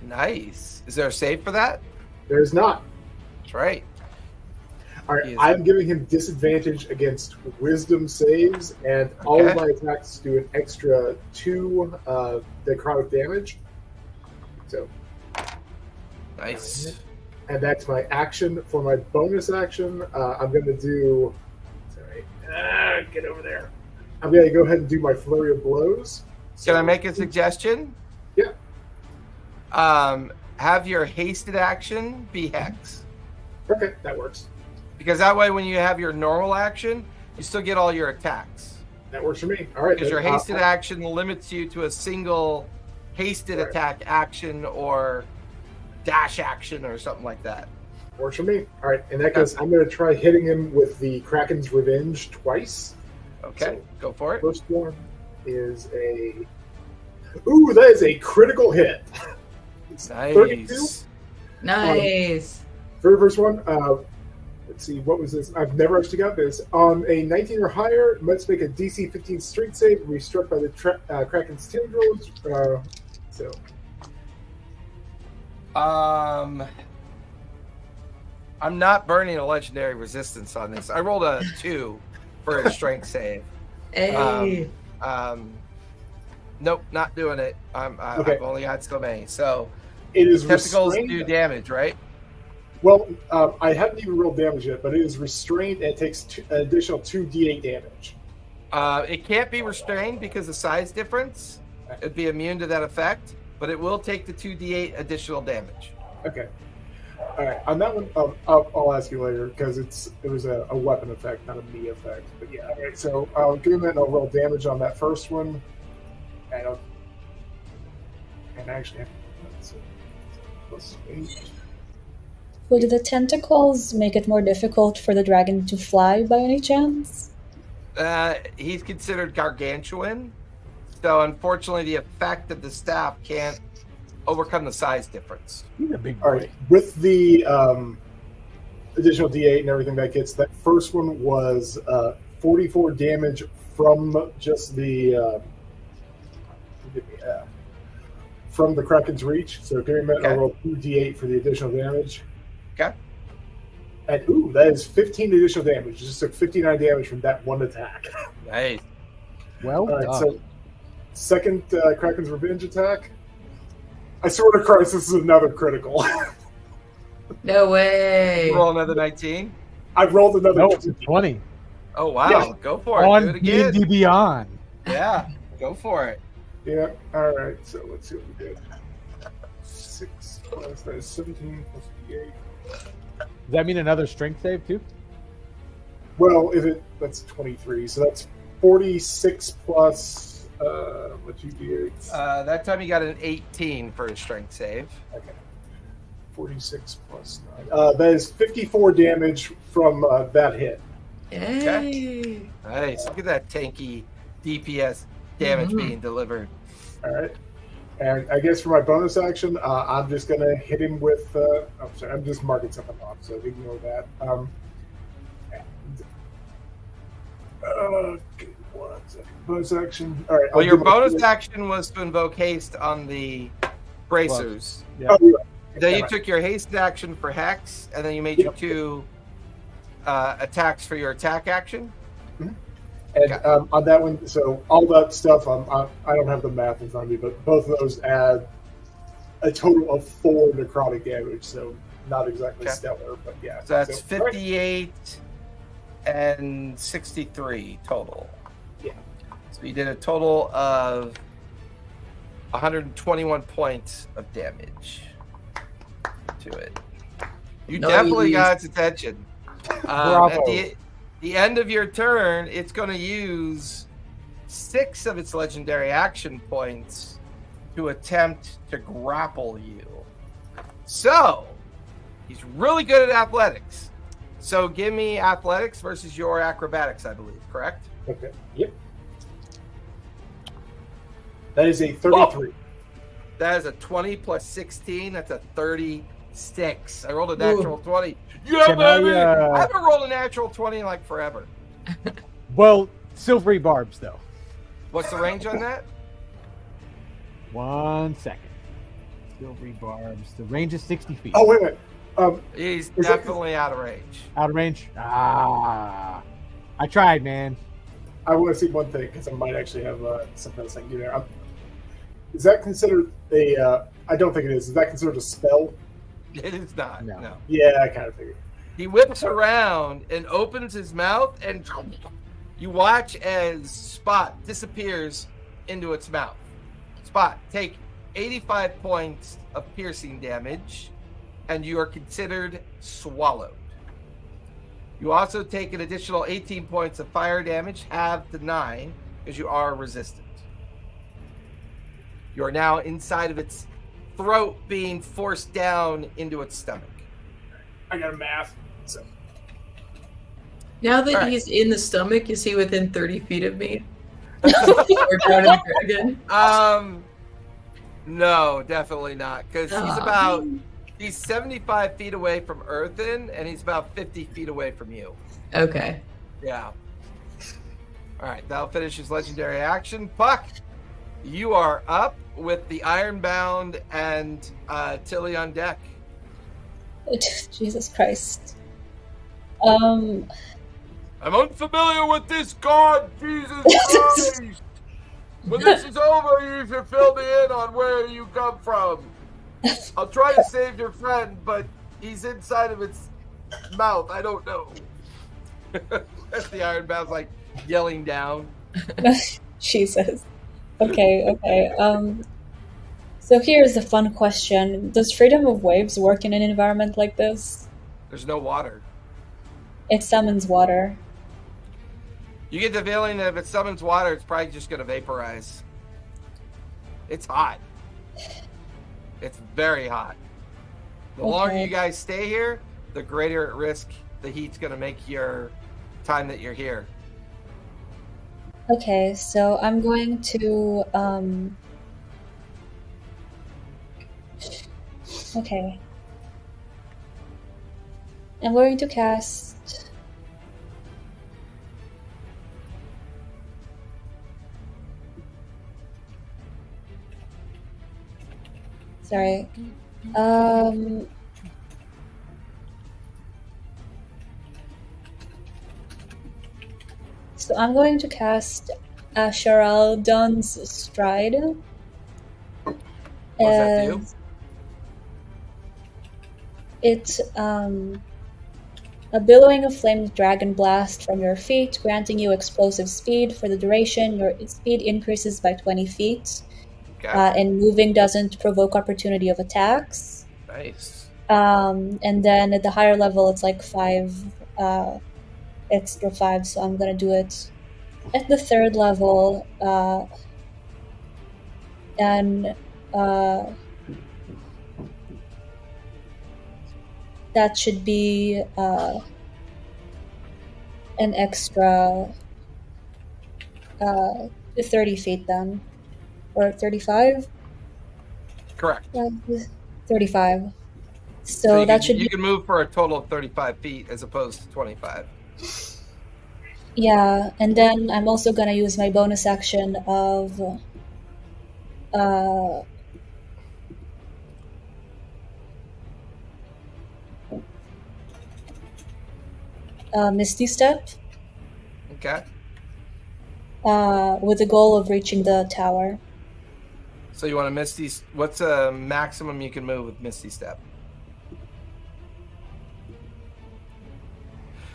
Nice. Is there a save for that? There's not. That's right. All He right, is- I'm giving him disadvantage against Wisdom saves, and all of Okay. my attacks do an extra 2 necrotic damage. So, Nice. and that's my action. For my bonus action, I'm going to do. Sorry, get over there. I'm going to go ahead and do my flurry of blows. Can I make a suggestion? Yeah. Have your hasted action be Hex. Okay, that works. Because that way, when you have your normal action, you still get all your attacks. That works for me. All right. Because your then, hasted action limits you to a single hasted Right. attack action or dash action or something like that. Works for me. All right. In that case, I'm going to try hitting him with the Kraken's Revenge twice. Okay, go for it. First one is a. Ooh, that is a critical hit. It's 32. Nice. Nice. Very first one. Let's see, what was this? I've never actually got this. On a 19 or higher, let's make a DC 15 strength save and be struck by the Kraken's tendrils. So. I'm not burning a legendary resistance on this. I rolled a 2 for a strength save. Hey. Nope, not doing it. Okay. I've only got so many. So It is tentacles restrained. do damage, right? Well, I haven't even rolled damage yet, but it is restrained and it takes an additional 2d8 damage. It can't be restrained because of size difference. It'd be immune to that effect, but it will take the 2d8 additional damage. Okay. All right. On that one, I'll ask you later because it was a weapon effect, not a me effect. But yeah. All right. So I'll give him that and I'll roll damage on that first one. And actually, plus 8. Would the tentacles make it more difficult for the dragon to fly by any chance? He's considered gargantuan, so unfortunately the effect of the staff can't overcome the size difference. He's a big boy. All right. With the additional D8 and everything that gets, that first one was 44 damage from just the from the Kraken's reach. So during that, I'll roll 2d8 for the additional damage. Okay. And ooh, that is 15 additional damage. Just took 59 damage from that one attack. Nice. Well All right, done. so second Kraken's revenge attack. I sort of Christ, this is another critical. No way. Roll another 19. I rolled another. No, it's a 20. Oh wow, Yeah. go for it. Do On it again. D&D Beyond. Yeah, go for it. Yeah. All right. So let's see what we did. 6 plus that is 17 plus 8. Does that mean another strength save too? Well, that's 23, so that's 46 plus what you do? That time you got an 18 for his strength save. Okay. 46 plus 9. That is 54 damage from that hit. Yay. Nice. Look at that tanky DPS damage being delivered. All right. And I guess for my bonus action, I'm just going to hit him with... sorry, I'm just marking something off, so ignore that. One second. Bonus action. All right. Well, your bonus action was to invoke haste on the bracers. Yeah. Oh, yeah. Then you took your haste action for Hex, and then you made your 2 attacks for your attack action. And on that one, so all that stuff, I don't have the math in front of me, but both of those add a total of 4 necrotic damage, so not exactly stellar, but yeah. So that's 58 and 63 total. Yeah. So you did a total of 121 points of damage to it. You definitely got its attention. Bravo. At the end of your turn, it's going to use 6 of its legendary action points to attempt to grapple you. So, he's really good at athletics. So give me athletics versus your acrobatics, I believe, correct? Okay. Yep. That is a 33. That is a 20 plus 16. That's a 36. I rolled a natural 20. Yeah, Can baby! I, I haven't rolled a natural 20 in like forever. Well, silvery barbs though. What's the range on that? 1 second. Silvery barbs. The range is 60 feet. Oh, wait a minute. He's Is definitely out of range. Out of range? I tried, man. I want to see one thing because I might actually have something else I can do there. Is that considered a? I don't think it is. Is that considered a spell? It is not. No. No. Yeah, I kind of figured. He whips around and opens his mouth, and you watch as Spot disappears into its mouth. Spot, take 85 points of piercing damage, and you are considered swallowed. You also take an additional 18 points of fire damage, halved to 9, because you are resistant. You are now inside of its throat, being forced down into its stomach. I got a math. So Now that Alright. he's in the stomach, is he within 30 feet of me? Or down in the dragon? No, definitely not, because Aw. he's 75 feet away from Earthen, and he's about 50 feet away from you. Okay. Yeah. All right, that'll finish his legendary action. Puck, you are up with the Ironbound and Tilly on deck. Jesus Christ. I'm unfamiliar with this god, Jesus Christ. When this is over, you should fill me in on where you come from. I'll try to save your friend, but he's inside of its mouth. I don't know. That's the Ironbound's like yelling down. Jesus. Okay. So here's a fun question. Does freedom of waves work in an environment like this? There's no water. It summons water. You get the feeling that if it summons water, it's probably just going to vaporize. It's hot. It's very hot. The longer you guys stay here, the greater at risk the heat's going to make your time that you're here. Okay, so I'm going to okay. I'm going to cast sorry. So I'm going to cast Asheraldon's Stride. What does that do? It's a billowing of flames dragon blast from your feet, granting you explosive speed. For the duration, your speed increases by 20 feet. Okay. And moving doesn't provoke opportunity of attacks. Nice. And then at the higher level, it's like 5 extra 5, so I'm gonna do it at the 3rd level. And that should be an extra 30 feet then. Or 35? Correct. 35. So that should you be... can move for a total of 35 feet as opposed to 25. Yeah, and then I'm also going to use my bonus action of Misty Step. Okay. With the goal of reaching the tower. So you want to Misty... What's a maximum you can move with Misty Step?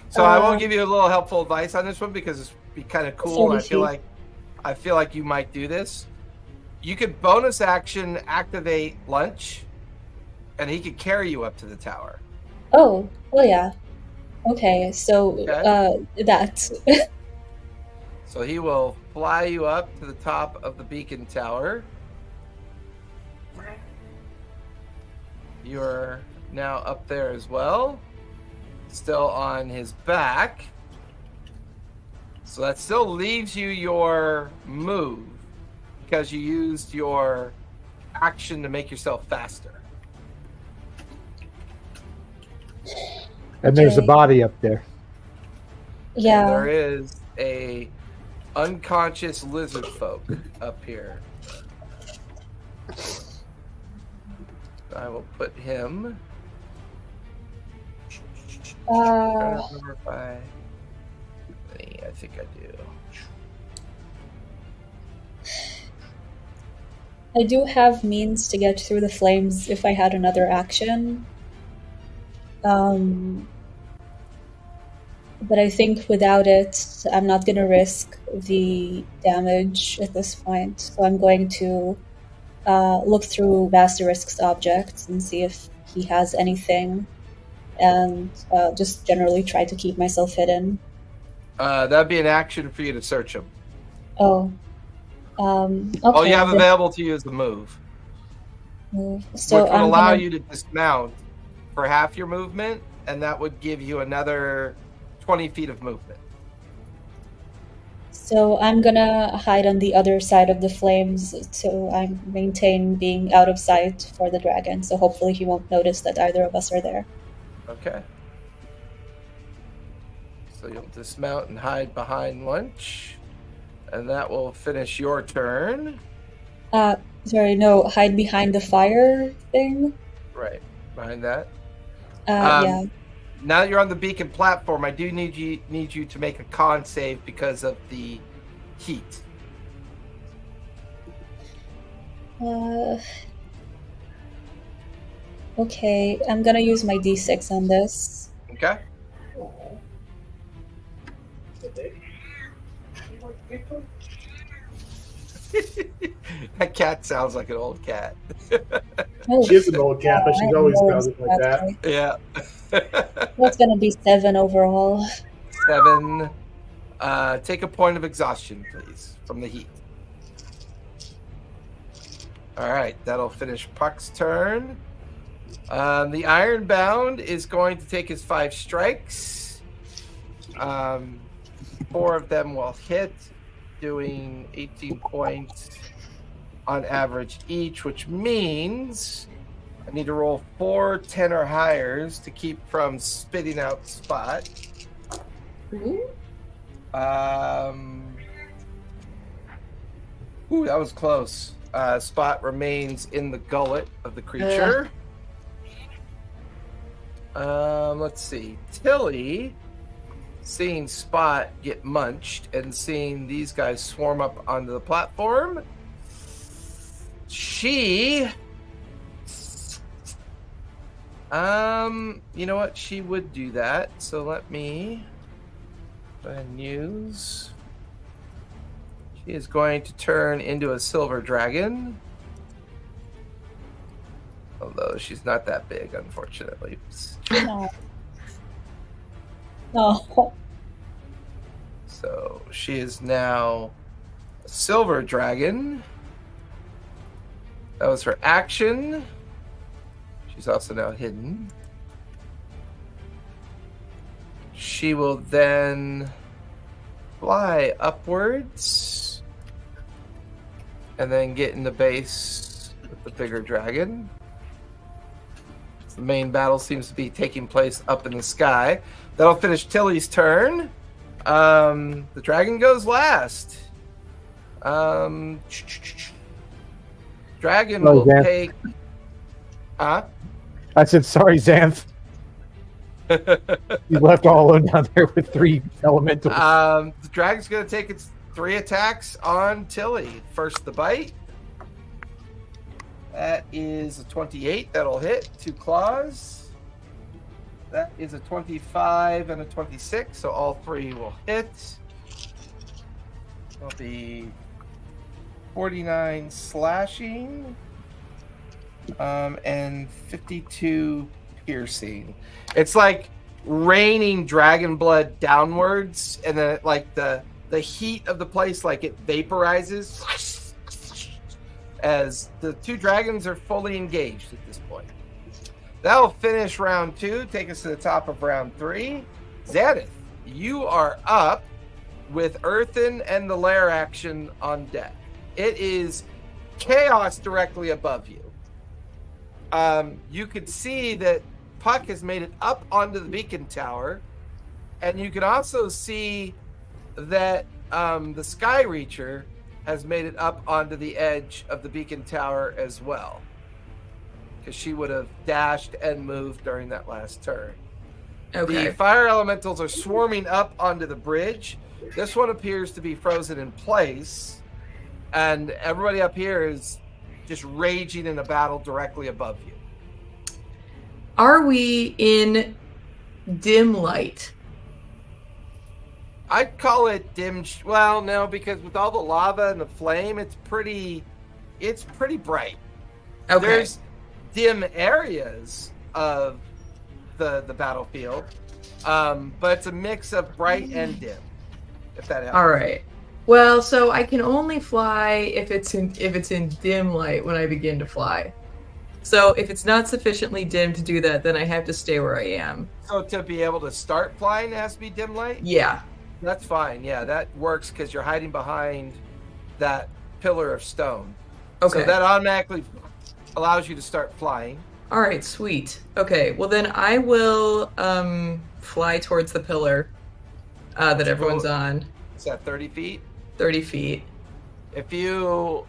So I will give you a little helpful advice on this one because it's be kind of cool. And I feel like you might do this. You could bonus action activate Lunch, and he could carry you up to the tower. Oh, well, yeah. Okay, so that. So he will fly you up to the top of the beacon tower. You're now up there as well. Still on his back. So that still leaves you your move because you used your action to make yourself faster. And there's a body up there. Yeah. And there is a unconscious lizard folk up here. I will put him. I think I do. I do have means to get through the flames if I had another action. But I think without it, I'm not going to risk the damage at this point. So I'm going to look through Vasterisk's objects and see if he has anything, and just generally try to keep myself hidden. That'd be an action for you to search him. Oh. Okay, all you have available to you is the move. So which would allow you to dismount for half your movement, and that would give you another 20 feet of movement. So I'm gonna hide on the other side of the flames so I maintain being out of sight for the dragon. So hopefully he won't notice that either of us are there. Okay. So you'll dismount and hide behind Lunch, and that will finish your turn. Sorry, no, hide behind the fire thing. Right, behind that. Yeah. Now that you're on the beacon platform, I do need you to make a con save because of the heat. Okay, I'm gonna use my D6 on this. Okay. That cat sounds like an old cat. Oh, She is an old cat, but she's always sounds like that. Yeah. That's gonna be 7 overall. 7. Take a point of exhaustion, please, from the heat. All right, that'll finish Puck's turn. The Ironbound is going to take his 5 strikes. 4 of them will hit, doing 18 points on average each, which means I need to roll 4 10 or higher to keep from spitting out Spot. Ooh, that was close. Spot remains in the gullet of the creature. Let's see. Tilly, seeing Spot get munched and seeing these guys swarm up onto the platform, she, you know what? She would do that. So let me go ahead and use. She is going to turn into a silver dragon. Although she's not that big, unfortunately. No. No. So she is now a silver dragon. That was her action. She's also now hidden. She will then fly upwards and then get in the base with the bigger dragon. The main battle seems to be taking place up in the sky. That'll finish Tilly's turn. The dragon goes last. Dragon will Xanth. take. Huh? I said, sorry, Xanth. You left all alone down there with 3 elementals. The dragon's going to take its 3 attacks on Tilly. First, the bite. That is a 28. That'll hit. 2 claws. That is a 25 and a 26. So all 3 will hit. It'll be 49 slashing. And 52 piercing. It's like raining dragon blood downwards, and then like the heat of the place, like it vaporizes as the 2 dragons are fully engaged at this point. That'll finish round 2. Take us to the top of round 3. Xanth, you are up with Earthen and the lair action on deck. It is chaos directly above you. You could see that Puck has made it up onto the beacon tower, and you can also see that the Sky Reacher has made it up onto the edge of the beacon tower as well, because she would have dashed and moved during that last turn. Okay. The fire elementals are swarming up onto the bridge. This one appears to be frozen in place, and everybody up here is just raging in a battle directly above you. Are we in dim light? I'd call it dim. Well, no, because with all the lava and the flame, it's pretty bright. Okay. There's dim areas of the battlefield, but it's a mix of bright and dim. If that helps. All right. Well, so I can only fly if it's in dim light when I begin to fly. So if it's not sufficiently dim to do that, then I have to stay where I am. So to be able to start flying, it has to be dim light? Yeah. That's fine. Yeah, that works because you're hiding behind that pillar of stone. Okay. So that automatically allows you to start flying. All right, sweet. Okay, well then I will fly towards the pillar that everyone's on. Is that 30 feet? 30 feet. If you...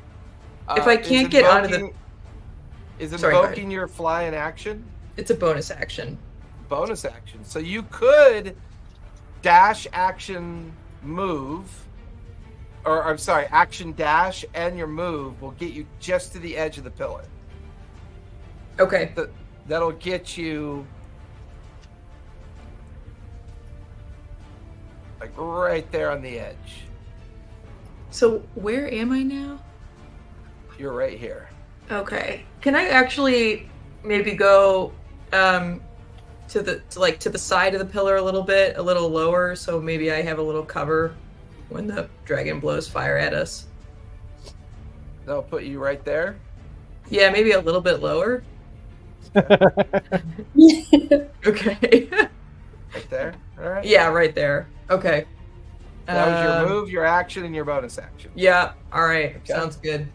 If I can't get onto the... Is Sorry, go invoking ahead. your fly an action? It's a bonus action. Bonus action. So you could dash action move, or I'm sorry, action dash and your move will get you just to the edge of the pillar. Okay. That'll get you like right there on the edge. So where am I now? You're right here. Okay. Can I actually maybe go to the side of the pillar a little lower, so maybe I have a little cover when the dragon blows fire at us? That'll put you right there. Yeah, maybe a little bit lower. Okay. Right there. All right. Yeah, right there. Okay. That was your move, your action, and your bonus action. Yeah. All right. Okay. Sounds good.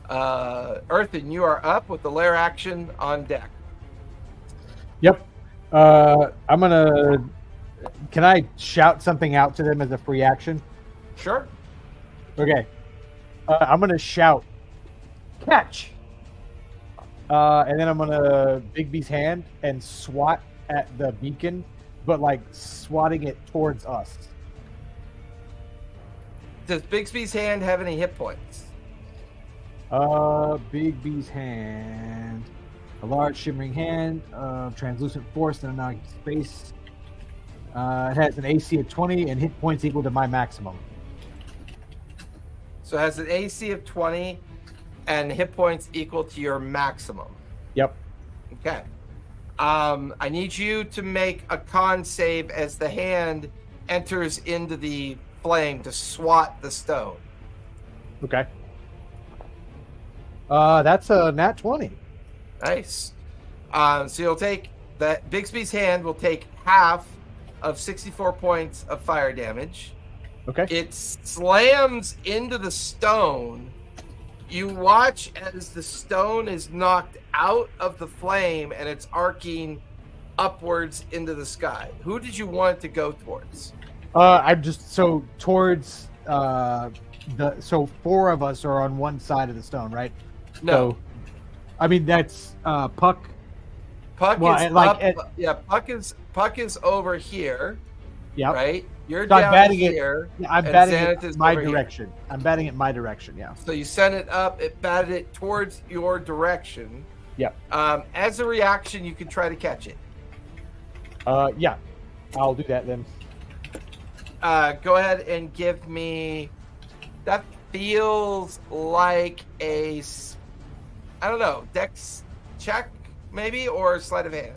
Earthen, you are up with the lair action on deck. Yep. I'm gonna. Can I shout something out to them as a free action? Sure. Okay. I'm gonna shout, catch. And then I'm gonna Bigby's hand and swat at the beacon, but like swatting it towards us. Does Bixby's hand have any hit points? Bigby's hand. A large shimmering hand of translucent force in a non-space. It has an AC of 20 and hit points equal to my maximum. So it has an AC of 20 and hit points equal to your maximum. Yep. Okay. I need you to make a con save as the hand enters into the flame to swat the stone. Okay. That's a nat 20. Nice. So you'll take that. Bixby's hand will take half of 64 points of fire damage. Okay. It slams into the stone. You watch as the stone is knocked out of the flame and it's arcing upwards into the sky. Who did you want it to go towards? I'm just so towards so four of us are on one side of the stone, right? No. So, I mean that's Puck. Puck Well, is like, up. Yeah, Puck is over here. Yeah. Right? You're So I'm down batting here. it. I'm and batting Xanath it is my over here. direction. I'm batting it my direction. Yeah. So you sent it up, it batted it towards your direction. Yep. As a reaction, you can try to catch it. Yeah. I'll do that then. Go ahead and give me. That feels like a, I don't know, dex check maybe, or sleight of hand.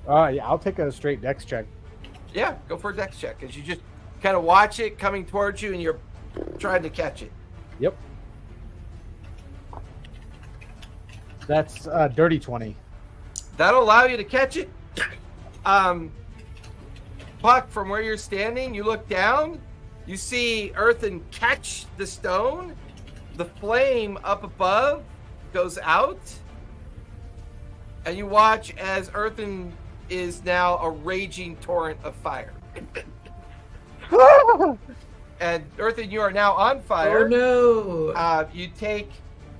Yeah, I'll take a straight dex check. Yeah, go for a dex check because you just kind of watch it coming towards you and you're trying to catch it. Yep. That's dirty 20. That'll allow you to catch it. Puck, from where you're standing, you look down, you see Earthen catch the stone. The flame up above goes out, and you watch as Earthen is now a raging torrent of fire. And Earthen, you are now on fire. Oh no! You take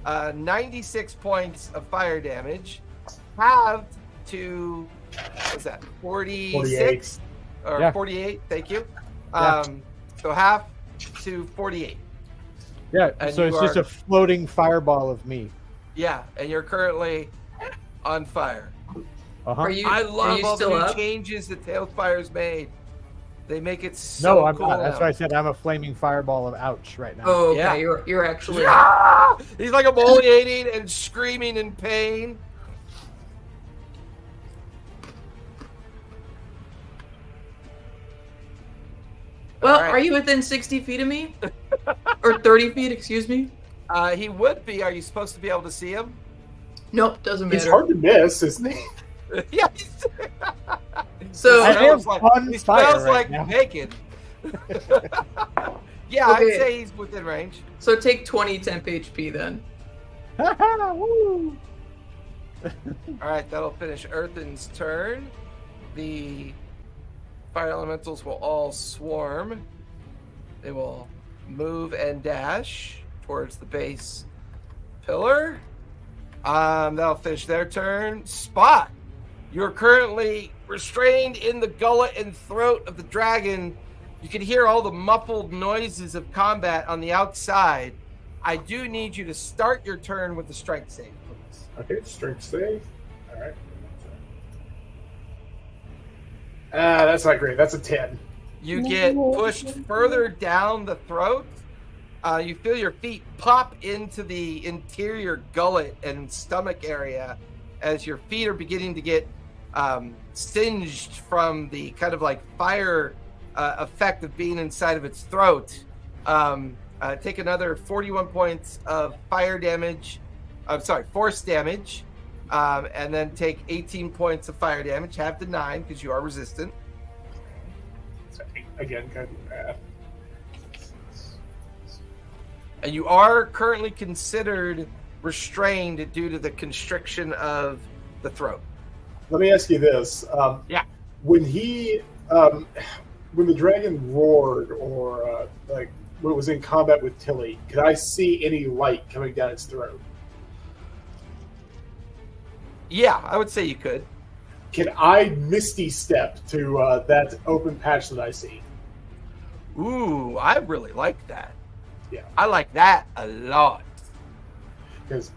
96 points of fire damage, halved to, what's that, 46? Or Yeah. 48, thank you. Yeah. So half to 48. Yeah, And so you it's just are- a floating fireball of me. Yeah, and you're currently on fire. Uh-huh. Are you? I are love you all the still new up? changes that Tailspire's made. They make it so No, I'm cool not. That's now. why I said I'm a flaming fireball of ouch right now. Oh, okay. Yeah. You're actually. Ah! He's like emoliating and screaming in pain. Well, All right. are you within 60 feet of me? Or 30 feet, excuse me? He would be. Are you supposed to be able to see him? Nope, doesn't He's matter. hard to miss, isn't he? Yeah. So, I am smells like, on he fire smells right like now. bacon. Yeah, I'd Okay. say he's within range. so take 20 temp HP then. Woo! All right, that'll finish Earthen's turn. The fire elementals will all swarm. They will move and dash towards the base pillar. That'll finish their turn. Spot, you're currently restrained in the gullet and throat of the dragon. You can hear all the muffled noises of combat on the outside. I do need you to start your turn with the strength save, please. Okay, strength save. All right. That's not great. That's a 10. You get pushed further down the throat, You feel your feet pop into the interior gullet and stomach area as your feet are beginning to get singed from the kind of like fire effect of being inside of its throat. Take another 41 points of fire damage. I'm sorry, force damage. And then take 18 points of fire damage. Half the 9 because you are resistant. So, again, kind of bad. And you are currently considered restrained due to the constriction of the throat. Let me ask you this. Yeah. When he, when the dragon roared, or like when it was in combat with Tilly, could I see any light coming down its throat? Yeah, I would say you could. Can I misty step to that open patch that I see? Ooh, I really like that. Yeah. I like that a lot. Because,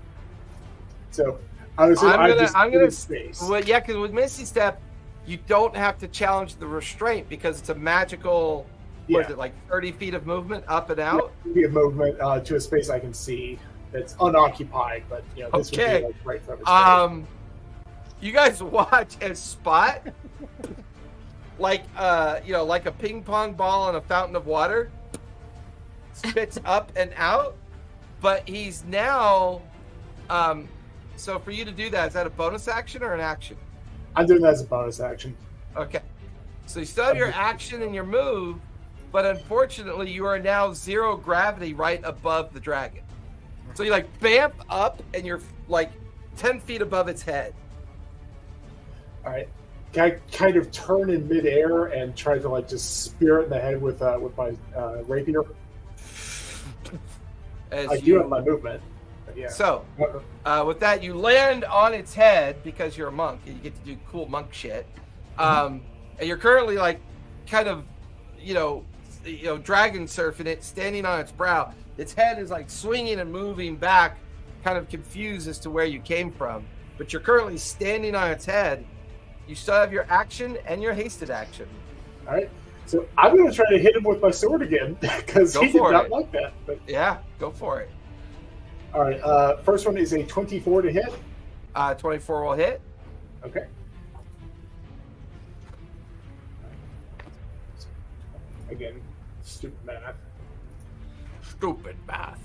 so I was I'm gonna space. Well, yeah, because with Misty Step, you don't have to challenge the restraint because it's a magical. What is it, like 30 feet of movement up and out? Be a movement to a space I can see that's unoccupied, but you know this would be like right from its face. You guys watch as Spot, like like a ping pong ball in a fountain of water, spits up and out, but he's now. So for you to do that, is that a bonus action or an action? I'm doing that as a bonus action. Okay. So you still have your action and your move, but unfortunately you are now 0 gravity right above the dragon. So you like bamf up and you're like 10 feet above its head. All right. Can I kind of turn in midair and try to like just spear it in the head with my rapier? I do have my movement. Yeah. So, with that, you land on its head because you're a monk and you get to do cool monk shit. And you're currently like, kind of, dragon surfing it, standing on its brow. Its head is like swinging and moving back, kind of confused as to where you came from. But you're currently standing on its head. You still have your action and your hasted action. All right. So I'm going to try to hit him with my sword again because he did not like that. But... Yeah, go for it. All right. First one is a 24 to hit. 24 will hit. Okay. Again, stupid math. Stupid math.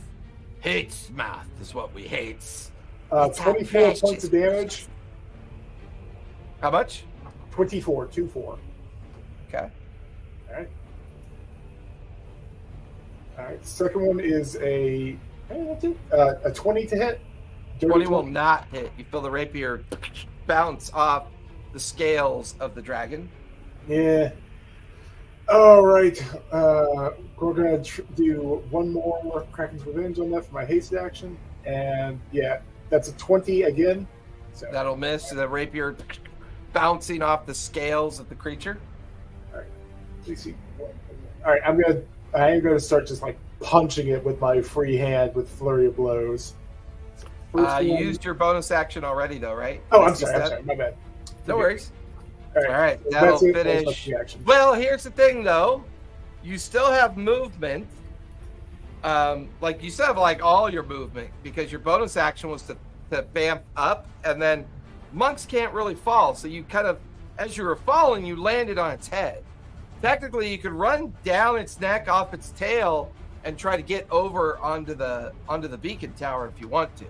Hates math is what we hates. 24 points of damage. How much? 24, 2-4. Okay. All right. All right. Second one is a 20 to hit. 20 will not hit. You feel the rapier bounce off the scales of the dragon. Yeah. All right. We're going to do one more Kraken's Revenge on that for my hasted action. And yeah, that's a 20 again. So. That'll miss. The rapier bouncing off the scales of the creature. All right. Let's see. All right. I am going to start just like punching it with my free hand with flurry of blows. You used your bonus action already, though, right? Oh, I'm sorry. My bad. No worries. All right. That'll finish. Well, here's the thing, though. You still have movement. Like you still have like all your movement because your bonus action was to bamf up, and then monks can't really fall. So you kind of, as you were falling, you landed on its head. Technically, you could run down its neck off its tail and try to get over onto the beacon tower if you want to.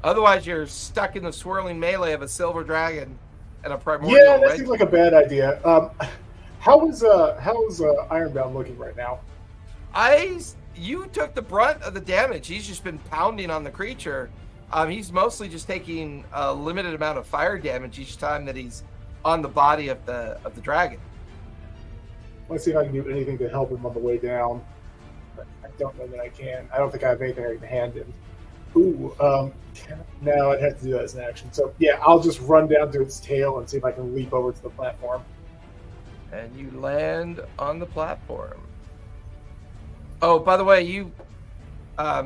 Otherwise, you're stuck in the swirling melee of a silver dragon and a primordial. Yeah, that seems like a bad idea. How is Ironbound looking right now? You took the brunt of the damage. He's just been pounding on the creature. He's mostly just taking a limited amount of fire damage each time that he's on the body of the dragon. Let's see if I can do anything to help him on the way down. But I don't know that I can. I don't think I have anything I can hand him. Ooh, no, I'd have to do that as an action. So yeah, I'll just run down to its tail and see if I can leap over to the platform. And you land on the platform. Oh, by the way, you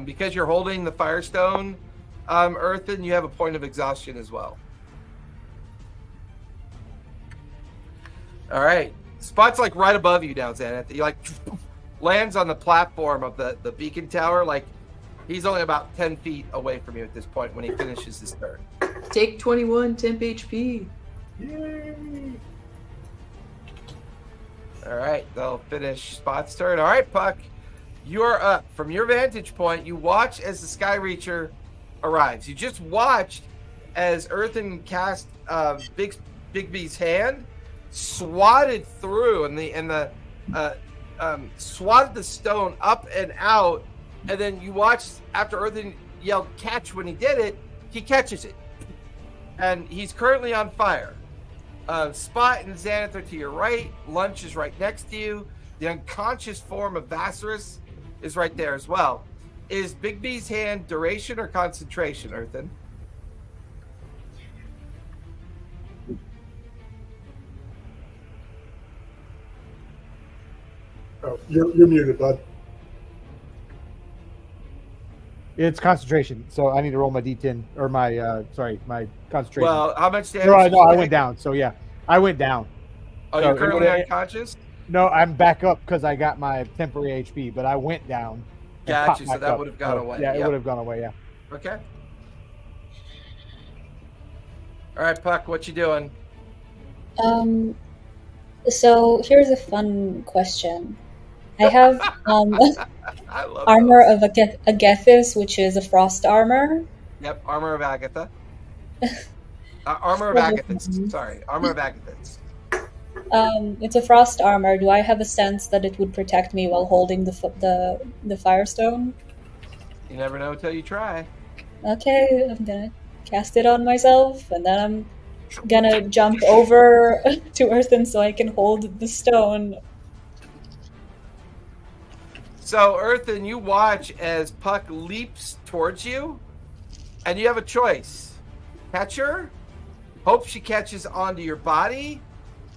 because you're holding the Firestone, Earthen, you have a point of exhaustion as well. All right. Spot's like right above you now, Xanath. He like lands on the platform of the beacon tower. Like he's only about 10 feet away from you at this point when he finishes his turn. Take 21 temp HP. Yay! All right, they'll finish Spot's turn. All right, Puck, you are up. From your vantage point, you watch as the Sky Reacher arrives. You just watched as Earthen cast Big B's hand, swatted through, and swatted the stone up and out, and then you watched after Earthen yelled "catch" when he did it, he catches it, and he's currently on fire. Spot and Xanath are to your right. Lunch is right next to you. The unconscious form of Vassarus is right there as well. Is Big B's hand duration or concentration, Earthen? Oh, you're muted, bud. It's concentration, so I need to roll my D10 or my my concentration. Well, how much damage? No, I went down. So yeah, I went down. Oh, So you're currently it- unconscious? No, I'm back up because I got my temporary HP, but I went down. and Gotcha, popped so back that up. would have gone away. Yeah, it Yep. would have gone away. Yeah. Okay. All right, Puck, what you doing? So here's a fun question. I have I love armor those. of Agethys, which is a frost armor. Yep, armor of Agatha. Armor of Agathis. Sorry, armor of Agathis. It's a frost armor. Do I have a sense that it would protect me while holding the firestone? You never know until you try. Okay, I'm gonna cast it on myself, and then I'm gonna jump over to Earthen so I can hold the stone. So, Earthen, you watch as Puck leaps towards you, and you have a choice. Catch her, hope she catches onto your body,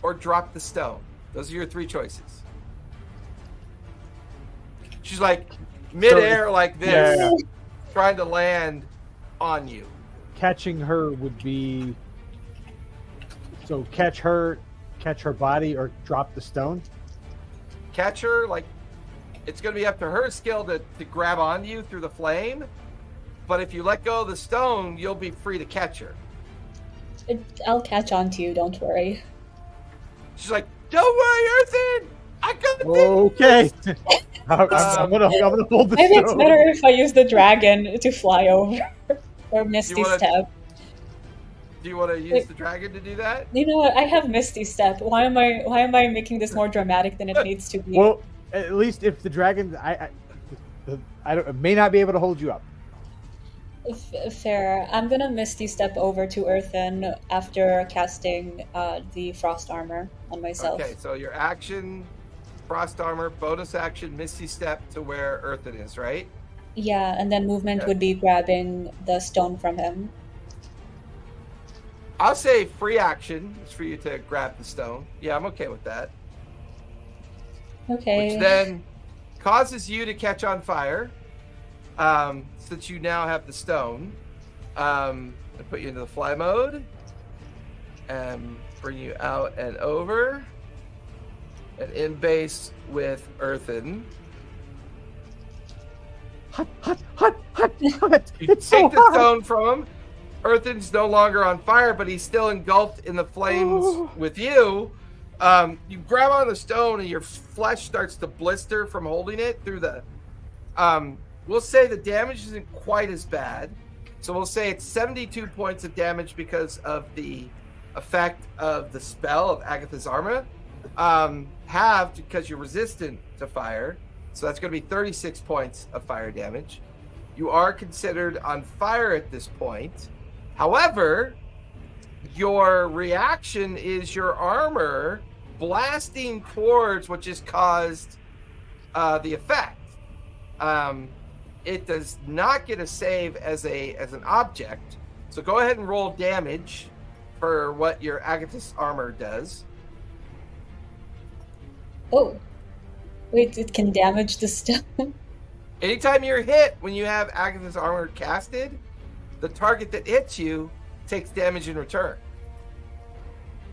or drop the stone. Those are your three choices. She's like midair like this, Yeah. trying to land on you. Catching her would be so catch her body or drop the stone. Catch her, like, it's going to be up to her skill to grab onto you through the flame. But if you let go of the stone, you'll be free to catch her. I'll catch on to you, don't worry. She's like, "Don't worry, Earthen, I got this." Okay. I'm gonna hold the Maybe it's stone. better if I use the dragon to fly over. Or Misty wanna- Step. Do you want to use the dragon to do that? You know what? I have Misty Step. Why am I making this more dramatic than it needs to be? Well, at least if the dragon, I may not be able to hold you up. Fair. I'm gonna Misty Step over to Earthen after casting the frost armor on myself. Okay, so your action, frost armor, bonus action, misty step to where Earthen is, right? Yeah, and then movement would be grabbing the stone from him. I'll say free action is for you to grab the stone. Yeah, I'm okay with that. Okay. Which then causes you to catch on fire, since you now have the stone. I put you into the fly mode and bring you out and over and in base with Earthen. Hut. You It's so take the hot. stone from him. Earthen's no longer on fire, but he's still engulfed in the flames with you. You grab on the stone and your flesh starts to blister from holding it through the... we'll say the damage isn't quite as bad. So we'll say it's 72 points of damage because of the effect of the spell of Agatha's armor. Halved because you're resistant to fire. So that's going to be 36 points of fire damage. You are considered on fire at this point. However, your reaction is your armor blasting towards what just caused the effect. It does not get a save as an object. So go ahead and roll damage for what your Agatha's armor does. Oh. Wait, it can damage the stone? Anytime you're hit when you have Agatha's armor casted, the target that hits you takes damage in return.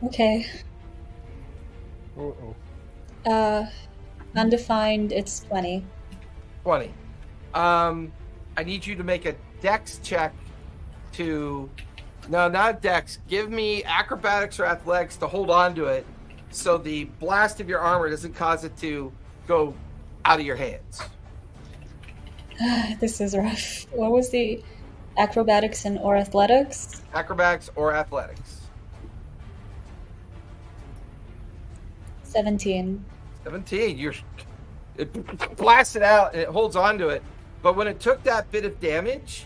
Okay. Undefined, it's 20. 20. I need you to make a dex check to... No, not dex. Give me acrobatics or athletics to hold on to it so the blast of your armor doesn't cause it to go out of your hands. This is rough. What was the acrobatics or athletics? Acrobatics or athletics. 17. 17. It blasts it out and it holds on to it. But when it took that bit of damage,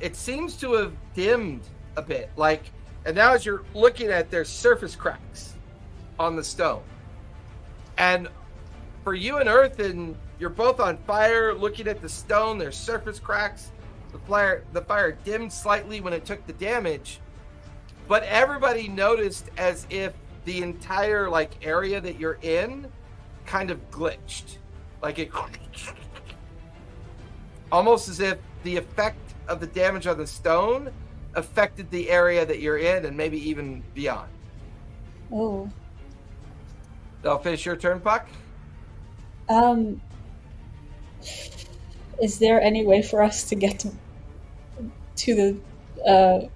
it seems to have dimmed a bit. And now as you're looking at it, there's surface cracks on the stone. And for you and Earthen, you're both on fire looking at the stone. There's surface cracks. The fire dimmed slightly when it took the damage. But everybody noticed as if the entire area that you're in kind of glitched. It almost as if the effect of the damage on the stone affected the area that you're in and maybe even beyond. Oh. That'll finish your turn, Puck? Is there any way for us to get to the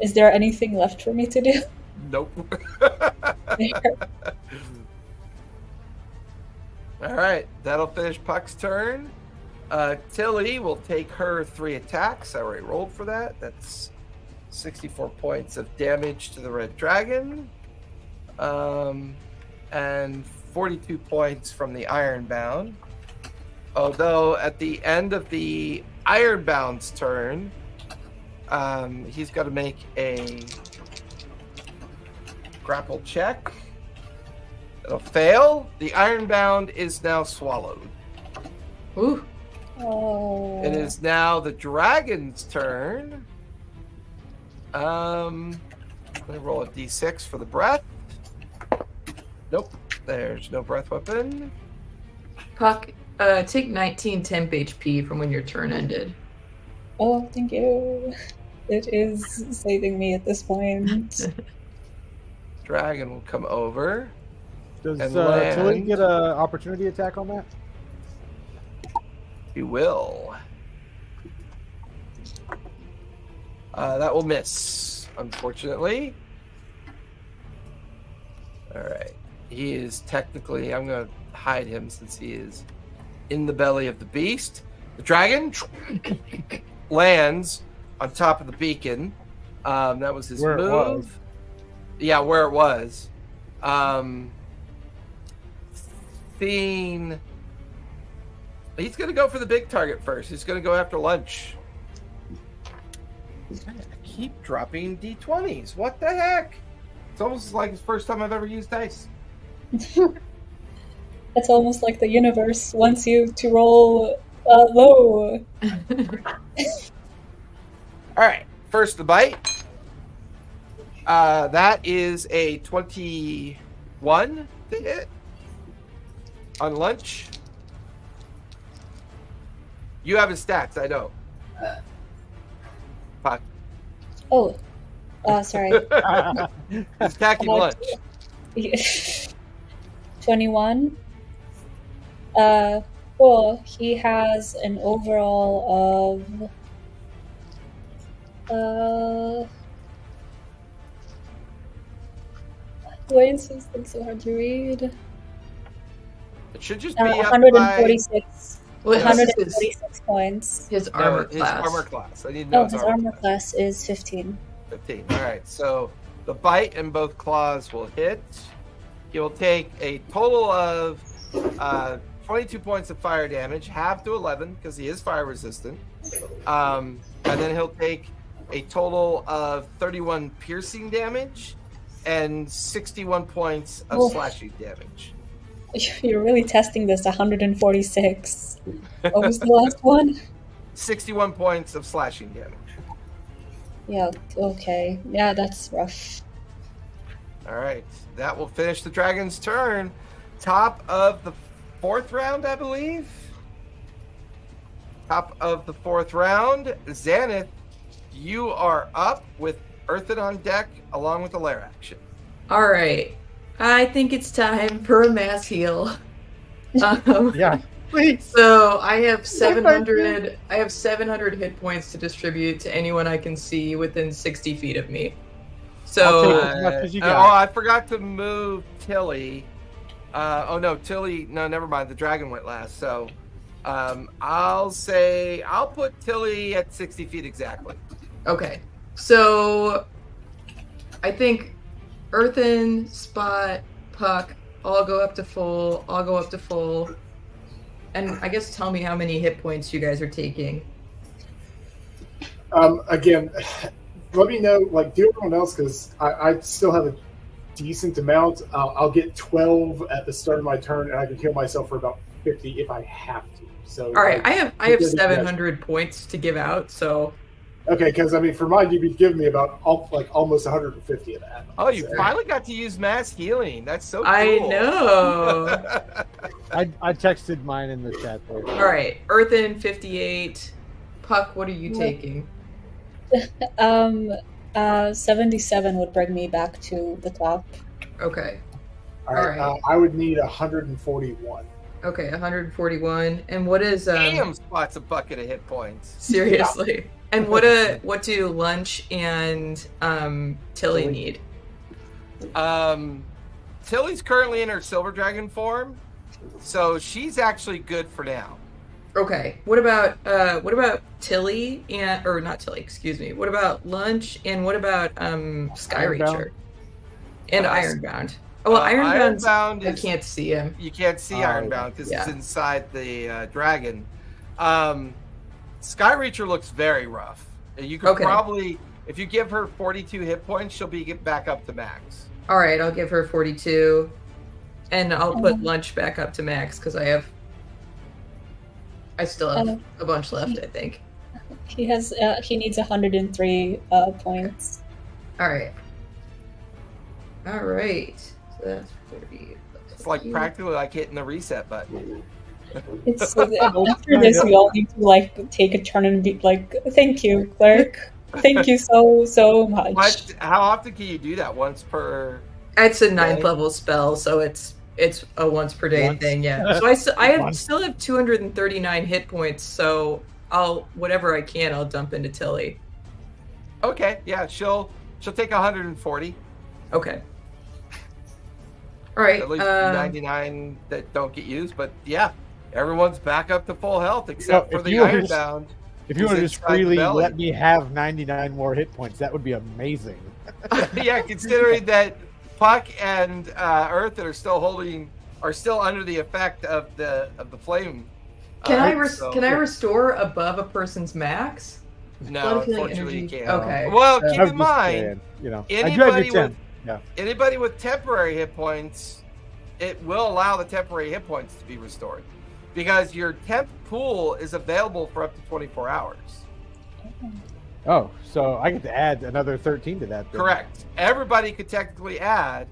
is there anything left for me to do? Nope. All right, that'll finish Puck's turn. Tilly will take her 3 attacks. I already rolled for that. That's 64 points of damage to the red dragon. And 42 points from the Ironbound. Although at the end of the Ironbound's turn, he's got to make a grapple check. It'll fail. The Ironbound is now swallowed. Ooh. Oh. It is now the dragon's turn. Let me roll a d6 for the breath. Nope, there's no breath weapon. Puck, take 19 temp HP from when your turn ended. Oh, thank you. It is saving me at this point. Dragon will come over. Does And Tilly land. get an opportunity attack on that? He will. That will miss, unfortunately. All right. He is technically... I'm going to hide him since he is in the belly of the beast. The dragon lands on top of the beacon. That was his Where it move. was. Yeah, where it was. Seeing... He's going to go for the big target first. He's going to go after lunch. I keep dropping d20s. What the heck? It's almost like the first time I've ever used dice. It's almost like the universe wants you to roll low. All right. First, the bite. That is a 21 to hit on lunch. You have his stats. I don't. Fuck. Oh, sorry. He's attacking lunch. 21. Well, he has an overall of why is this thing so hard to read? It should just be up by 146. Well, this is 146 points. his armor his class. armor class. I need to know Oh, his his armor armor class. class is 15. 15. All right. So the bite and both claws will hit. He will take a total of 22 points of fire damage, half to 11 because he is fire resistant. And then he'll take a total of 31 piercing damage and 61 points of Oof. slashing damage. You're really testing this 146. What was the last one? 61 points of slashing damage. Yeah, okay. Yeah, that's rough. All right. That will finish the dragon's turn. Top of the 4th round, I believe. Top of the 4th round. Xaneth, you are up with Earthen on deck along with the lair action. All right. I think it's time for a mass heal. Yeah, please. So I have 700. I have 700 hit points to distribute to anyone I can see within 60 feet of me. I'll So take as much as you oh, got. I forgot to move Tilly. Oh no, Tilly. No, never mind. The dragon went last. So I'll put Tilly at 60 feet exactly. okay. So I think Earthen, Spot, Puck all go up to full. I'll go up to full. And I guess tell me how many hit points you guys are taking. Again, let me know, like, do everyone else, because I still have a decent amount. I'll get 12 at the start of my turn, and I can heal myself for about 50 if I have to. So, All right, like, I have 700 points to give out, so okay, because I mean, for mine, you'd be giving me about almost 150 of that. Oh, you So- finally got to use mass healing. That's so cool. I know. I texted mine in the chat there. All right, Earthen 58. Puck, what are you taking? 77 would bring me back to the top. Okay. All right, All right. I would need 141. Okay, 141. And what is Damn, Spot's a bucket of hit points. seriously? And what do Lunch and Tilly need? Tilly's currently in her silver dragon form, so she's actually good for now. Okay. What about Tilly or not Tilly? Excuse me. What about Lunch and what about Sky Ironbound? Reacher and Ironbound? Oh, well, Ironbound's Ironbound I is, can't see him. you can't see Ironbound because yeah. it's inside the dragon. Sky Reacher looks very rough. You could Okay. probably, if you give her 42 hit points, she'll be get back up to max. All right, I'll give her 42, and I'll put Lunch back up to max because I still have a bunch left, I think. He needs 103 points. All right. So that's 40. It's like practically like hitting the reset button. It's after this, we all need to like take a turn and be like, "Thank you, clerk. Thank you so much." How often can you do that? Once per? It's a 9th Okay. level spell, so it's a once per day Once. thing. Yeah. So I Once. still have 239 hit points. So I'll whatever I can, I'll dump into Tilly. Okay, yeah, she'll take 140. Okay. All right. At least 99 that don't get used, but yeah, everyone's back up to full health except No, for if the you were just- Ironbound. If you Who's want to just inside the freely belly. let me have 99 more hit points, that would be amazing. Yeah, considering that Puck and Earth are still under the effect of the flame. Can I so- restore above a person's max? No, Blood healing unfortunately you energy. can't. Okay. Well, I keep was in just mind, saying, you know, anybody yeah. anybody with temporary hit points, it will allow the temporary hit points to be restored because your temp pool is available for up to 24 hours. Oh, so I get to add another 13 to that. Then. Correct. Everybody could technically add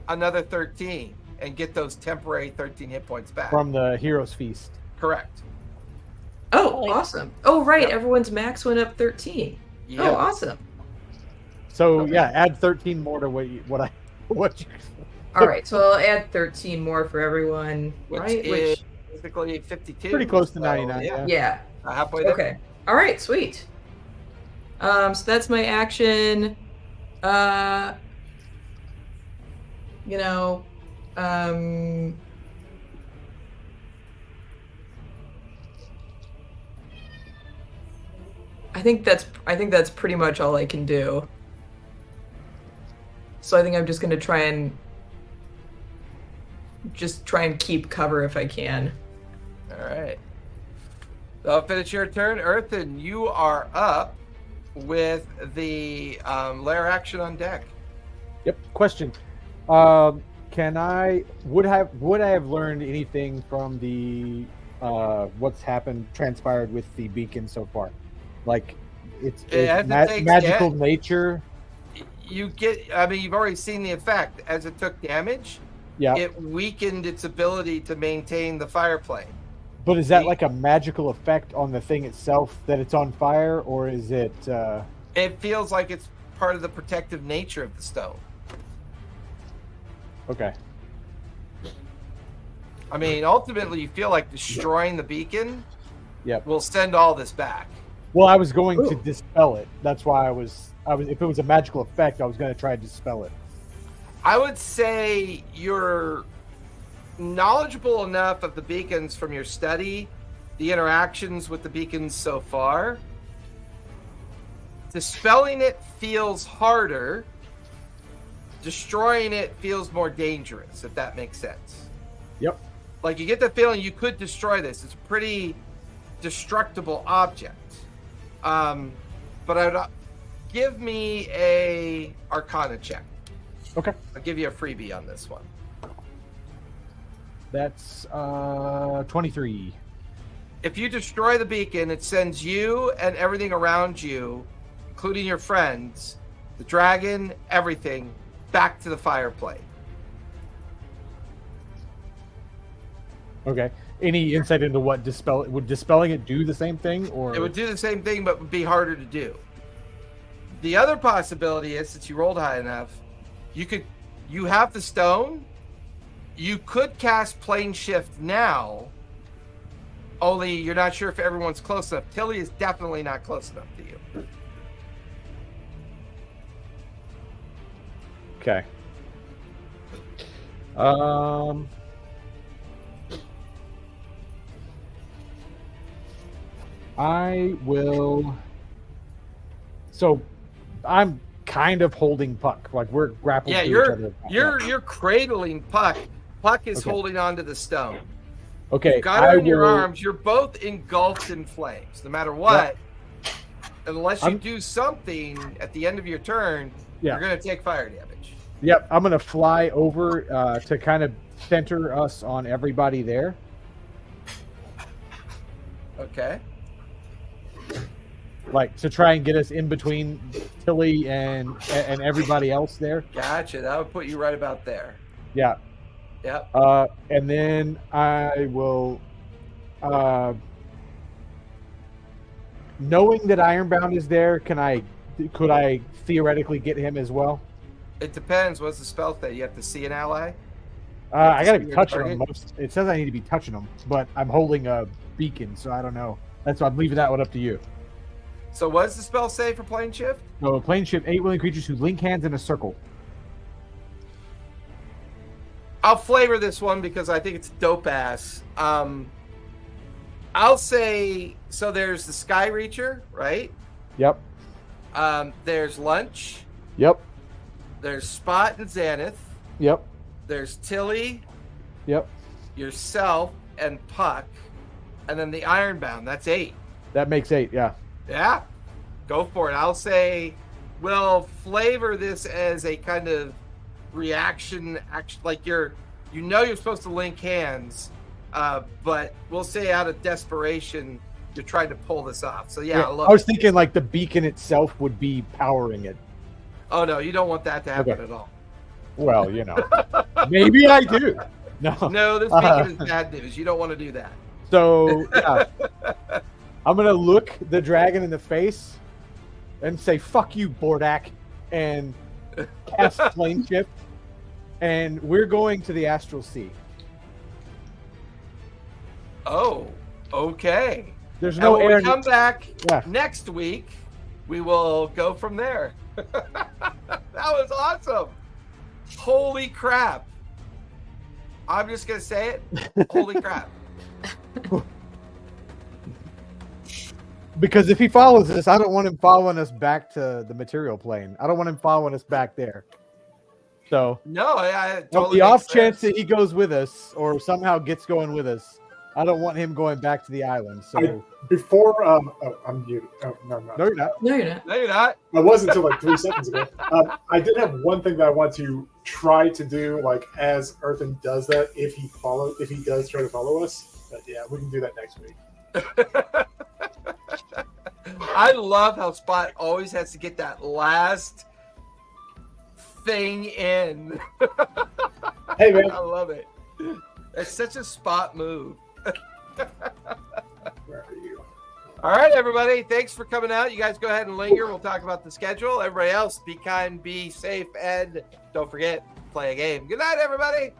another 13 and get those temporary 13 hit points back. From the Hero's Feast. Correct. Oh, Oh, awesome. Oh, right. Yep. Everyone's max went up 13. Yeah. Oh, awesome. So Okay. yeah, add 13 more to what you. All right. So I'll add 13 more for everyone. Which right? is basically 52. Pretty close to So, 99. Yeah. Yeah. Halfway there. Okay. All right. Sweet. So that's my action. You know, I think that's pretty much all I can do. So I think I'm just gonna try and keep cover if I can. All right. So I'll finish your turn, Earth, and you are up with the lair action on deck. Yep. Question. Can I would I have learned anything from the what's transpired with the beacon so far? Like it's As it takes magical da- nature. You get, I mean, you've already seen the effect. As it took damage, Yeah. it weakened its ability to maintain the fire plane. But is that like a magical effect on the thing itself that it's on fire, or is it? It feels like it's part of the protective nature of the stone. Okay. I mean, ultimately, you feel like destroying the beacon Yep. will send all this back. Well, I was going to dispel it. That's why I was. If it was a magical effect, I was going to try to dispel it. I would say you're knowledgeable enough of the beacons from your study, the interactions with the beacons so far. Dispelling it feels harder. Destroying it feels more dangerous, if that makes sense. Yep. Like, you get the feeling you could destroy this. It's a pretty destructible object. But I would give me a Arcana check. Okay. I'll give you a freebie on this one. That's 23. If you destroy the beacon, it sends you and everything around you, including your friends, the dragon, everything, back to the fire plate. Okay. Any insight into what would dispelling it do the same thing, or It would do the same thing, but would be harder to do. The other possibility is, since you rolled high enough, you have the stone. You could cast plane shift now. Only you're not sure if everyone's close enough. Tilly is definitely not close enough to you. Okay. I will. So, I'm kind of holding Puck. Like, we're grappling. Yeah, to each other. you're cradling Puck. Puck is Okay. holding onto the stone. Okay. You've got her I in your will- arms. You're both engulfed in flames. No matter what, unless you I'm- do something at the end of your turn, Yeah. you're going to take fire damage. Yep, I'm gonna fly over to kind of center us on everybody there. Okay. Like to try and get us in between Tilly and everybody else there. Gotcha. That would put you right about there. Yeah. Yep. And then I will, knowing that Ironbound is there, could I theoretically get him as well? It depends. What's the spell that you have to see an ally? I gotta see be your touching target? him. It says I need to be touching him, but I'm holding a beacon, so I don't know. That's why I'm leaving that one up to you. So what does the spell say for plane shift? So plane shift 8 willing creatures who link hands in a circle. I'll flavor this one because I think it's dope ass. I'll say, so there's the Sky Reacher, right? Yep. There's Lunch. Yep. There's Spot and Xanath. Yep. There's Tilly, Yep. yourself, and Puck. And then the Ironbound. That's 8. That makes 8. Yeah. Yeah, go for it. I'll say we'll flavor this as a kind of reaction, like you're supposed to link hands, but we'll say out of desperation you're trying to pull this off. So yeah, I was thinking like the beacon itself would be powering it. Oh no, you don't want that to happen Okay. at all. Well, maybe I do. No. No, this beacon is bad news. You don't want to do that. So yeah. I'm gonna look the dragon in the face and say "fuck you, Bordak," and cast plane shift, and we're going to the Astral Sea. Oh, okay. There's And no when air. we come back Yeah. next week, we will go from there. That was awesome. Holy crap. I'm just going to say it. Holy crap. Because if he follows us, I don't want him following us back to the material plane. I don't want him following us back there. So, No, I on totally the off makes chance sense. that he goes with us or somehow gets going with us, I don't want him going back to the island. So, Before, I'm muted. Oh, no, I'm not. no, you're not. No, you're not. No, you're not. I was until like 3 seconds ago. I did have one thing that I want to try to do, like as Earthen does that, if he does try to follow us. But yeah, we can do that next week. I love how Spot always has to get that last thing in. Hey man, I love it. It's such a Spot move. where are you? All right, everybody. Thanks for coming out. You guys go ahead and linger. We'll talk about the schedule. Everybody else, be kind, be safe, and don't forget, play a game. Good night, everybody.